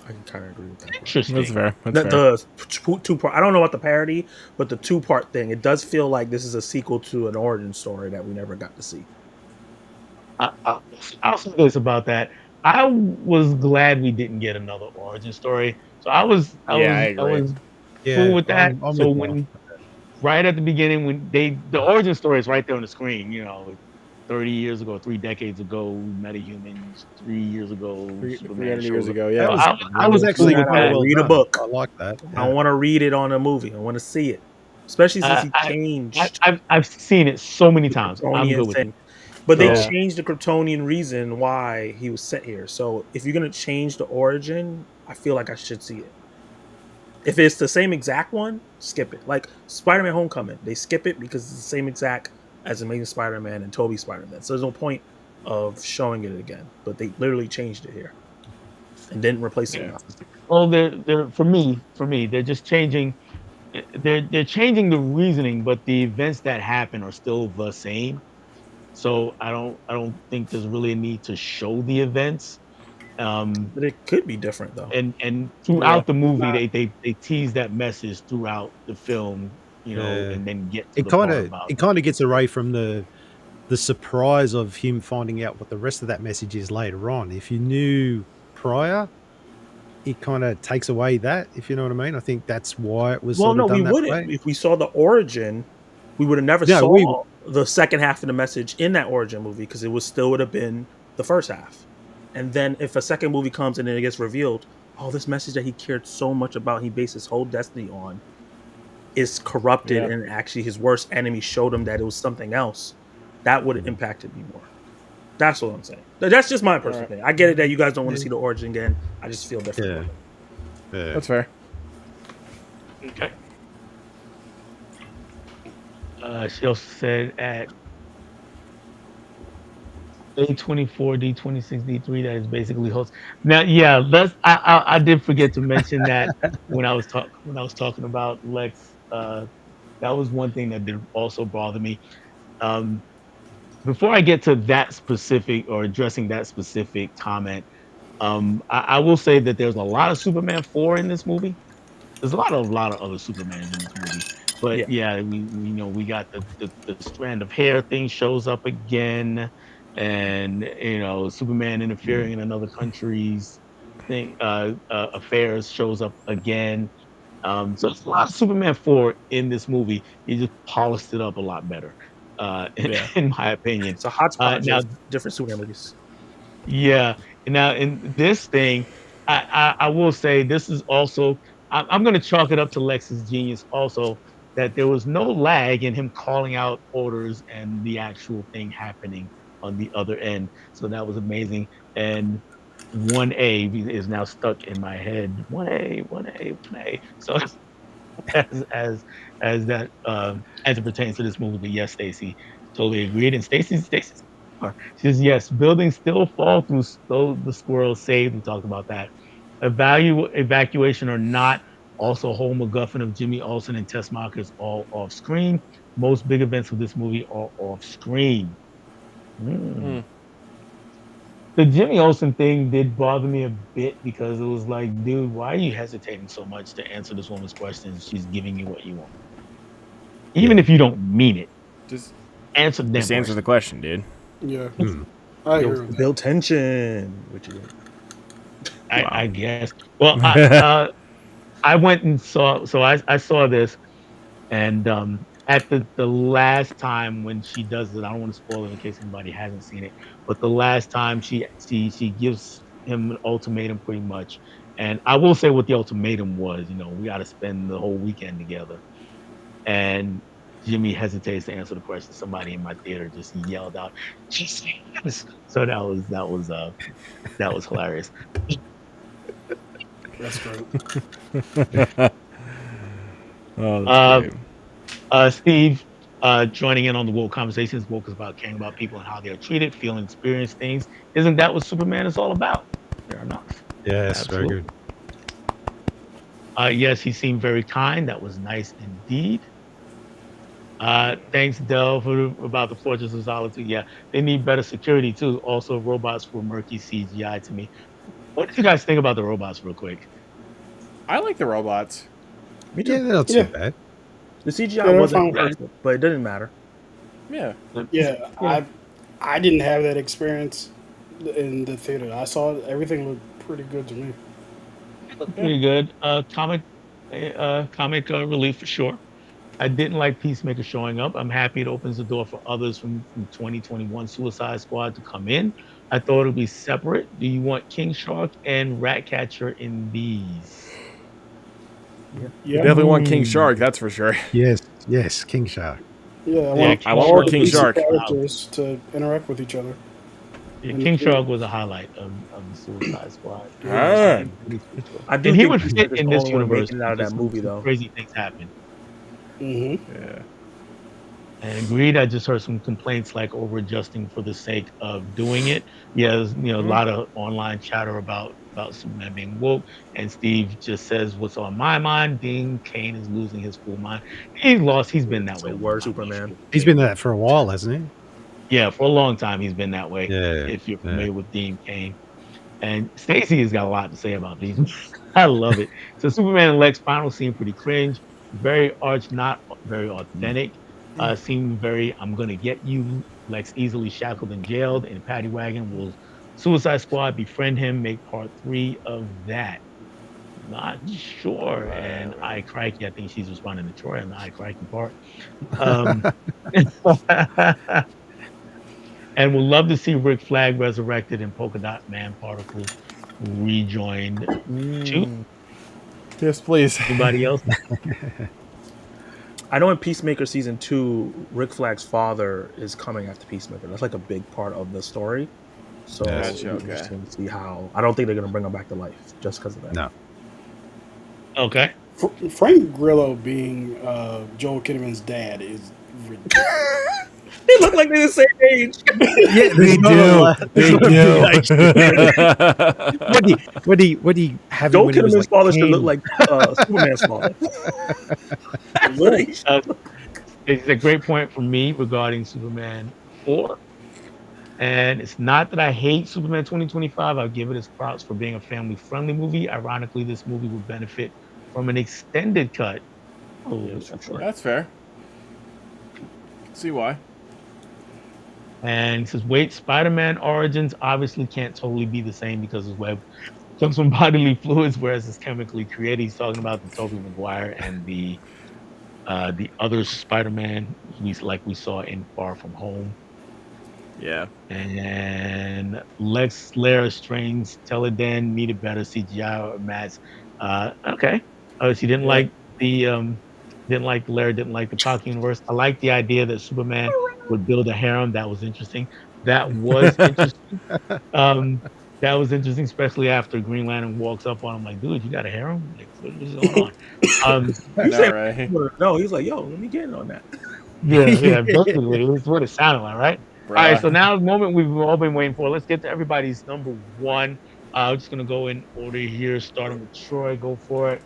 I can kind of agree with that. That's Interesting. fair. That's The, fair. the two part. I don't know about the parody, but the two part thing. It does feel like this is a sequel to an origin story that we never got to see. I'll say this about that. I was glad we didn't get another origin story. So I was Yeah, I I agree. was Yeah, cool with that. I'm So with when right at the beginning when the origin story is right there on the screen, 30 years ago, 3 decades ago, metahumans, 3 years ago, 300 Superman years shows up. ago, that yeah. So was I was actually cool with quite that. well Read a done. book. I like that. I don't want to read it on a movie. I want to see it, especially since he changed I've seen it so many the times. I'm Kryptonian good with it. thing. But they So changed the Kryptonian reason why he was sent here. So if you're gonna change the origin, I feel like I should see it. If it's the same exact one, skip it. Like Spider-Man: Homecoming, they skip it because it's the same exact as Amazing Spider-Man and Tobey Spider-Man. So there's no point of showing it again. But they literally changed it here and didn't replace it with yeah. nothing. Well, they're for me, they're just changing. They're changing the reasoning, but the events that happen are still the same. So I don't think there's really a need to show the events. Um, But it could be different though. and Yeah, throughout the it's movie, not. they tease that message throughout the film, Yeah. and then get to It the kind part of about it kind of gets away from the surprise of him finding out what the rest of that message is later on. If you knew prior, it kind of takes away that, if you know what I mean. I think that's why it was Well, sort of no, we done that wouldn't. way. If we saw the origin, we would have never No, we saw the second half of the message in that origin movie because it was still would have been the first half. And then if a second movie comes and then it gets revealed, oh, this message that he cared so much about, he based his whole destiny on, is corrupted, Yeah. and actually his worst enemy showed him that it was something else. That would have Mm. impacted me more. That's what I'm saying. That's just my All personal right. opinion. I get it that you guys don't want to Yeah. see the origin again. I just feel different Yeah. about it. Yeah. That's fair. okay. She also said at A24, D26, D3, that is basically host. Now, yeah, I did forget to mention that when I was talking about Lex. That was one thing that did also bother me. Um, before I get to that specific or addressing that specific comment, I will say that there's a lot of Superman 4 in this movie. There's a lot of other Supermans in this movie, but Yeah. yeah, we know we got the strand of hair thing shows up again, and Superman interfering in another country's thing affairs shows up again. So it's a lot of Superman 4 in this movie. He just polished it up a lot better, in, Yeah. in my opinion. It's a hodgepodge Now of different Superman movies. yeah. Now in this thing, I will say this is also I'm going to chalk it up to Lex's genius also that there was no lag in him calling out orders and the actual thing happening on the other end. So that was amazing. And 1A is now stuck in my head. 1A, 1A, 1A. So as as as it pertains to this movie. But yes, Stacy, totally agreed. And Stacy's she says yes, buildings still fall through the squirrels saved. We talked about that. Evacuation or not, also whole MacGuffin of Jimmy Olsen and Tess Markers all off screen. Most big events of this movie are off screen. Hmm. Hmm. The Jimmy Olsen thing did bother me a bit because it was like, dude, why are you hesitating so much to answer this woman's questions? She's giving you what you want. Even Yeah. if you don't mean it, Just answer the damn just answer the question. question, dude. Yeah, Hmm. I agree with that. Build tension, which you I Wow. guess. Well, I went and saw. So I saw this, and at the last time when she does it, I don't want to spoil it in case anybody hasn't seen it. But the last time she gives him an ultimatum, pretty much. And I will say what the ultimatum was. We got to spend the whole weekend together. And Jimmy hesitates to answer the question. Somebody in my theater just yelled out, "Just say yes." So that was hilarious. That's great. Oh, that's Uh, great. Steve, joining in on the woke conversations. Woke is about caring about people and how they are treated, feel, and experience things. Isn't that what Superman is all about? Fair enough. Yes, very Absolutely. good. Yes, he seemed very kind. That was nice indeed. Thanks, Dell, about the Fortress of Solitude. Yeah, they need better security too. Also, robots were murky CGI to me. What did you guys think about the robots, real quick? I like the robots. Me Yeah, too. they're not too Yeah, bad. The CGI yeah, they're wasn't fine. Yeah, perfect, but it didn't matter. Yeah. Yeah, yeah, I didn't have that experience in the theater. I saw it. Everything looked pretty good to me. Yeah. pretty good. Comic relief for sure. I didn't like Peacemaker showing up. I'm happy it opens the door for others from 2021 Suicide Squad to come in. I thought it would be separate. Do you want King Shark and Ratcatcher in these? Yeah. We Yeah, definitely want King Ooh. Shark, that's for sure. Yes, yes, King Shark. Yeah, I Yeah, want I King want all more the Shark King was DC Shark. a highlight. characters to interact with each other. Yeah, And King Shark was a highlight of the Suicide Squad. it was. Ah. Really special. I do And he think would fit Peacemaker's in the this only one universe making it out of because that movie, some though. crazy things happen. Hmm. Yeah. And agreed, I just heard some complaints like over adjusting for the sake of doing it. Yeah, there's, a Mhm. lot of online chatter about Superman being woke, and Steve just says what's on my mind. Dean Kane is losing his full mind. He's lost. He's been that So way a long word time. I'm Superman. sure. He's been that for a while, hasn't Yeah, for a long time he's been that way. he? Yeah, If you're yeah. familiar with Dean Kane. And Stacey has got a lot to say about these. I love it. So Superman and Lex final scene pretty cringe, very arch, not very authentic. Seemed very I'm gonna get you. Lex easily shackled and jailed, and Paddy Wagon will Suicide Squad befriend him, make part 3 of that. Not sure. And Whatever. I crikey, I think she's responding to Troy on the I crikey part. Um and would love to see Rick Flag resurrected and Polka Dot Man Particle rejoined too. Yes, please. Anybody else? I know in Peacemaker season 2, Rick Flag's father is coming after Peacemaker. That's like a big part of the story. So Yes. Gotcha. it'll be Okay. interesting to see how. I don't think they're gonna bring him back to life just because of that. No. Okay. Frank Grillo being Joel Kinnaman's dad is ridiculous. They look like they're the same age. Yeah, They do. They do. What do you have him Joel when he was Kinnaman's like father should look 10? like Superman's father. That's what he should Uh, look. it's a great point for me regarding Superman 4. And it's not that I hate Superman 2025. I'll give it its props for being a family friendly movie. Ironically, this movie would benefit from an extended cut. A little bit too short. That's fair. See why? And he says, wait, Spider Man Origins obviously can't totally be the same because his web comes from bodily fluids, whereas it's chemically created. He's talking about the Tobey Maguire and the other Spider-Man we saw in Far From Home. Yeah. And Lex Lair Strange Teledan needed better CGI or Matt's. Okay. She didn't Yeah. like the Lair, didn't like the Park universe. I like the idea that Superman would build a harem. That was interesting. That was interesting. Um, that was interesting, especially after Green Lantern walks up on him like, dude, you got a harem? Like, what is going on? Um, I You know, said right? no. He was like, "Yo, let me get in on that." yeah, basically, it's what it sounded like, right? All right, so Bruh. now the moment we've all been waiting for. Let's get to everybody's number one. We're just gonna go in order here, starting with Troy. Go for it.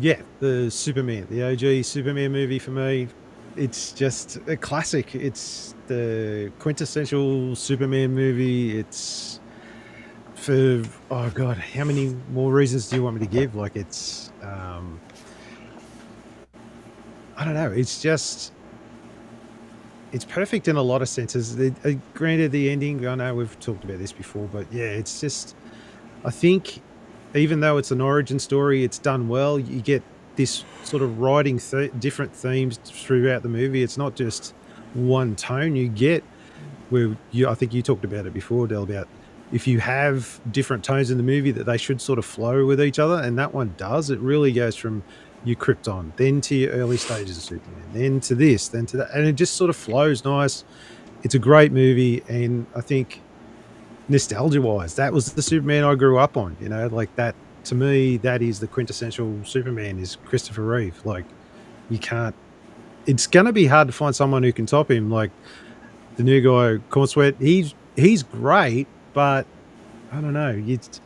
Yeah, the Superman, the OG Superman movie for me. It's just a classic. It's the quintessential Superman movie. It's for oh god, how many more reasons do you want me to give? Like it's I don't know. It's just it's perfect in a lot of senses. Granted, the ending. I know we've talked about this before, but yeah, it's just. I think even though it's an origin story, it's done well. You get this sort of writing different themes throughout the movie. It's not just one tone. You get where you. I think you talked about it before, Del, about if you have different tones in the movie that they should sort of flow with each other, and that one does. It really goes from your Krypton, then to your early stages of Superman, then to this, then to that, and it just sort of flows nice. It's a great movie, and I think nostalgia wise, that was the Superman I grew up on. You know, like that to me, that is the quintessential Superman is Christopher Reeve. Like you can't. It's gonna be hard to find someone who can top him. Like the new guy, Corn Sweat. He's great, but I don't know. It's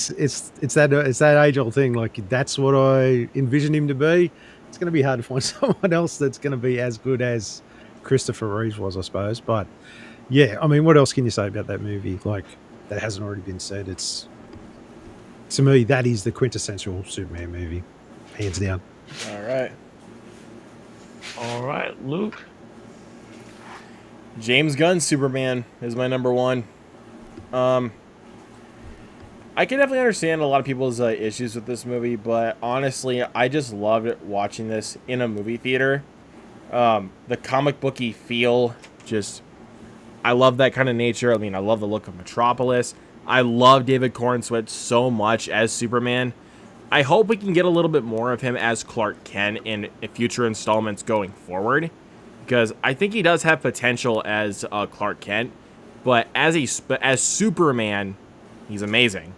that age old thing. Like that's what I envision him to be. It's gonna be hard to find someone else that's gonna be as good as Christopher Reeve was, I suppose. But yeah, I mean, what else can you say about that movie? Like that hasn't already been said. It's to me that is the quintessential Superman movie, hands down. All right. All right, Luke. James Gunn Superman is my number one. I can definitely understand a lot of people's issues with this movie, but honestly, I just loved watching this in a movie theater. The comic booky feel, just I love that kind of nature. I mean, I love the look of Metropolis. I love David Cornsweet so much as Superman. I hope we can get a little bit more of him as Clark Kent in future installments going forward, because I think he does have potential as Clark Kent, but as Superman, he's amazing,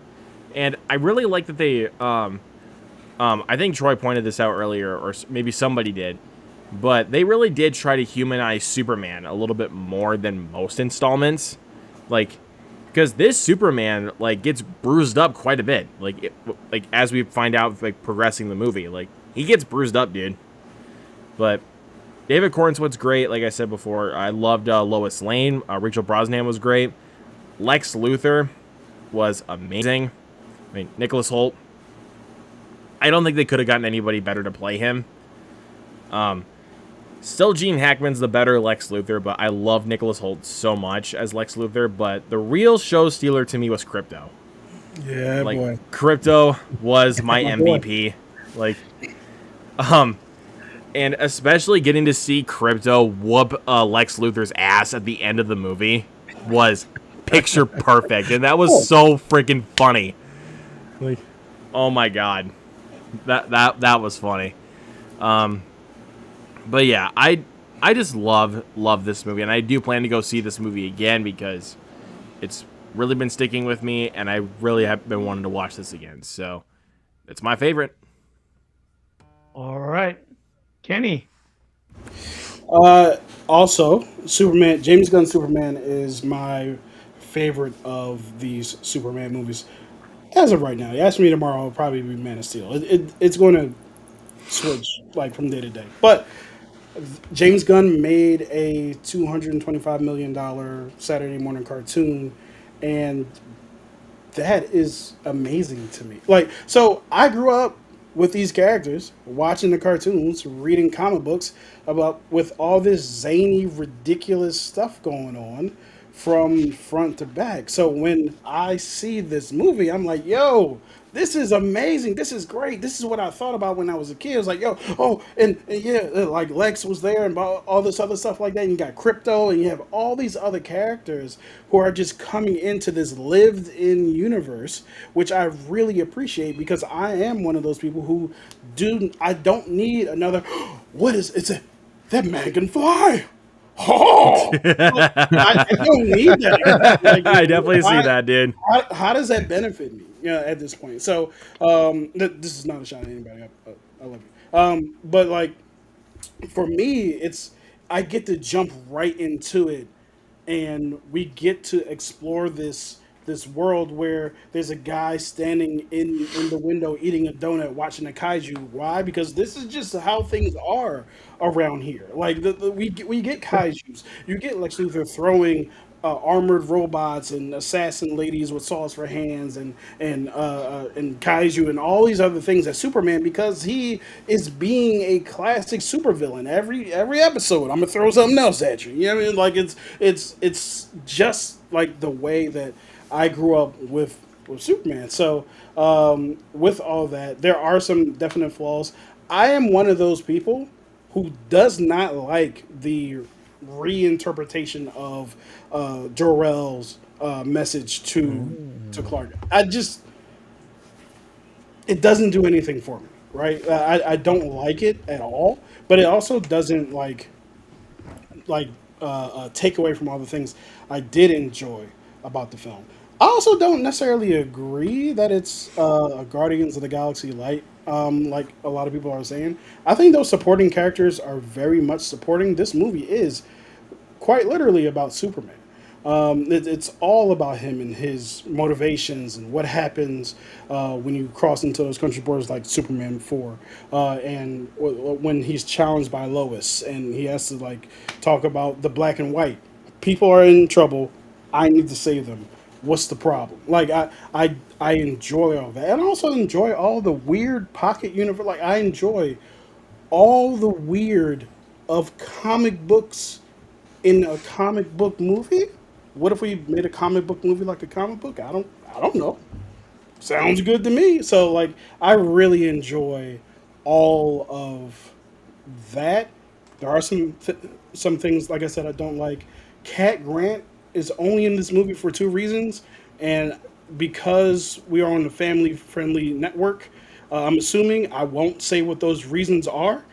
and I really like that they. I think Troy pointed this out earlier, or maybe somebody did, but they really did try to humanize Superman a little bit more than most installments, like because this Superman like gets bruised up quite a bit, like as we find out like progressing the movie, like he gets bruised up, dude. But David Cornswood's great, like I said before. I loved Lois Lane. Rachel Brosnan was great. Lex Luthor was amazing. I mean, Nicholas Hoult. I don't think they could have gotten anybody better to play him. Still, Gene Hackman's the better Lex Luthor, but I love Nicholas Hoult so much as Lex Luthor. But the real show stealer to me was Crypto. Yeah, Like, boy. Crypto was my My boy. MVP. Like, and especially getting to see Crypto whoop Lex Luthor's ass at the end of the movie was picture perfect, and that was so freaking funny. Like, oh my god, that was funny. But yeah, I just love this movie, and I do plan to go see this movie again because it's really been sticking with me, and I really have been wanting to watch this again. So it's my favorite. All right, Kenny. Also, Superman, James Gunn Superman is my favorite of these Superman movies. As of right now, you ask me tomorrow, it'll probably be Man of Steel. It's going to switch like from day to day. But James Gunn made a $225 million Saturday morning cartoon, and that is amazing to me. Like, so I grew up with these characters, watching the cartoons, reading comic books about with all this zany, ridiculous stuff going on from front to back. So when I see this movie, I'm like, yo, this is amazing. This is great. This is what I thought about when I was a kid. I was like, yo, oh, and yeah, like Lex was there and all this other stuff like that. And you got Crypto and you have all these other characters who are just coming into this lived in universe, which I really appreciate because I am one of those people who I don't need another, what is, it's a, that man can fly. Oh, I don't need that. Like, I definitely see why, that, dude. how does that benefit me? At this point. So this is not a shot at anybody. I love you. But like for me, it's I get to jump right into it, and we get to explore this world where there's a guy standing in the window eating a donut watching a kaiju. Why? Because this is just how things are around here. Like we get kaijus. You get Lex Luthor throwing armored robots and assassin ladies with saws for hands and kaiju and all these other things at Superman because he is being a classic supervillain every episode. I'm gonna throw something else at you. You know what I mean? Like it's just like the way that I grew up with Superman. So with all that, there are some definite flaws. I am one of those people who does not like the reinterpretation of Jor-El's message to Clark. It doesn't do anything for me, right? I don't like it at all, but it also doesn't take away from all the things I did enjoy about the film. I also don't necessarily agree that it's a Guardians of the Galaxy light, like a lot of people are saying. I think those supporting characters are very much supporting. This movie is quite literally about Superman. It's all about him and his motivations and what happens when you cross into those country borders like Superman 4 and when he's challenged by Lois and he has to like talk about the black and white. People are in trouble. I need to save them. What's the problem? Like I enjoy all that. And I also enjoy all the weird pocket universe. Like I enjoy all the weird of comic books in a comic book movie. What if we made a comic book movie like a comic book? I don't know. Sounds good to me. So like I really enjoy all of that. There are some things like I said I don't like. Cat Grant is only in this movie for two reasons, and because we are on the family friendly network, I'm assuming I won't say what those reasons are.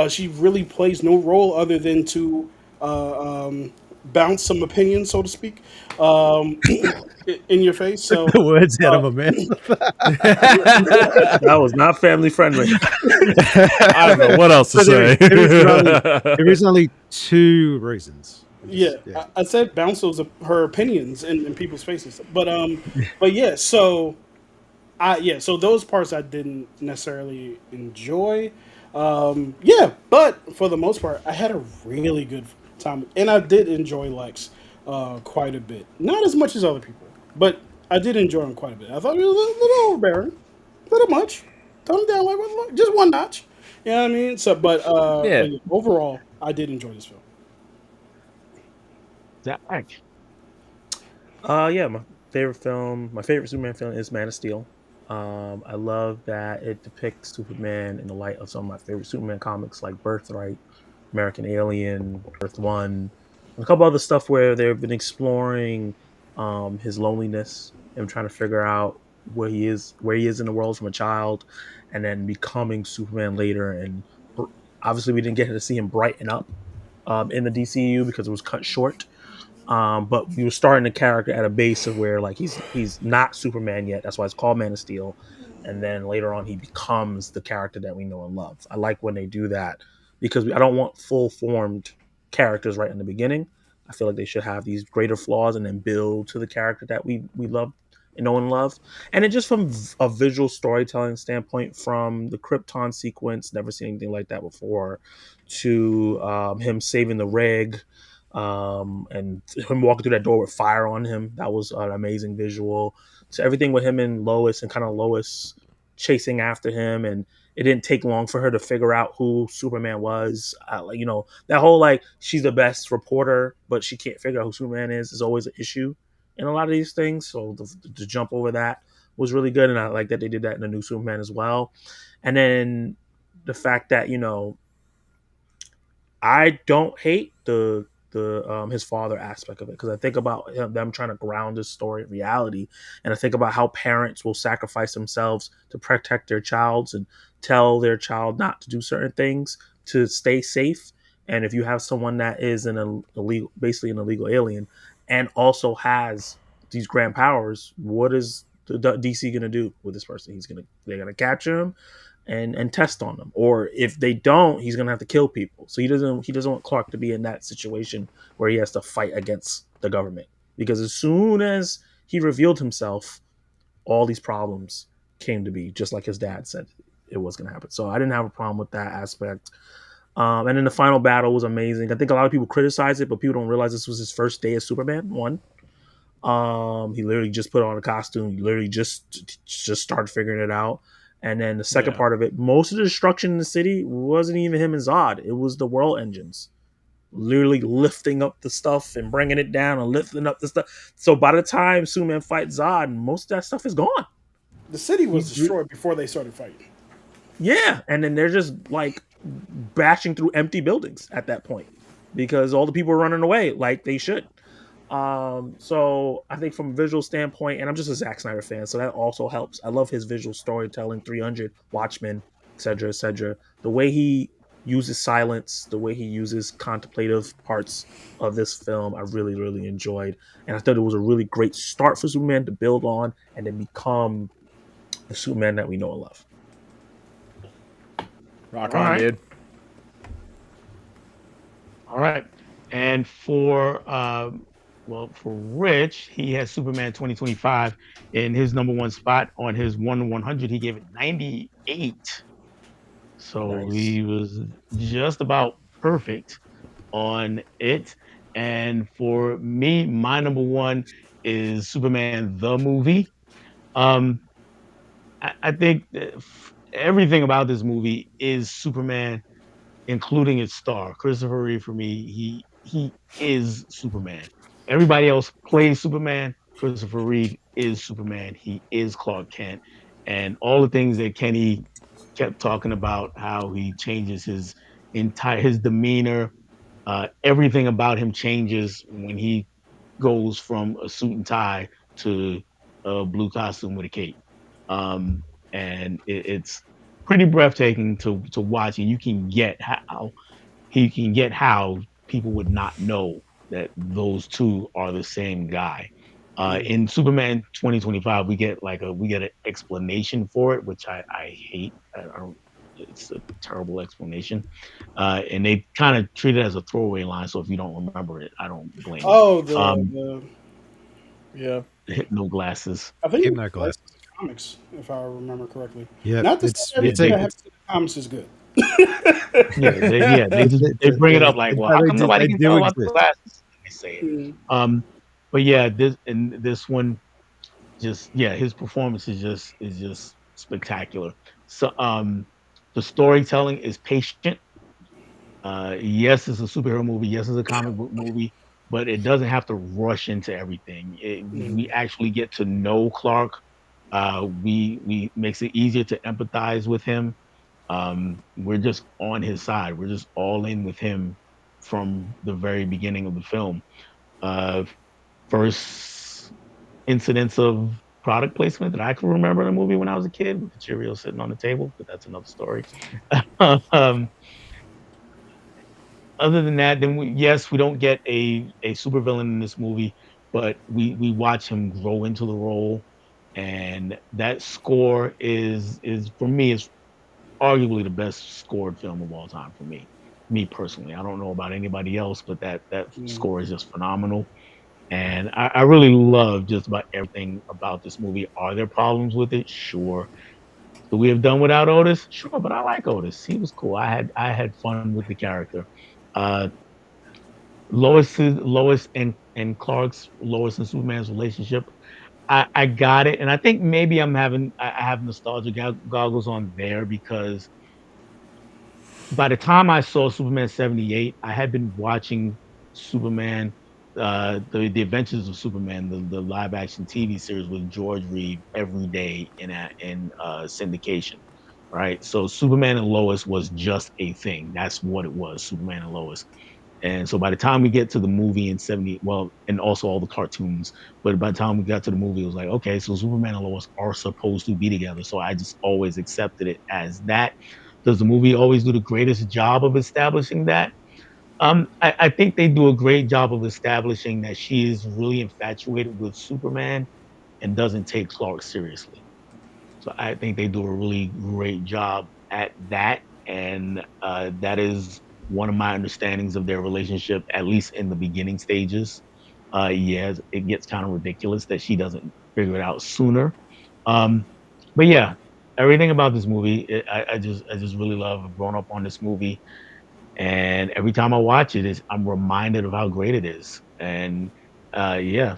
She really plays no role other than to bounce some opinions, so to speak, in your face. So The words out uh, of my mouth. That was not family friendly. I don't know what else to So say. there is only two reasons. I'm yeah, just yeah. I said bounce those her opinions in people's faces, but yeah. So so those parts I didn't necessarily enjoy. Yeah, but for the most part, I had a really good time, and I did enjoy Lex quite a bit. Not as much as other people, but I did enjoy him quite a bit. I thought he was a little overbearing, a little much. Tone down like just one notch. You know what I mean? So, Yeah. but yeah, overall, I did enjoy this film. Zach. Yeah, my favorite Superman film is Man of Steel. I love that it depicts Superman in the light of some of my favorite Superman comics like Birthright, American Alien, Earth One, and a couple other stuff where they've been exploring his loneliness and trying to figure out where he is in the world from a child, and then becoming Superman later. And obviously, we didn't get to see him brighten up in the DCU because it was cut short, but we were starting the character at a base of where like he's not Superman yet. That's why it's called Man of Steel. And then later on, he becomes the character that we know and love. I like when they do that because I don't want full formed characters right in the beginning. I feel like they should have these greater flaws and then build to the character that we love and know and love. And it just from a visual storytelling standpoint, from the Krypton sequence, never seen anything like that before, to him saving the rig, and him walking through that door with fire on him. That was an amazing visual. So everything with him and Lois, and kind of Lois chasing after him, and it didn't take long for her to figure out who Superman was. Like, that whole like she's the best reporter, but she can't figure out who Superman is always an issue in a lot of these things. So to jump over that was really good, and I like that they did that in the new Superman as well. And then the fact that I don't hate the his father aspect of it, because I think about them trying to ground this story in reality, and I think about how parents will sacrifice themselves to protect their childs and tell their child not to do certain things to stay safe. And if you have someone that is illegal, basically an illegal alien, and also has these grand powers, what is the DC going to do with this person? They're gonna catch him and test on them, or if they don't, he's gonna have to kill people. So he doesn't want Clark to be in that situation where he has to fight against the government, because as soon as he revealed himself, all these problems came to be, just like his dad said it was going to happen. So I didn't have a problem with that aspect. And then the final battle was amazing. I think a lot of people criticize it, but people don't realize this was his first day as Superman. One, he literally just put on a costume. He literally just started figuring it out. And then the second Yeah. part of it, most of the destruction in the city wasn't even him and Zod. It was the world engines literally lifting up the stuff and bringing it down and lifting up the stuff. So by the time Superman fights Zod, most of that stuff is gone. The city was He's destroyed before they started fighting. Yeah, and then they're just like bashing through empty buildings at that point because all the people are running away like they should. So I think from a visual standpoint, and I'm just a Zack Snyder fan, so that also helps. I love his visual storytelling, 300, Watchmen, etc., etc. The way he uses silence, the way he uses contemplative parts of this film, I really, really enjoyed, and I thought it was a really great start for Superman to build on and then become the Superman that we know and love. Rock All on, right. dude. All right. And for Rich, he has Superman 2025 in his number one spot. On his 1/100, he gave it 98. So Nice. he was just about perfect on it. And for me, my number one is Superman the movie. Um, I think that everything about this movie is Superman, including its star, Christopher Reeve. For me, he is Superman. Everybody else plays Superman. Christopher Reeve is Superman. He is Clark Kent, and all the things that Kenny kept talking about, how he changes his demeanor, everything about him changes when he goes from a suit and tie to a blue costume with a cape. Um, and it's pretty breathtaking to watch, and you can get how he can get how people would not know that those two are the same guy. Mm. In Superman 2025, we get an explanation for it, which I hate. I don't. It's a terrible explanation, and they kind of treat it as a throwaway line. So if you don't remember it, I don't blame you. Oh, Um, the yeah. no glasses. I think it was Hypno based glasses. on the comics, if I remember correctly. Yeah, Not to say it's Yeah, everything it's they that happens in the comics is good. they bring it up like, well, how come nobody they can do tell about the exist. glasses? They say it. Mm, Um, but yeah, this one just yeah, his performance is just spectacular. So the storytelling is patient. Yes, it's a superhero movie. Yes, it's a comic book movie, but it doesn't have to rush into everything. We mm, actually get to know Clark. We makes it easier to empathize with him. We're just on his side. We're just all in with him from the very beginning of the film. Uh, First incidents of product placement that I can remember in a movie when I was a kid with the Cheerios sitting on the table, but that's another story. um, Other than that, then yes, we don't get a supervillain in this movie, but we watch him grow into the role, and that score is for me is arguably the best scored film of all time for me personally. I don't know about anybody else, but that mm. score is just phenomenal. And I really love just about everything about this movie. Are there problems with it? Sure. Could we have done without Otis? Sure, but I like Otis. He was cool. I had fun with the character. Uh, Lois and Clark's Lois and Superman's relationship. I got it, and I think maybe I have nostalgia goggles on there because by the time I saw Superman 78, I had been watching Superman, the Adventures of Superman, the live action TV series with George Reed every day in syndication, right? So Superman and Lois was just a thing. That's what it was, Superman and Lois. And so by the time we get to the movie in 70, well, and also all the cartoons, but by the time we got to the movie, it was like, okay, so Superman and Lois are supposed to be together. So I just always accepted it as that. Does the movie always do the greatest job of establishing that? I think they do a great job of establishing that she is really infatuated with Superman and doesn't take Clark seriously. So I think they do a really great job at that, and that is one of my understandings of their relationship, at least in the beginning stages. Yes, it gets kind of ridiculous that she doesn't figure it out sooner. Um, but yeah, everything about this movie, I just really love. I've grown up on this movie, and every time I watch it, I'm reminded of how great it is. And yeah,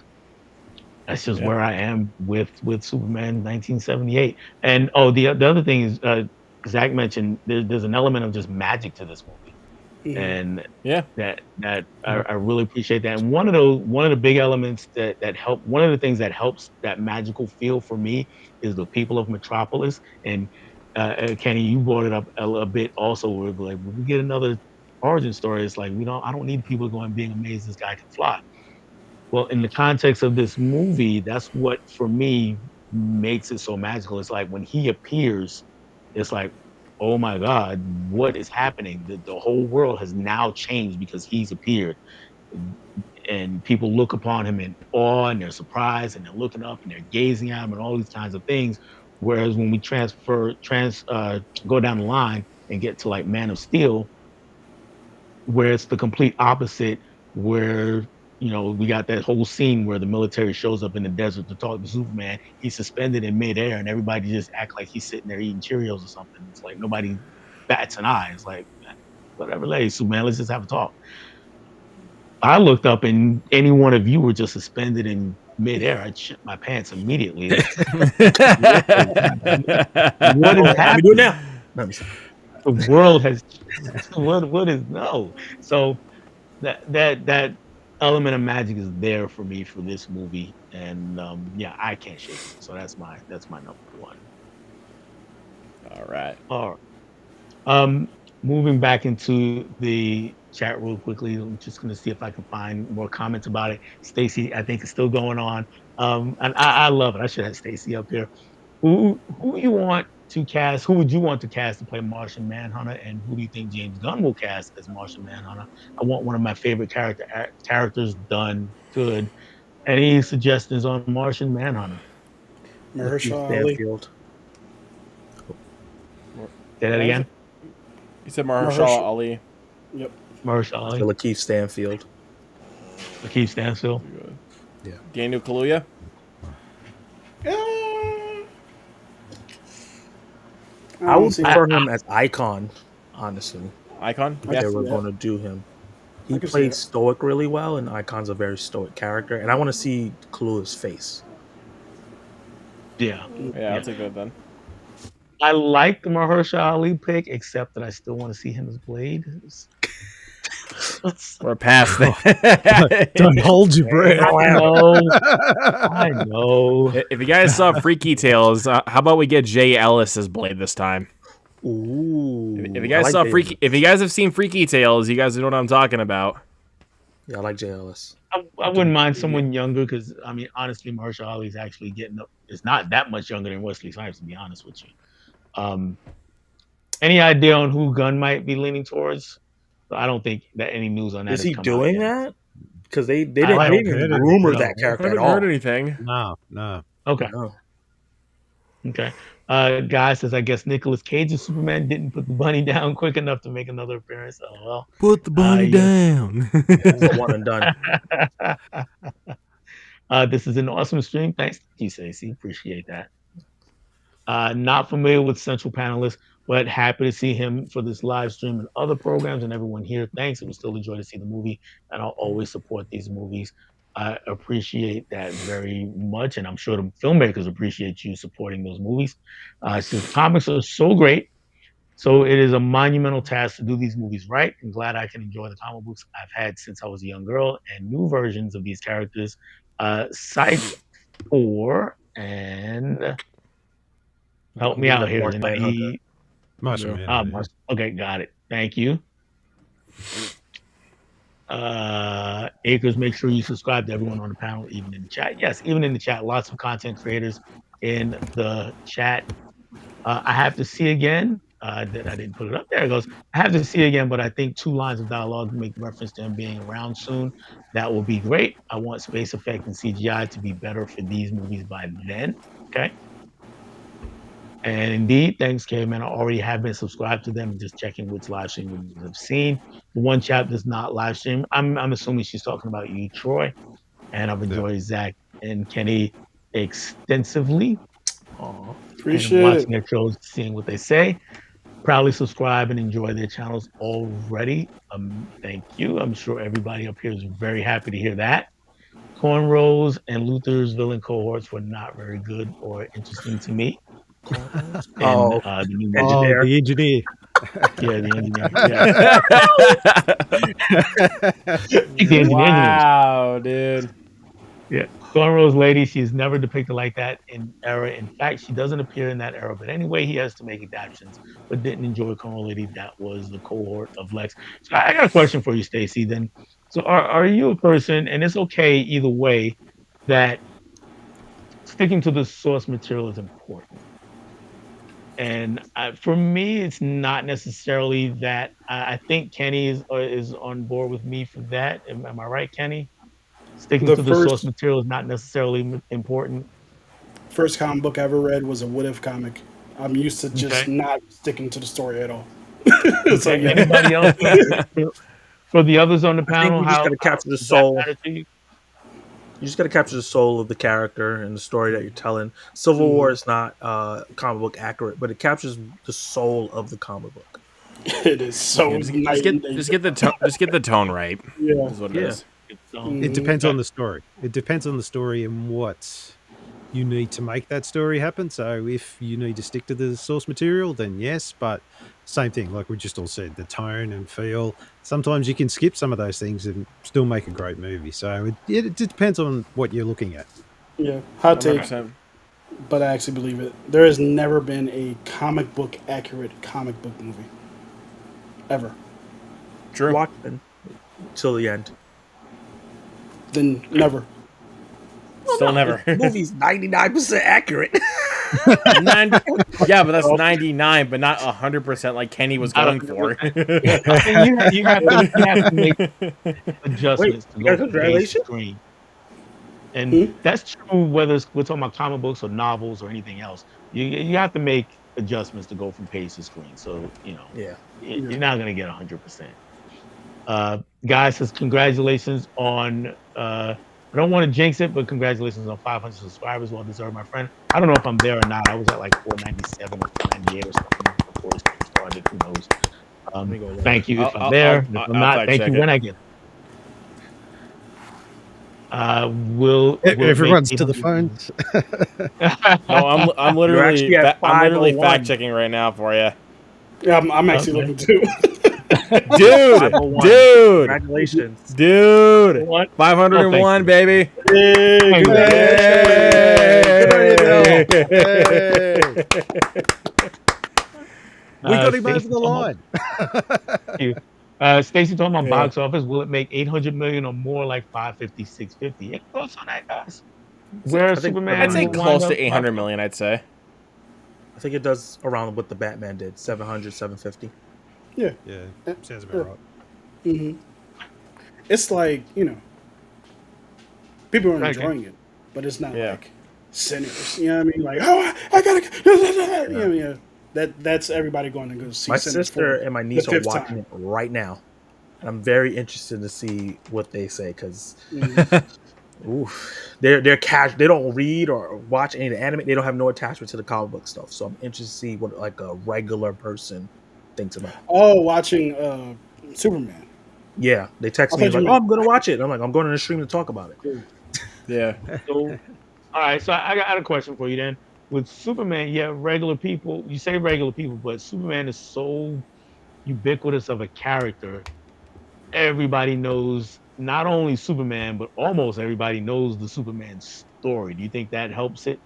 that's just Yeah. where I am with Superman 1978. And oh, the other thing is, Zach mentioned there's an element of just magic to this movie, Mhm. and Yeah. that Yeah. I really appreciate that. And one of the big elements that help one of the things that helps that magical feel for me is the people of Metropolis. And Kenny, you brought it up a bit also, where like when we get another origin story, it's like I don't need people going being amazed this guy can fly. Well, in the context of this movie, that's what for me makes it so magical. It's like when he appears, it's like, oh my God, what is happening? The whole world has now changed because he's appeared. And people look upon him in awe and they're surprised and they're looking up and they're gazing at him and all these kinds of things. Whereas when we go down the line and get to like Man of Steel, where it's the complete opposite, where we got that whole scene where the military shows up in the desert to talk to Superman. He's suspended in midair, and everybody just act like he's sitting there eating Cheerios or something. It's like nobody bats an eye. It's like whatever, lady, Superman. Let's just have a talk. I looked up, and any one of you were just suspended in midair. I'd shit my pants immediately. It's what is happening? What is Oh, let me do it happening? now. No, I'm sorry. The world has what is no? So that element of magic is there for me for this movie, and yeah, I can't shake it. So that's my number one. All right. All right. Moving back into the chat real quickly. I'm just gonna see if I can find more comments about it. Stacy, I think is still going on. And I love it. I should have Stacy up here. who you want to cast? Who would you want to cast to play Martian Manhunter, and who do you think James Gunn will cast as Martian Manhunter? I want one of my favorite characters done good. Any suggestions on Martian Manhunter? Lakeith Mahershala Ali. Stanfield. Say that What was it? again. You said Mahershala Mahershala. Ali. Yep. Mahershala I said Ali, Lakeith Stanfield. Lakeith Stanfield. Yeah. Daniel Kaluuya. I would see I, prefer that. him as Icon, honestly. Icon. I If Yeah. they can see were that. going to do him. He I can see plays that. stoic really well, and Icon's a very stoic character. And I want to see Kaluuya's face. yeah, Yeah, I'll yeah. take that then. I like the Mahershala Ali pick, except that I still want to see him as Blade. We're past Don't that. hold your breath. I know, I know. If you guys saw Freaky Tales, how about we get Jay Ellis as Blade this time? Ooh. If you I guys like saw Jay Freaky, Ellis. if you guys have seen Freaky Tales, you guys know what I'm talking about. Yeah, I like Jay Ellis. I wouldn't mind someone younger because I mean, honestly, Mahershala Ali is actually getting up. It's not that much younger than Wesley Snipes, to be honest with you. Any idea on who Gunn might be leaning towards? I don't think that any news on that Is has he come out doing yet. that? Because they I didn't haven't they didn't heard rumor anything. that I character at haven't all. heard anything. No. Okay, No. okay. Guy says, I guess Nicolas Cage's Superman didn't put the bunny down quick enough to make another appearance. Oh well. Put the bunny Yes. down. It's a one and done. This is an awesome stream. Thanks, you Stacey. Appreciate that. Not familiar with Central Panelists, but happy to see him for this live stream and other programs. And everyone here, thanks. It was still a joy to see the movie, and I'll always support these movies. I appreciate that very much, and I'm sure the filmmakers appreciate you supporting those movies. Since comics are so great, so it is a monumental task to do these movies right. I'm glad I can enjoy the comic books I've had since I was a young girl and new versions of these characters. Site 4 and help I'm me looking out at here. Mark Manhunter. Martian Yeah. Manhunter. Okay, got it. Thank you. Acres, make sure you subscribe to everyone on the panel, even in the chat. Yes, even in the chat, lots of content creators in the chat. I have to see again. That I didn't put it up. There it goes. I have to see again, but I think 2 lines of dialogue make reference to him being around soon. That will be great. I want space effect and CGI to be better for these movies by then. Okay. And indeed, thanks, Caveman. I already have been subscribed to them. Just checking which live stream you have seen. The one chap does not live stream. I'm assuming she's talking about you, Troy. And I've enjoyed Zach and Kenny extensively. Aw. And Appreciate watching it. their shows, seeing what they say. Proudly subscribe and enjoy their channels already. Thank you. I'm sure everybody up here is very happy to hear that. Cornrows and Luther's villain cohorts were not very good or interesting to me. In Oh, the new movie. Oh, Engineer. the engineer. Yeah, the engineer. Yeah, the engineer. Wow, dude. Yeah, Cornrow's lady. She's never depicted like that in era. In fact, she doesn't appear in that era. But anyway, he has to make adaptations. But didn't enjoy Cornrow lady. That was the cohort of Lex. So I got a question for you, Stacy. Then, so are you a person, and it's okay either way, that sticking to the source material is important? And for me, it's not necessarily that. I think Kenny is on board with me for that. Am I right, Kenny? Sticking The to the source first material is not necessarily important. first comic book I ever read was a What If comic. I'm used to just Okay. not sticking to the story at all. So Okay. yeah, Anybody else? For the others on the I think panel, you just got to how capture the does that soul. matter to you? You just got to capture the soul of the character and the story that you're telling. Civil War is not comic book accurate, but it captures the soul of the comic book. it is so Yeah, night and day. just get the tone right. Yeah. Is what it Yeah. is. It depends on the story. It depends on the story and what you need to make that story happen. So if you need to stick to the source material, then yes. But same thing, like we just all said, the tone and feel. Sometimes you can skip some of those things and still make a great movie. So it depends on what you're looking at. Yeah. Hot take, 100%. but I actually believe it. There has never been a comic book accurate comic book movie. Ever. True. Watchmen till the end. Then never. Still never. The movie's 99% accurate. 90, yeah, but that's Oh, 99, but not 100% like Kenny was Not going for. 100%. I mean, you have to make Wait, adjustments to you go guys from page to congratulations? screen, and hmm? that's true whether we're talking about comic books or novels or anything else. You have to make adjustments to go from page to screen. So Yeah. Yeah. you're not gonna get 100%. Guys, says congratulations on. I don't want to jinx it, but congratulations on 500 subscribers. Well deserved, my friend. I don't know if I'm there or not. I was at like 497 or 498 or something before this thing started. Who knows? Let me go look. Thank you if I'm I'll, there. I'll, And if I'm I'll not, fact thank check you it. when I get there. Will it make Everyone's to the 800 million? phones. No, I'm You're literally actually at I'm literally fact 501. checking right now for you, Yeah, I'm actually Okay. looking too. dude, 501. dude, Congratulations. dude. What? Oh, thank 501, you. baby. Hey, Thank you. congratulations! Hey, good on you, Bill. Hey. Hey, we got him over Stacy the talking about line. thank you. Stacy talking about Yeah. box office. Will it make 800 million or more, like 550, 650? Any thoughts on that, guys? Where I think I'd Superman say will wind close to up box 800 office? million. I'd say. I think it does around what the Batman did, 700, 750. Yeah, Yeah, yeah, sounds about yeah. right. hmm It's like people are Okay. enjoying it, but it's not Yeah. like sinners. You know what I mean? Like, oh, I gotta. You know what I Yeah. mean? That's everybody going to go see My Sinners sister for and my the niece are fifth watching time. it right now. And I'm very interested to see what they say because hmm they're cash. They don't read or watch any of the anime. They don't have no attachment to the comic book stuff. So I'm interested to see what like a regular person thinks about it. Oh, watching Superman. Yeah, they text I me thought you like, "Oh, meant I'm gonna watch it." I'm like, "I'm going to the stream to talk about it." cool. Yeah. So, all right. So I got a question for you then. With Superman, yeah, regular people, you say regular people, but Superman is so ubiquitous of a character. Everybody knows not only Superman, but almost everybody knows the Superman story. Do you think that helps it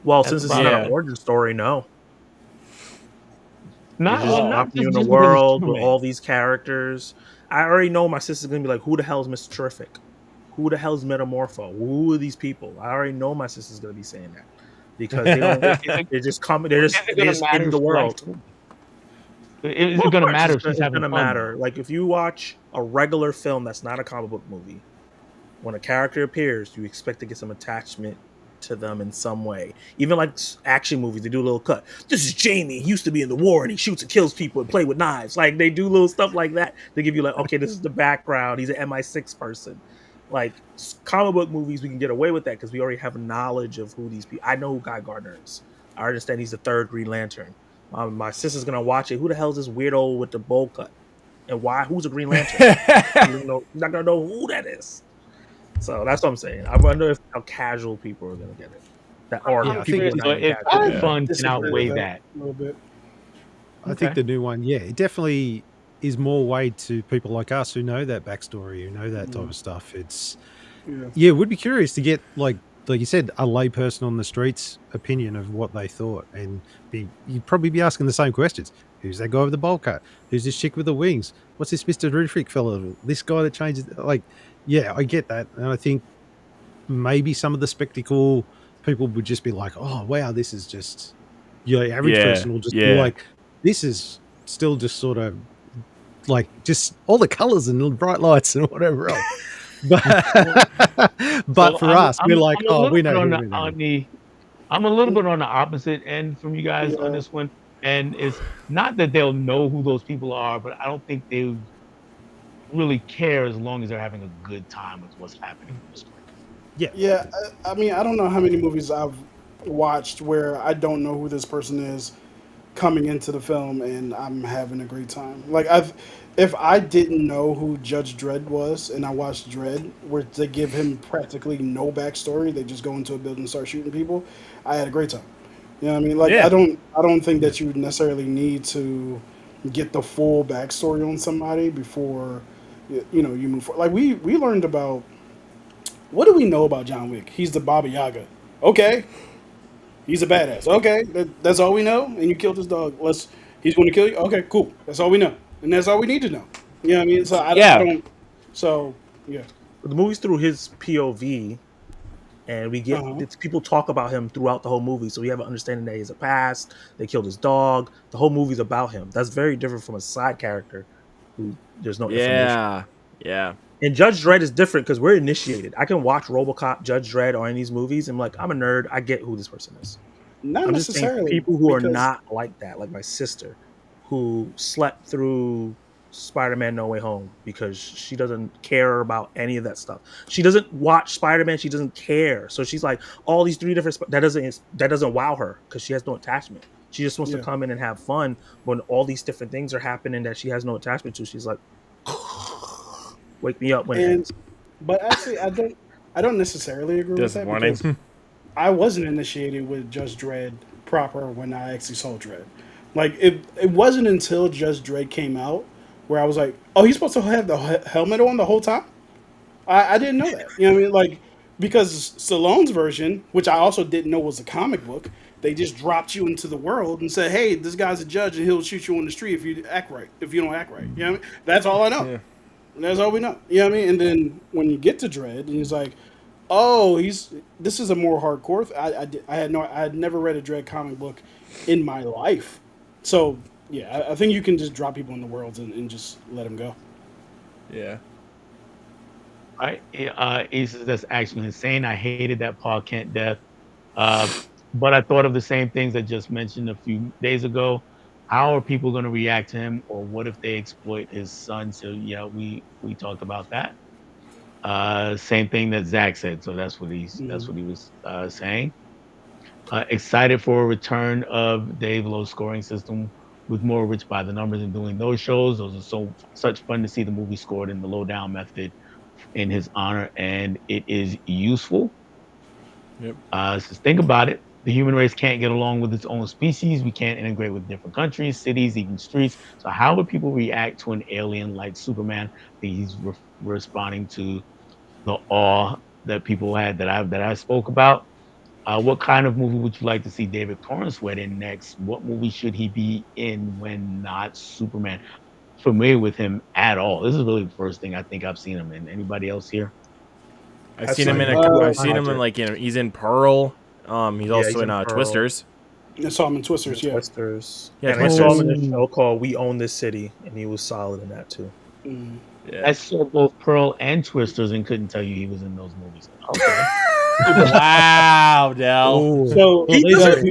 Well, at since the this is box not an Yeah. office? origin story, no. They're Not well, just Oh, not dropping you in the just because it's world with Superman. all these characters. I already know my sister's gonna be like, "Who the hell is Mr. Terrific? Who the hell's Metamorpho? Who are these people?" I already know my sister's gonna be saying that because they don't. But is it They're just coming. is it They're gonna just in matter if the she likes world. the movie? Is Well, it of gonna course, matter if she's it's having gonna fun though? matter. Like if you watch a regular film that's not a comic book movie, when a character appears, you expect to get some attachment to them in some way. Even like action movies, they do a little cut. This is Jamie. He used to be in the war and he shoots and kills people and play with knives. Like they do little stuff like that to give you like, okay, this is the background. He's an MI6 person. Like comic book movies, we can get away with that because we already have knowledge of who these people. I know who Guy Gardner is. I understand he's the third Green Lantern. My sister's gonna watch it. Who the hell is this weirdo with the bowl cut? And why? Who's a Green Lantern? You don't know. You're not gonna know who that is. So that's what I'm saying. I wonder if how casual people are gonna get it, that or I'm Yeah, I think people curious, who are not but even if casual. I Yeah. fun can disagree with outweigh that that, a little bit. I think okay. the new one, yeah, it definitely is more weighed to people like us who know that backstory, who know that type Mm, of stuff. It's yeah. yeah, would be curious to get like you said, a layperson on the streets opinion of what they thought, and you'd probably be asking the same questions. Who's that guy with the bowl cut? Who's this chick with the wings? What's this Mister Terrific fellow? This guy that changes like, yeah, I get that, and I think maybe some of the spectacle people would just be like, oh wow, this is just average Yeah. person will just be Yeah. like, this is still just sort of like just all the colors and the bright lights and whatever else. But Well, but so for us, we're like, I'm a oh, little we bit know who we know. I'm a little bit on the opposite end from you guys on Yeah. this one, and it's not that they'll know who those people are, but I don't think they really care as long as they're having a good time with what's happening on the screen. Yeah, Yeah, I mean, I don't know how many movies I've watched where I don't know who this person is coming into the film and I'm having a great time. Like if I didn't know who Judge Dredd was and I watched Dredd, where they give him practically no backstory, they just go into a building and start shooting people, I had a great time. You know what I mean? Like Yeah. I don't think yeah, that you necessarily need to get the full backstory on somebody before you move forward. Like we learned about what do we know about John Wick? He's the Baba Yaga. Okay, he's a badass. Okay, that's all we know. And you killed his dog. He's going to kill you. Okay, cool. That's all we know, and that's all we need to know. You know what I mean? So I Yeah. don't. So yeah, The movie's through his POV, and we get Uh-huh. people talk about him throughout the whole movie, so we have an understanding that he's a past. They killed his dog. The whole movie's about him. That's very different from a side character who there's no information. Yeah. Yeah. And Judge Dredd is different because we're initiated. I can watch RoboCop, Judge Dredd, or any of these movies, and I'm like, I'm a nerd. I get who this person is. Not I'm just saying for necessarily, people who are because not like that, like my sister, who slept through Spider-Man No Way Home because she doesn't care about any of that stuff. She doesn't watch Spider-Man. She doesn't care. So she's like, all these three different that doesn't wow her because she has no attachment. She just wants to yeah. come in and have fun. When all these different things are happening that she has no attachment to, she's like, wake me up when it And ends. but actually, I don't necessarily agree with that, because Disappointing. I wasn't initiated with Judge Dredd proper when I actually saw Dredd. Like, it wasn't until Judge Dredd came out where I was like, oh, he's supposed to have the helmet on the whole time. I didn't know that. You know what I mean? Like, because Stallone's version, which I also didn't know was a comic book, they just dropped you into the world and said, hey, this guy's a judge and he'll shoot you on the street if you act right. If you don't act right, you know what I mean? That's all I know. Yeah. That's all we know. You know what I mean? And then when you get to Dredd, and he's like, "Oh, this is a more hardcore." I had never read a Dredd comic book in my life, so yeah, I think you can just drop people in the world and just let them go. Yeah. That's actually insane. I hated that Paul Kent death. Uh, but I thought of the same things I just mentioned a few days ago. How are people going to react to him, or what if they exploit his son? So yeah, we talked about that. Same thing that Zach said. So that's Mhm. what he was saying. Excited for a return of Dave Lowe's scoring system with more rich by the numbers and doing those shows. Those are such fun to see the movie scored in the lowdown method in his honor, and it is useful. Yep. Just think about it. The human race can't get along with its own species. We can't integrate with different countries, cities, even streets. So how would people react to an alien like Superman? I think he's responding to the awe that people had that I spoke about. What kind of movie would you like to see David Cornsweet in next? What movie should he be in when not Superman? Familiar with him at all? This is really the first thing I think I've seen him in. Anybody else here? I've I've seen seen him him in in a. Goodwill I've seen him in Hunter. like he's in Pearl. He's Yeah, also he's in in Pearl. Twisters. I saw him in He's in Twisters. Yeah. Twisters. Yeah, And I saw him Twisters. in a Oh, show called We Own This City, and he was solid in that too. Mm. Yeah. I saw both Pearl and Twisters and couldn't tell you he was in those movies. Okay. Wow, Dell. Oh, So he the doesn't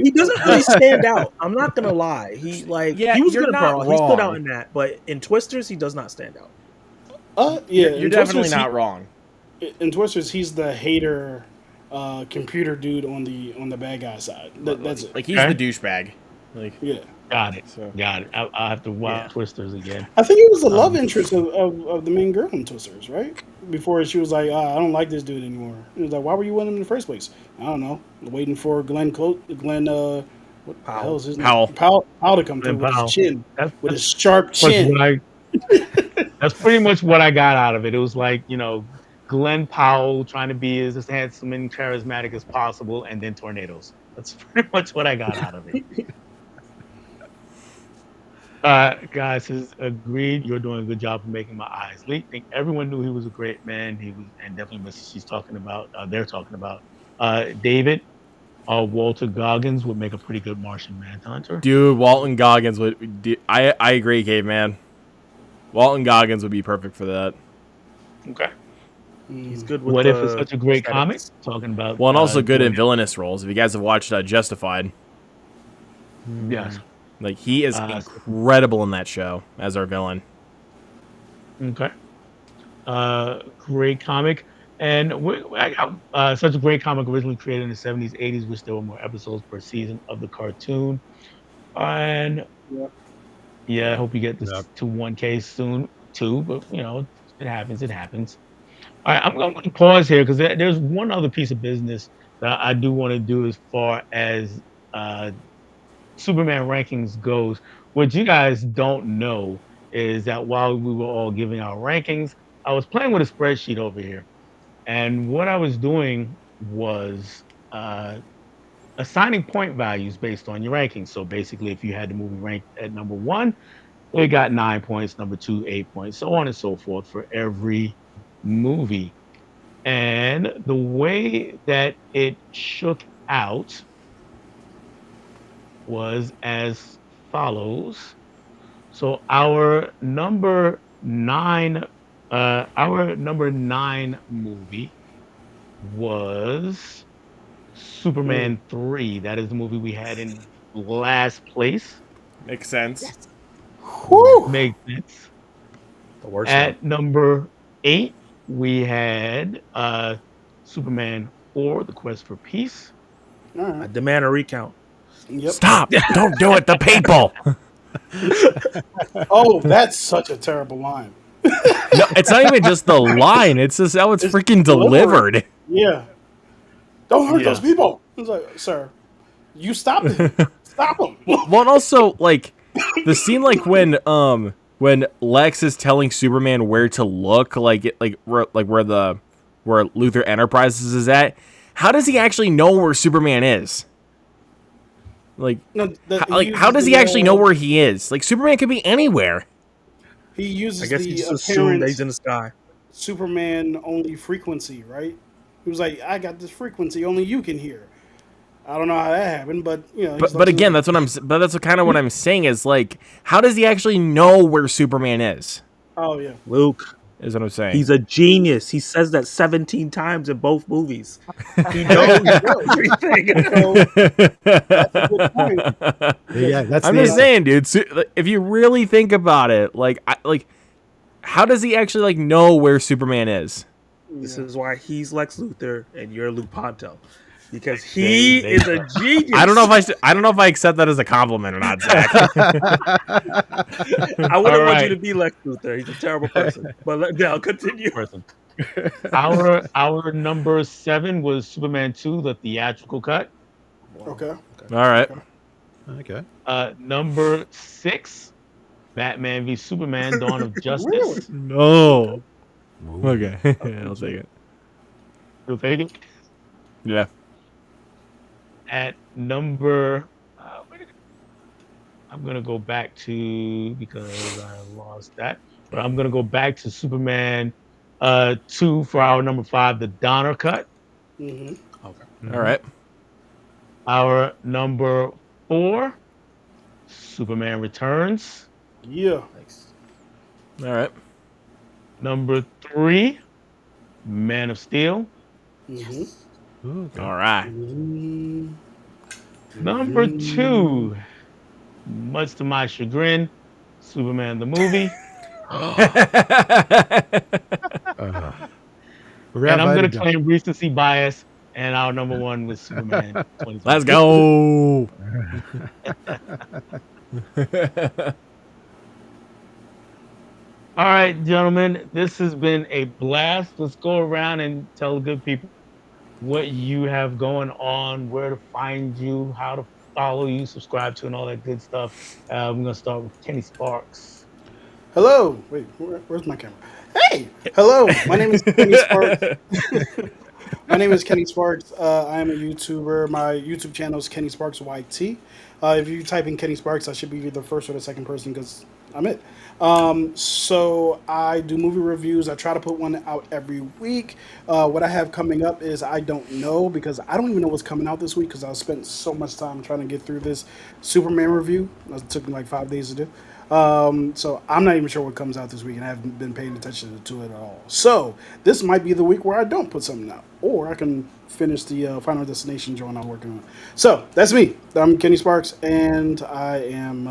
really the stand out. I'm not gonna lie. Yeah, He was you're good in not Pearl. He stood out wrong. in that, but in Twisters, he does not stand out. yeah, You're definitely not wrong. In Twisters he's the hater, computer dude on the bad guy side. That's it. Like he's the Okay. douchebag. Like Yeah. Got it. so. Got it. I'll have to Yeah, watch Twisters again. I think he was the love Um, interest of the main girl in Twisters, right? Before she was like, I don't like this dude anymore. He was like, why were you with him in the first place? I don't know. Waiting for Glenn, what the hell Powell. is his name? Powell. Powell to come through Glenn with his Powell. chin, That's with that's his sharp much chin. what I that's pretty much what I got out of it. It was like, Glenn Powell trying to be as handsome and charismatic as possible, and then tornadoes. That's pretty much what I got out of it. Guys has agreed. You're doing a good job of making my eyes leak. Think everyone knew he was a great man. He was, and definitely what she's talking about. They're talking about. David, Walter Goggins would make a pretty good Martian Manhunter. Dude, Walton Goggins would. I agree, caveman. Walton Goggins would be perfect for that. Okay. he's good with What if it's the such a great comic? aesthetics. Talking about. Well, and also good in doing villainous roles. If you guys have watched Justified, it. Yes. like he is Uh, incredible in that show as our villain. Okay. Great comic. And such a great comic originally created in the 70s, 80s, which there were more episodes per season of the cartoon. And Yeah. yeah, I hope you get this Yep. to 1K soon too. But it happens. It happens. All right, I'm going to pause here because there's one other piece of business that I do want to do as far as uh, Superman rankings goes. What you guys don't know is that while we were all giving our rankings, I was playing with a spreadsheet over here. And what I was doing was assigning point values based on your rankings. So basically, if you had the movie ranked at number one, it got 9 points, number two, 8 points, so on and so forth for every movie. And the way that it shook out was as follows. So our number nine movie was Mm. Superman 3. That is the movie we had in last place. Makes sense. Whew. Makes sense. The worst one. At number 8, we had Superman 4, The Quest for Peace. All I right. demand a recount. Yep. Stop! Don't do it. The people. Oh, that's such a terrible line. No, it's not even just the line. It's just how it's It's freaking deliberate. delivered. Yeah. Don't hurt those Yeah. people. It's like, sir, you stopped him. Stop him. Well, and also like the scene, like when Lex is telling Superman where to look, where Luthor Enterprises is at. How does he actually know where Superman is? Like, No, how does he actually know where he is? Like, Superman could be anywhere. he uses I guess he the just assumed that apparent he's in the sky. Superman only frequency, right? He was like, I got this frequency only you can hear. I don't know how that happened, but you know, he's But Lex again, Luthor. that's kind of what I'm saying is like, how does he actually know where Superman is? Oh yeah. Luke, Is what I'm saying. he's a genius. He says that 17 times in both movies. He knows everything. So that's a good point. Yeah, that's I'm the just saying, dude. If you really think about it, how does he actually like know where Superman is? This is why he's Lex Luthor and you're Luke Ponto. Because he is a genius. I don't know if I accept that as a compliment or not, Zach. I wouldn't All want you right. to be Lex Luthor. He's a terrible person. But now continue. Person. Our number 7 was Superman 2, the theatrical cut. Okay. All right. Okay. Number 6, Batman v Superman: Dawn of Justice. Really? No. Ooh. Okay. Yeah, I'll take it. You'll take it. Yeah. At number, I'm gonna go back to because I lost that, but I'm gonna go back to Superman 2 for our number 5, the Donner cut. Mm-hmm. All right. Our number 4, Superman Returns. Yeah. Nice. All right. Number 3, Man of Steel. Mm-hmm. Ooh, okay. All right. Mm-hmm. Number 2, much to my chagrin, Superman the movie. We're And I'm gonna outvoted, John. claim recency bias, and our number 1 was Superman 2020. Let's go. All right, gentlemen, this has been a blast. Let's go around and tell the good people what you have going on, where to find you, how to follow you, subscribe to, and all that good stuff. I'm gonna start with Kenny Sparks. Hello. Wait, where's my camera? Hey. Hello. My name is Kenny Sparks. My name is Kenny Sparks. I am a YouTuber. My YouTube channel is Kenny Sparks YT. If you type in Kenny Sparks, I should be the first or the second person because I'm it. So I do movie reviews. I try to put one out every week. What I have coming up is I don't know because I don't even know what's coming out this week because I spent so much time trying to get through this Superman review. It took me like 5 days to do. So I'm not even sure what comes out this week, and I haven't been paying attention to it at all. So this might be the week where I don't put something out, or I can finish the Final Destination joint I'm working on. So that's me. I'm Kenny Sparks, and I am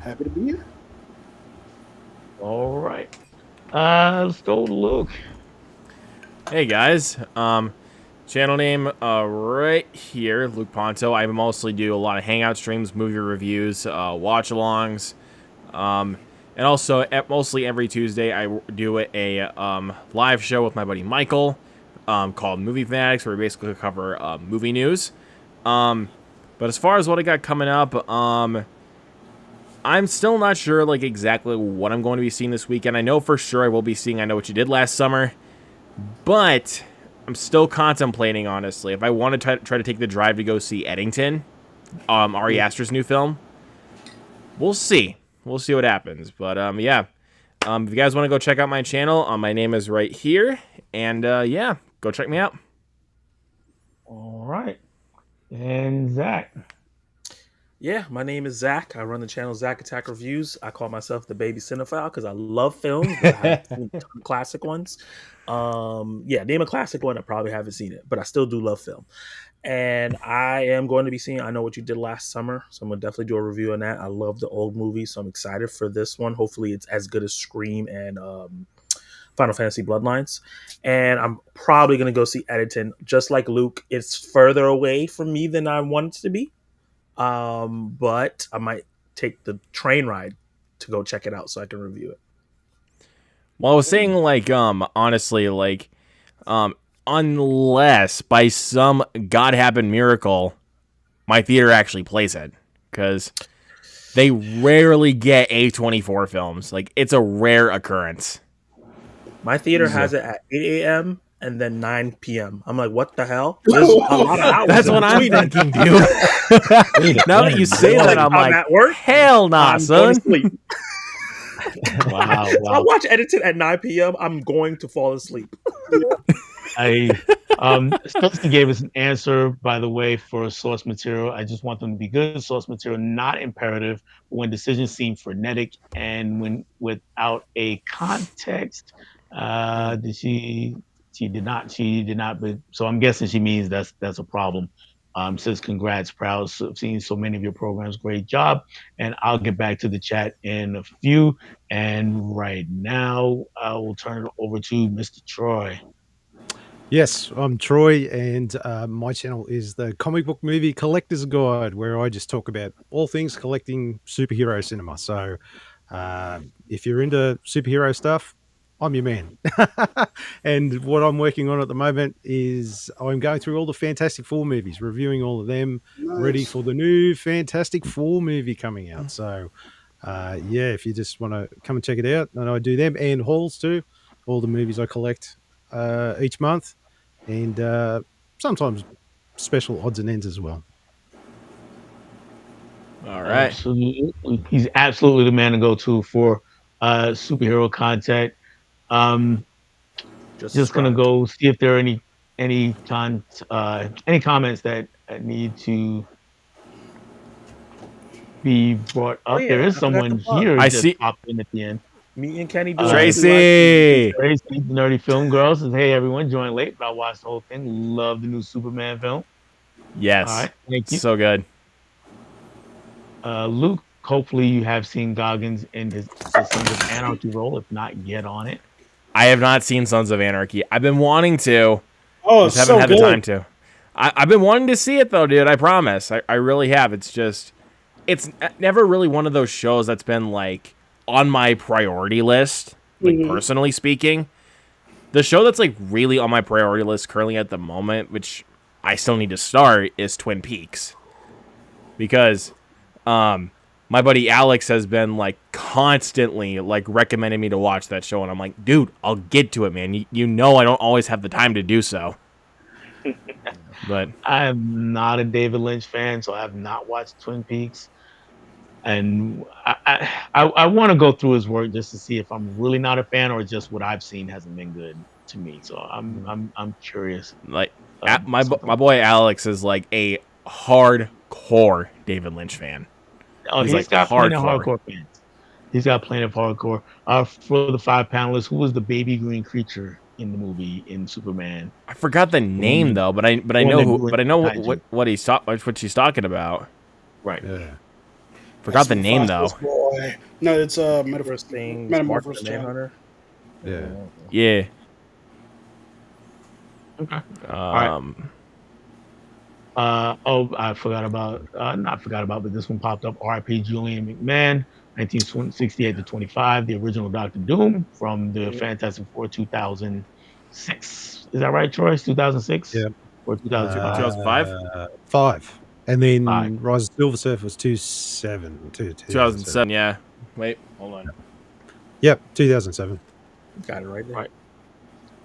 happy to be here. All right. Let's go to Luke. Hey guys, channel name right here, Luke Ponto. I mostly do a lot of hangout streams, movie reviews, watch-alongs, and also mostly every Tuesday I do a live show with my buddy Michael called Movie Fanatics, where we basically cover movie news. But as far as what I got coming up, I'm still not sure like exactly what I'm going to be seeing this weekend. I know for sure I will be seeing I Know What You Did Last Summer, but I'm still contemplating, honestly, if I want to try to take the drive to go see Eddington, Ari Aster's new film. We'll see. We'll see what happens. But yeah, if you guys want to go check out my channel, my name is right here. And yeah, go check me out. All right. And Zach. Yeah, my name is Zach. I run the channel Zach Attack Reviews. I call myself the baby cinephile because I love films, but I haven't seen a ton of classic ones. Yeah, name a classic one. I probably haven't seen it, but I still do love film. And I am going to be seeing I Know What You Did Last Summer, so I'm going to definitely do a review on that. I love the old movie, so I'm excited for this one. Hopefully it's as good as Scream and Final Fantasy Bloodlines. And I'm probably going to go see Edison. Just like Luke, it's further away from me than I want it to be. But I might take the train ride to go check it out so I can review it. Well, I was saying, like, honestly, like, unless by some God happen miracle, my theater actually plays it, because they rarely get A24 films. Like, it's a rare occurrence. My theater has it at 8 a.m. and then 9 p.m. I'm like, what the hell? There's a lot of hours. That's what I'm thinking, dude. Now that you say that, I'm like, at work, hell nah, I'm son. going to sleep. Wow. If I watch Edited at 9 p.m., I'm going to fall asleep. Spencer gave us an answer, by the way, for source material. I just want them to be good source material, not imperative. When decisions seem frenetic and when without a context. She did not. But so I'm guessing she means that's a problem. Says congrats, proud of seeing so many of your programs. Great job. And I'll get back to the chat in a few. And right now, I will turn it over to Mr. Troy. Yes, I'm Troy, and my channel is the Comic Book Movie Collector's Guide, where I just talk about all things collecting superhero cinema. So if you're into superhero stuff, I'm your man. And what I'm working on at the moment is I'm going through all the Fantastic Four movies, reviewing all of them, ready for the new Fantastic Four movie coming out. So yeah, if you just want to come and check it out, and I do them and hauls too, all the movies I collect each month, and sometimes special odds and ends as well. All right. Absolutely. He's absolutely the man to go to for superhero content. Just gonna go see if there are any comments that need to be brought up. Yeah, there is someone here I just see. popped in at the end. Me and Kenny do Tracy. Tracy, the Nerdy Film Girl, says, "Hey everyone, joined late, but I watched the whole thing. Love the new Superman film." Yes. All right, thank you. So good. Luke, hopefully you have seen Goggins in his Sons of Anarchy role, if not yet on it. I have not seen Sons of Anarchy. I've been wanting to. Oh, just haven't had the time to. I've been wanting to see it though, dude. I promise. I really have. It's just, it's never really one of those shows that's been like on my priority list, like personally speaking. The show that's like really on my priority list currently at the moment, which I still need to start, is Twin Peaks. Because my buddy Alex has been like constantly like recommending me to watch that show, and I'm like, dude, I'll get to it, man. You know I don't always have the time to do so. But I am not a David Lynch fan, so I have not watched Twin Peaks. And I want to go through his work just to see if I'm really not a fan or just what I've seen hasn't been good to me. So I'm curious. Like my boy Alex is like a hardcore David Lynch fan. Oh, he's got plenty of hardcore fans. He's got plenty of hardcore. For the 5 panelists, who was the baby green creature in the movie in Superman? I forgot the name though, but I know what she's talking about. Right. Yeah. Forgot the name though. Boy. No, it's Metamorphosis thing. Metamorphosis Manhunter. Yeah. Yeah. Okay. I forgot about but this one popped up. R.I.P. Julian McMahon, 1968 to 25, the original Doctor Doom from the Fantastic Four 2006. Is that right, Troy? 2006? Yeah. Or 2005? 2005? 5. And then 5. Rise of Silver Surfer was 2007. Yeah. Wait, hold on. Yep, 2007. Got it right there. Right.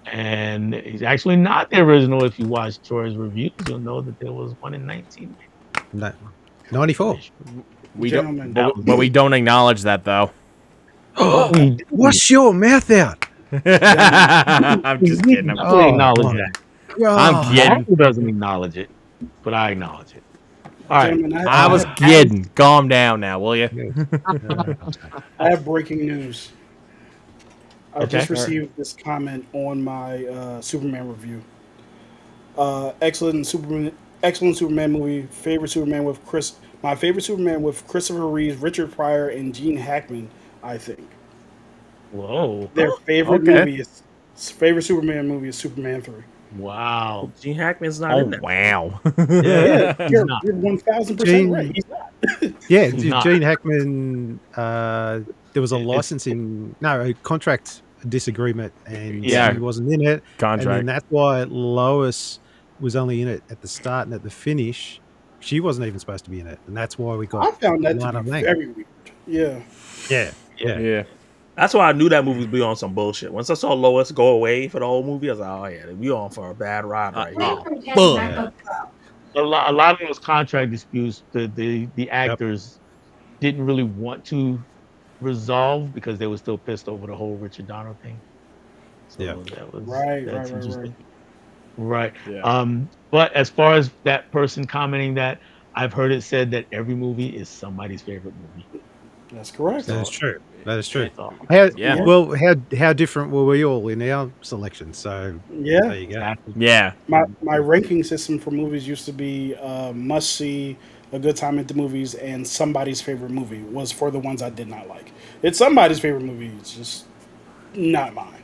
And he's actually not the original. If you watch Troy's reviews, you'll know that there was one in 94. We don't, but we don't acknowledge that though. Wash your mouth out. I'm just kidding. We acknowledge that. I'm kidding. Michael doesn't acknowledge it, but I acknowledge it. All right. Gentlemen, I was kidding. Calm down now, will you? I have breaking news. I Okay. just received this comment on my Superman review. Excellent Superman movie. Favorite Superman with Chris. My favorite Superman with Christopher Reeves, Richard Pryor, and Gene Hackman. I think Whoa. their favorite Okay. movie is favorite Superman movie is Superman 3. Wow. Gene Hackman's not Oh in that. wow. Yeah, He's not. you're 1,000% right. Gene, He's not. yeah, He's not. Gene Hackman. There was a It's a contract disagreement, and Yeah. he wasn't in it. And then Contract. that's why Lois was only in it at the start and at the finish. She wasn't even supposed to be in it, and that's why we got I found that to Lana be Lang. very weird. Yeah. Yeah, Yeah. Yeah. That's why I knew that movie would be on some bullshit. Once I saw Lois go away for the whole movie, I was like, "Oh yeah, we on for a bad ride right here." Fuck. yeah, A lot of those contract disputes, the actors didn't really want to resolve because they were still pissed over the whole Richard Donner thing. So Yeah. that's Right. interesting. Right. Yeah. But as far as that person commenting that, I've heard it said that every movie is somebody's favorite movie. That's correct. that is true. That is true. That's all. How, Yeah. Well, how different were we all in our selection? So Yeah. there you go. Exactly. Yeah. My ranking system for movies used to be must see, a good time at the movies, and somebody's favorite movie was for the ones I did not like. It's somebody's favorite movie. It's just not mine.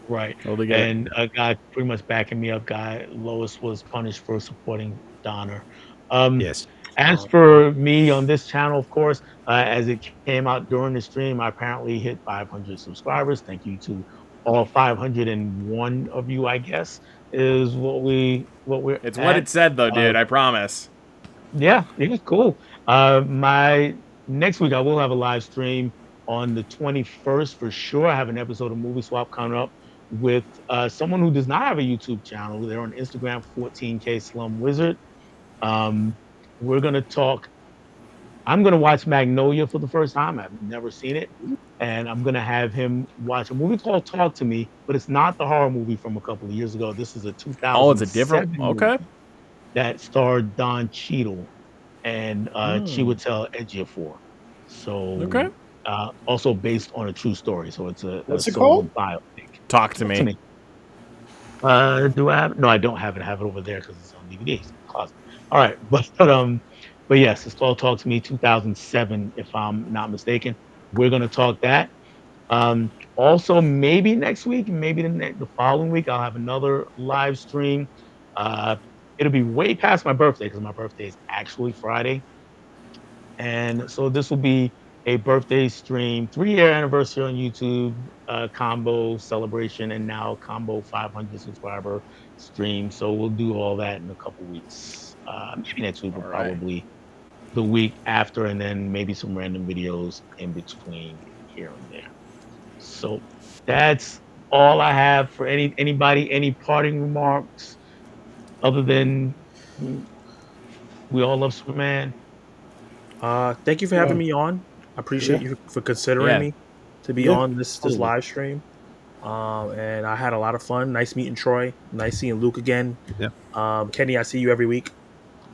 Right. Totally get it. And a guy pretty much backing me up, Lois was punished for supporting Donner. Um, Yes. As for me on this channel, of course, as it came out during the stream, I apparently hit 500 subscribers. Thank you to all 501 of you, I guess, is what we're It's at. what it said though, dude. I promise. Yeah, cool. My next week I will have a live stream on the 21st for sure. I have an episode of Movie Swap coming up with someone who does not have a YouTube channel. They're on Instagram, 14K Slum Wizard. We're gonna talk. I'm gonna watch Magnolia for the first time. I've never seen it, and I'm gonna have him watch a movie called Talk to Me, but it's not the horror movie from a couple of years ago. This is a 2007 Oh, it's a different. Okay. movie that starred Don Cheadle and Chiwetel Ejiofor. So Okay. also based on a true story. So it's a What's it sort of called? biopic. Talk to me. Do I have? No, I don't have it. I have it over there because it's on DVD. It's in the closet. All right, but yes, it's called Talk to Me, 2007, if I'm not mistaken. We're gonna talk that. Also, maybe next week, maybe the following week, I'll have another live stream. Uh, it'll be way past my birthday because my birthday is actually Friday, and so this will be a birthday stream, 3-year anniversary on YouTube, combo celebration, and now combo 500 subscriber stream. So we'll do all that in a couple weeks. Maybe next week, but All right. probably the week after, and then maybe some random videos in between here and there. So that's all I have for anybody. Any parting remarks other than we all love Superman? Thank you for having me on. I appreciate you for considering Yeah. me to be Yeah, on this totally. live stream. And I had a lot of fun. Nice meeting Troy. Nice seeing Luke again. Yeah. Kenny, I see you every week.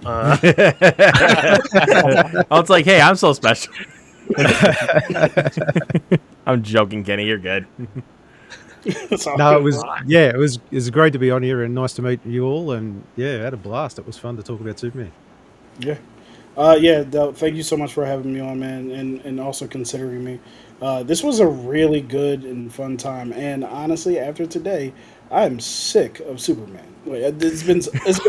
Oh, it's like, hey, I'm so special. I'm joking, Kenny. You're good. It's all No, good. it was great to be on here and nice to meet you all. And yeah, I had a blast. It was fun to talk about Superman. Yeah. Thank you so much for having me on, man, and also considering me. This was a really good and fun time, and honestly, after today, I'm sick of Superman. It's been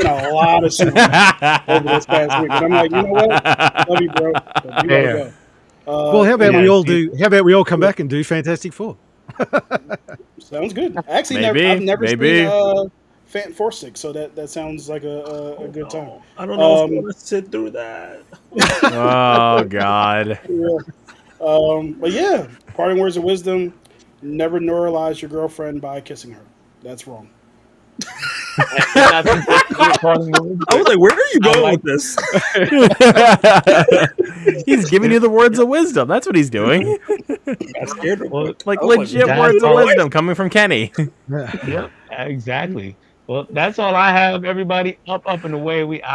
a lot of Superman over this past week, and I'm like, you know what? Love you, bro. But we gotta go. Well, how about yeah, how about we all come back and do Fantastic Four? Sounds good. Actually, Maybe, I've never maybe. seen Fantastic, so that sounds like a good time. I don't know if I want to sit through that. Oh God. Yeah. But yeah, parting words of wisdom: never neuralize your girlfriend by kissing her. That's wrong. I was like, where are you going with this? He's giving you the words of wisdom. That's what he's doing. I'm scared to look. Like Oh my legit God. words of wisdom coming from Kenny. Yeah, exactly. Well, that's all I have. Everybody, up, and away. We out.